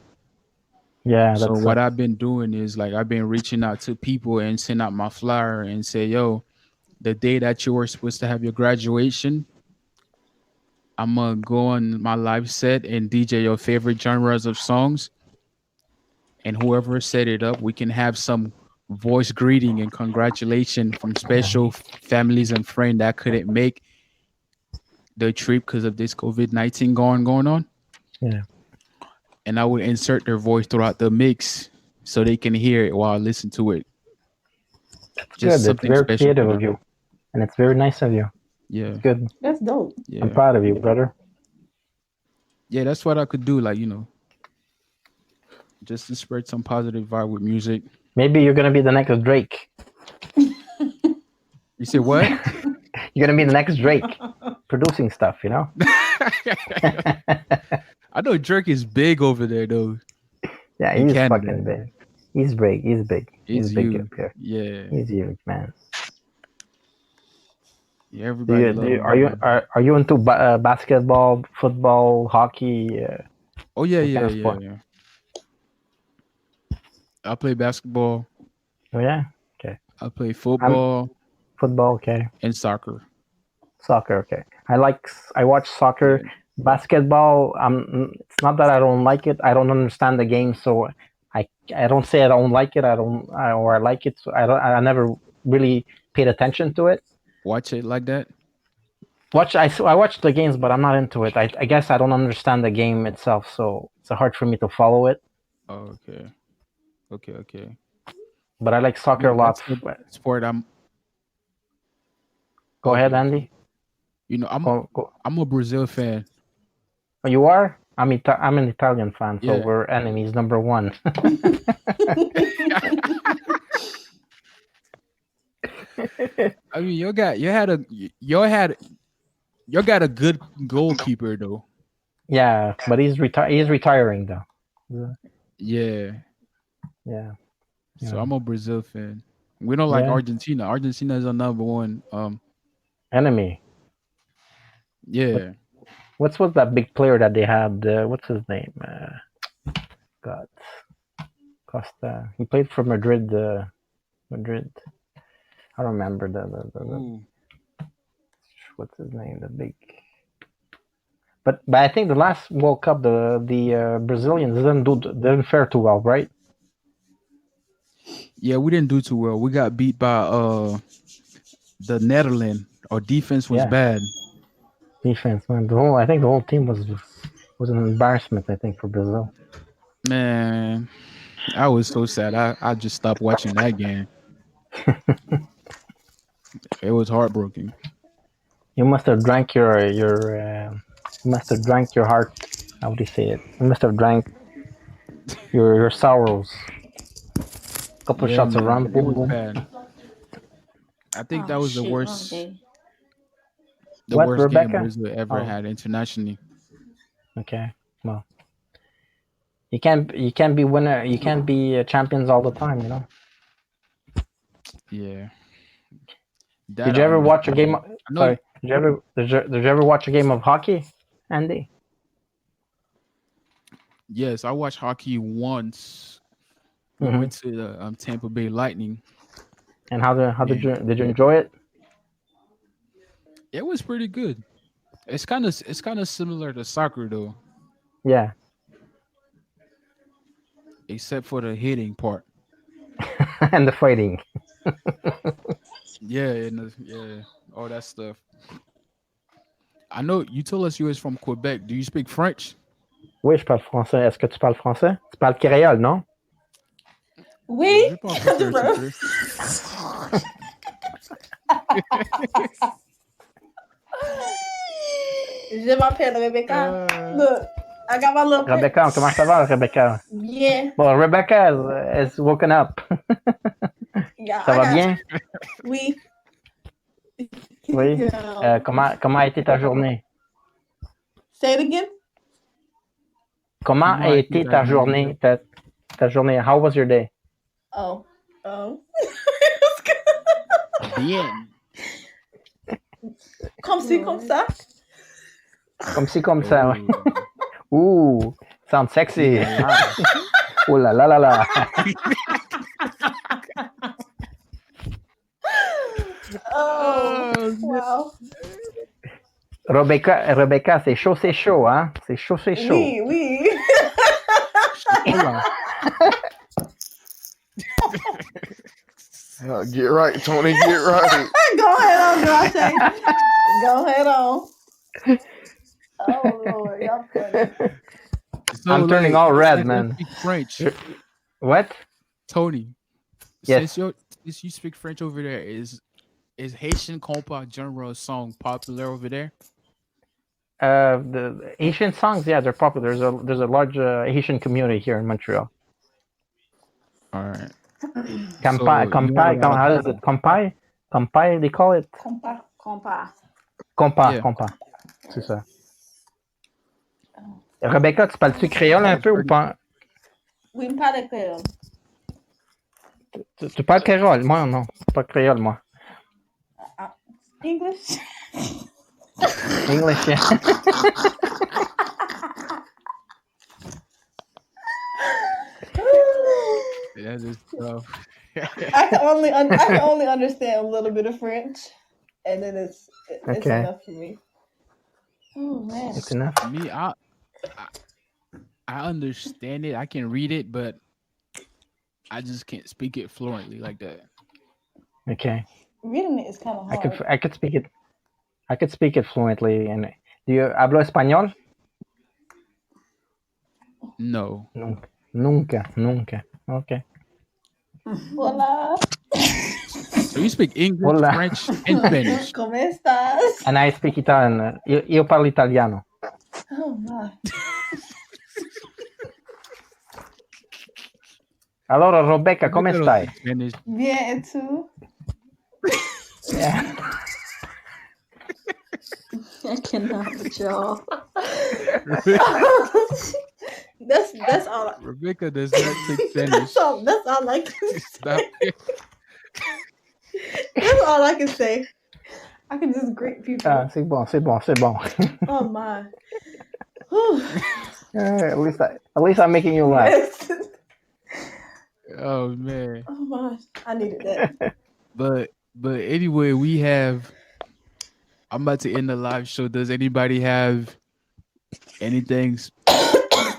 Speaker 6: Yeah,
Speaker 1: So
Speaker 6: that's
Speaker 1: what I've been doing is like I've been reaching out to people and send out my flyer and say, yo, the day that you were supposed to have your graduation, I'm gonna go on my live set and DJ your favorite genres of songs, and whoever set it up, we can have some voice greeting and congratulation from special families and friends that couldn't make the trip because of this COVID-19 going on.
Speaker 6: yeah,
Speaker 1: And I would insert their voice throughout the mix so they can hear it while I listen to it.
Speaker 6: that's
Speaker 1: Just
Speaker 6: good. It's
Speaker 1: something
Speaker 6: very
Speaker 1: special for
Speaker 6: creative of
Speaker 1: them.
Speaker 6: you, and it's very nice of you. It's
Speaker 1: Yeah,
Speaker 6: good.
Speaker 7: That's dope.
Speaker 6: I'm
Speaker 1: yeah,
Speaker 6: proud of you, brother.
Speaker 1: yeah. That's what I could do. Like just to spread some positive vibe with music.
Speaker 6: Maybe you're gonna be the next Drake.
Speaker 1: You say what?
Speaker 6: You're gonna be the next Drake, producing stuff.
Speaker 1: I know Drake is big over there though
Speaker 6: Yeah,
Speaker 1: in
Speaker 6: he's
Speaker 1: Canada.
Speaker 6: fucking big. He's big. He's big. He's
Speaker 1: It's
Speaker 6: big up
Speaker 1: you.
Speaker 6: here.
Speaker 1: Yeah.
Speaker 6: He's huge, man.
Speaker 1: Yeah, everybody love him
Speaker 6: Are
Speaker 1: over
Speaker 6: you
Speaker 1: there.
Speaker 6: are you into basketball, football, hockey?
Speaker 1: Oh yeah,
Speaker 6: What kind
Speaker 1: yeah,
Speaker 6: of
Speaker 1: yeah,
Speaker 6: sport?
Speaker 1: yeah. I play basketball.
Speaker 6: Oh yeah. Okay.
Speaker 1: I play
Speaker 6: I'm
Speaker 1: football
Speaker 6: football. Okay.
Speaker 1: and soccer.
Speaker 6: Soccer. Okay. I watch
Speaker 1: Yeah.
Speaker 6: soccer. Basketball. It's not that I don't like it. I don't understand the game, so I don't say I don't like it. Or I like it. So I never really paid attention to it.
Speaker 1: Watch it like that.
Speaker 6: I watch the games, but I'm not into it. I guess I don't understand the game itself, so it's hard for me to follow it.
Speaker 1: Oh, okay. Okay, okay.
Speaker 6: But I like soccer a lot.
Speaker 1: That's the sport I'm
Speaker 6: Go ahead,
Speaker 1: okay, okay.
Speaker 6: Andy.
Speaker 1: You know,
Speaker 6: Go.
Speaker 1: I'm a Brazil fan.
Speaker 6: Oh, you are? I'm an Italian fan, so
Speaker 1: Yeah.
Speaker 6: we're enemies number one.
Speaker 1: I mean, you got a good goalkeeper though.
Speaker 6: Yeah, but he's retiring though.
Speaker 1: Yeah.
Speaker 6: Yeah,
Speaker 1: So
Speaker 6: yeah,
Speaker 1: I'm a Brazil fan. We don't like
Speaker 6: yeah.
Speaker 1: Argentina. Argentina is our number one.
Speaker 6: Enemy.
Speaker 1: Yeah.
Speaker 6: What's that big player that they had? What's his name? God, Costa. He played for Madrid. Madrid. I don't remember the
Speaker 1: Ooh.
Speaker 6: what's his name? The big. But I think the last World Cup, the Brazilians didn't fare too well, right?
Speaker 1: Yeah, we didn't do too well. We got beat by the Netherlands. Our defense was
Speaker 6: Yeah,
Speaker 1: bad.
Speaker 6: defense, man. I think the whole team was an embarrassment. I think for Brazil.
Speaker 1: Man, I was so sad. I just stopped watching that game. It was heartbroken.
Speaker 6: You must have drank you must have drank your heart. How would you say it? You must have drank your sorrows. Couple of
Speaker 1: Yeah,
Speaker 6: shots of
Speaker 1: man,
Speaker 6: rum,
Speaker 1: it
Speaker 6: boom,
Speaker 1: was
Speaker 6: boom.
Speaker 1: bad. I think that
Speaker 5: Oh
Speaker 1: was the
Speaker 5: shoot, wrong
Speaker 1: worst,
Speaker 5: day.
Speaker 1: the
Speaker 6: What,
Speaker 1: worst game
Speaker 6: Rebecca?
Speaker 1: Brazil ever
Speaker 6: Oh,
Speaker 1: had internationally.
Speaker 6: okay. Well, you can't be winner. You can't be champions all the time.
Speaker 1: Yeah,
Speaker 6: Did
Speaker 1: that
Speaker 6: you
Speaker 1: I
Speaker 6: ever watch a
Speaker 1: understand.
Speaker 6: game?
Speaker 1: I know.
Speaker 6: Sorry. Did you ever watch a game of hockey, Andy?
Speaker 1: Yes, I watched hockey once. We
Speaker 6: Mm-hmm.
Speaker 1: went to the Tampa Bay Lightning,
Speaker 6: And how
Speaker 1: and
Speaker 6: did you enjoy it?
Speaker 1: it was pretty good. It's kind of similar to soccer though,
Speaker 6: Yeah.
Speaker 1: except for the hitting part.
Speaker 6: And the fighting.
Speaker 1: Yeah, yeah, all that stuff. I know you told us you was from Quebec. Do you speak French?
Speaker 6: Oui, je parle français. Est-ce que tu parles français? Tu parles créole, non?
Speaker 7: Oui.
Speaker 1: Je parle un peu, un petit peu.
Speaker 7: Je m'appelle Rebecca. Look, I got my little
Speaker 6: Rebecca, comment ça va, Rebecca?
Speaker 7: Yeah.
Speaker 6: Bon, Rebecca is woken up.
Speaker 7: Yeah,
Speaker 6: Ça
Speaker 7: I
Speaker 6: va
Speaker 7: got
Speaker 6: bien?
Speaker 7: Oui.
Speaker 6: Oui.
Speaker 7: Yeah.
Speaker 6: Comment a été ta journée?
Speaker 7: Say it again.
Speaker 6: Comment
Speaker 1: Comment
Speaker 6: a
Speaker 1: a été
Speaker 6: été
Speaker 1: ta
Speaker 6: ta
Speaker 1: journée?
Speaker 6: journée? Ta journée? How was your day?
Speaker 7: Oh. Oh.
Speaker 1: Bien.
Speaker 7: Comme ci, comme ça.
Speaker 6: Comme ci, comme ça. Ouais.
Speaker 1: Oh.
Speaker 6: Ooh, sounds sexy.
Speaker 1: Yeah, lie.
Speaker 6: Ooh la la la la.
Speaker 7: Oh, wow.
Speaker 6: Rebecca, c'est chaud, hein? C'est chaud, c'est chaud.
Speaker 7: We.
Speaker 1: Chocolat.
Speaker 2: Get right, Tony. Get right.
Speaker 7: Go ahead on, Dante. Go ahead on. Oh Lord, y'all funny.
Speaker 1: So,
Speaker 6: I'm turning all red,
Speaker 1: since you
Speaker 6: man.
Speaker 1: speak French,
Speaker 6: What?
Speaker 1: Tony.
Speaker 6: Yes.
Speaker 1: Since you speak French over there, is Haitian compa genre song popular over there?
Speaker 6: The Asian songs, yeah, they're popular. There's a large Asian community here in Montreal.
Speaker 1: All right.
Speaker 6: Kampai,
Speaker 1: So you have a lot of
Speaker 6: how is it? Kampai, they call it.
Speaker 7: Compa.
Speaker 1: Yeah.
Speaker 6: Compa. C'est ça. Rebecca, tu parles-tu créole un peu ou pas?
Speaker 7: Oui, me parle créole.
Speaker 6: Tu parles créole? Moi, non. Pas créole, moi.
Speaker 7: English.
Speaker 6: English, yeah.
Speaker 1: That is tough.
Speaker 7: I can only understand a little bit of French, and then it's
Speaker 6: Okay.
Speaker 7: enough for me. Oh man.
Speaker 6: It's enough.
Speaker 1: Me, I understand it. I can read it, but I just can't speak it fluently like that.
Speaker 6: Okay.
Speaker 7: Reading it is kind of hard.
Speaker 6: I could speak it. I could speak it fluently. And do you hablo español?
Speaker 1: No.
Speaker 6: Nunca. Okay.
Speaker 7: Hola.
Speaker 1: So you speak English,
Speaker 6: Hola.
Speaker 1: French, and Spanish.
Speaker 7: ¿Cómo estás?
Speaker 6: And I speak Italian. Io parlo italiano.
Speaker 7: Oh my.
Speaker 6: Allora, Rebecca, come
Speaker 1: Little
Speaker 6: stai?
Speaker 1: Spanish.
Speaker 7: Bien, ¿y tú?
Speaker 6: Yeah.
Speaker 5: I cannot with y'all.
Speaker 7: That's all.
Speaker 1: Rebecca does not speak Spanish.
Speaker 7: That's all I can.
Speaker 1: Stop it.
Speaker 7: That's all I can say. I can just greet people.
Speaker 6: Ah, c'est bon.
Speaker 7: Oh my. Whew.
Speaker 6: At least I'm making you laugh.
Speaker 1: Oh man.
Speaker 7: Oh my. I needed that.
Speaker 1: But anyway, I'm about to end the live show. Does anybody have anything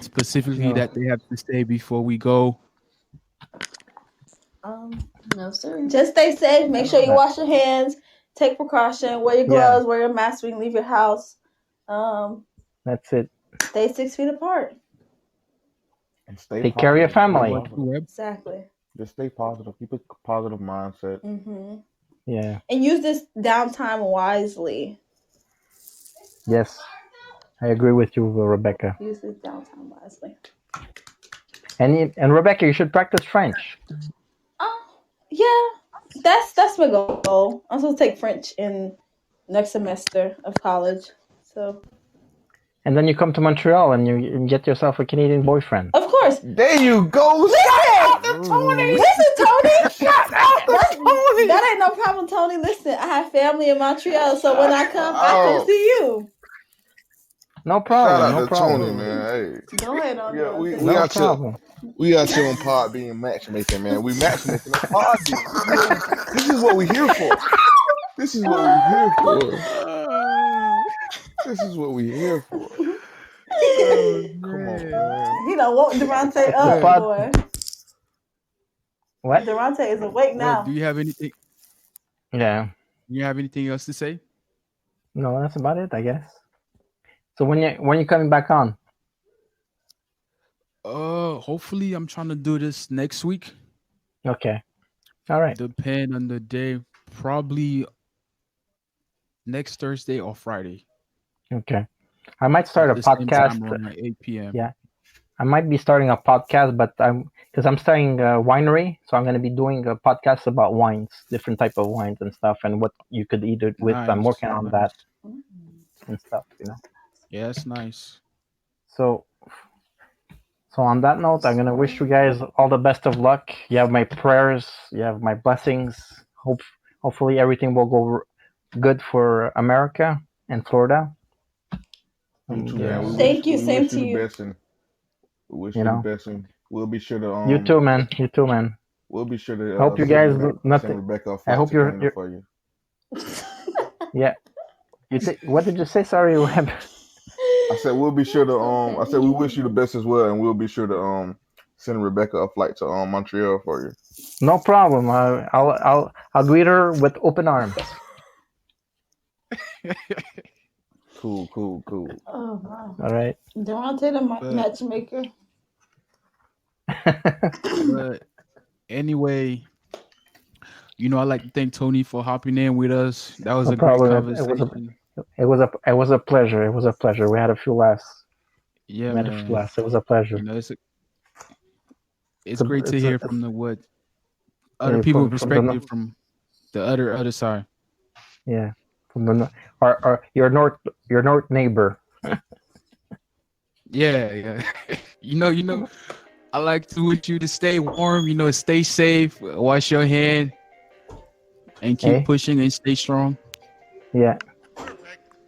Speaker 1: specifically
Speaker 6: No.
Speaker 1: that they have to say before we go?
Speaker 5: No, sir.
Speaker 7: Just stay safe. Make sure you wash your hands. Take precaution. Wear your gloves. Wear your mask when you leave your house.
Speaker 6: That's it.
Speaker 7: Stay 6 feet apart.
Speaker 2: And stay
Speaker 6: Take care of your family.
Speaker 7: Exactly.
Speaker 2: Just stay positive. Keep a positive mindset.
Speaker 7: Mm-hmm.
Speaker 6: Yeah.
Speaker 7: And use this downtime wisely.
Speaker 6: Yes. I agree with you, Rebecca.
Speaker 7: Use this downtime wisely.
Speaker 6: And Rebecca, you should practice French.
Speaker 7: Yeah, that's my goal. I'm supposed to take French in next semester of college. So.
Speaker 6: And then you come to Montreal and you get yourself a Canadian boyfriend.
Speaker 7: Of course.
Speaker 2: There you go.
Speaker 7: Listen, Tony. Shut up, Tony. That ain't no problem, Tony. Listen, I have family in Montreal, so when I come see you.
Speaker 6: No problem.
Speaker 2: Shout out to Tony, man. Hey.
Speaker 7: Go ahead on.
Speaker 2: Yeah, we
Speaker 6: No
Speaker 2: got
Speaker 6: problem.
Speaker 2: We out here on Podbean matchmaking, man. We matchmaking on Podbean. This is what we here for. This is what we here for. This is what we here for. Come on, man.
Speaker 7: He done woke Durante up, boy.
Speaker 6: What?
Speaker 7: Durante is awake now.
Speaker 1: Do you have anything?
Speaker 6: Yeah.
Speaker 1: Do you have anything else to say?
Speaker 6: No, that's about it, I guess. So when you coming back on?
Speaker 1: Hopefully I'm trying to do this next week.
Speaker 6: Okay. All right.
Speaker 1: Depend on the day. Probably next Thursday or Friday.
Speaker 6: Okay. I might start a podcast
Speaker 1: around 8 p.m.
Speaker 6: Yeah. I might be starting a podcast, but I'm starting a winery, so I'm going to be doing a podcast about wines, different type of wines and stuff, and what you could eat it with.
Speaker 1: Nice,
Speaker 6: I'm working on that and stuff,
Speaker 1: Yeah, that's nice.
Speaker 6: So on that note, I'm going to wish you guys all the best of luck. You have my prayers. You have my blessings. Hopefully everything will go good for America and Florida.
Speaker 2: You too,
Speaker 6: Yeah.
Speaker 2: man. We wish
Speaker 7: Thank you.
Speaker 2: we
Speaker 7: Same
Speaker 2: wish you
Speaker 7: to
Speaker 2: the
Speaker 7: you.
Speaker 2: best, and we wish
Speaker 6: You
Speaker 2: you the
Speaker 6: know.
Speaker 2: best, and we'll be sure to
Speaker 6: You too, man. You too, man.
Speaker 2: we'll be sure to
Speaker 6: I hope you guys
Speaker 2: send
Speaker 6: nothing.
Speaker 2: Rebecca a
Speaker 6: I
Speaker 2: flight
Speaker 6: hope
Speaker 2: to
Speaker 6: you're.
Speaker 2: Canada for you.
Speaker 6: Yeah. What did you say? Sorry, Web.
Speaker 2: I said we'll be sure to
Speaker 5: Okay.
Speaker 2: I said we wish you the best as well, and we'll be sure to send Rebecca a flight to Montreal for you.
Speaker 6: No problem. I'll greet her with open arms.
Speaker 2: Cool, cool, cool.
Speaker 7: Oh wow.
Speaker 6: All right.
Speaker 7: Durante the
Speaker 1: But
Speaker 7: matchmaker.
Speaker 1: but anyway, I like to thank Tony for hopping in with us. That was
Speaker 6: No
Speaker 1: a great
Speaker 6: problem. It was a.
Speaker 1: conversation.
Speaker 6: It was a pleasure. It was a pleasure. We had a few laughs.
Speaker 1: Yeah,
Speaker 6: We had a few
Speaker 1: man.
Speaker 6: laughs. It was a pleasure.
Speaker 1: It's great to
Speaker 6: It's
Speaker 1: hear from the what other
Speaker 6: a
Speaker 1: people
Speaker 6: from the
Speaker 1: perspective from the other side.
Speaker 6: yeah from the our your north neighbor.
Speaker 1: Yeah, yeah. I like to wish you to stay warm, stay safe, wash your hand, and keep
Speaker 6: Hey,
Speaker 1: pushing and stay strong
Speaker 6: yeah,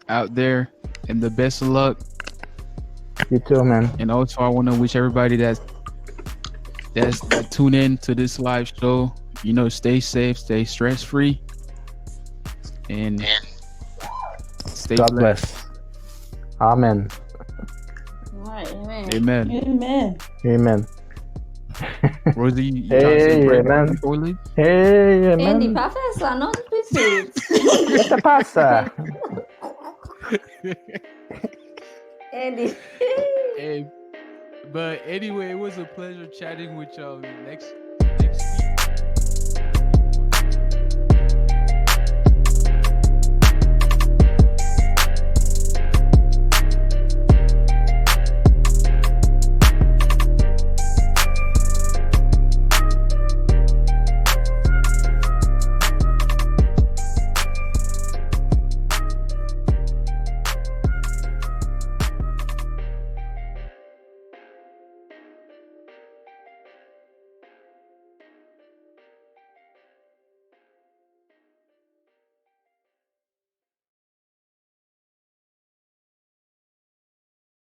Speaker 1: out there. And the best of luck.
Speaker 6: you too, man.
Speaker 1: And also, I want to wish everybody that tune in to this live show. Stay safe, stay stress free, and stay
Speaker 6: God
Speaker 1: blessed.
Speaker 6: bless. Amen.
Speaker 5: All right, amen.
Speaker 1: Amen.
Speaker 7: Amen.
Speaker 6: Amen.
Speaker 1: Rosie, you trying to say
Speaker 6: Hey,
Speaker 1: prayer
Speaker 6: amen.
Speaker 1: before we leave?
Speaker 6: Hey,
Speaker 5: Andy,
Speaker 6: amen.
Speaker 5: professor, não precisa.
Speaker 6: ¿Qué te pasa?
Speaker 5: Andy.
Speaker 1: Hey, but anyway, it was a pleasure chatting with y'all. Next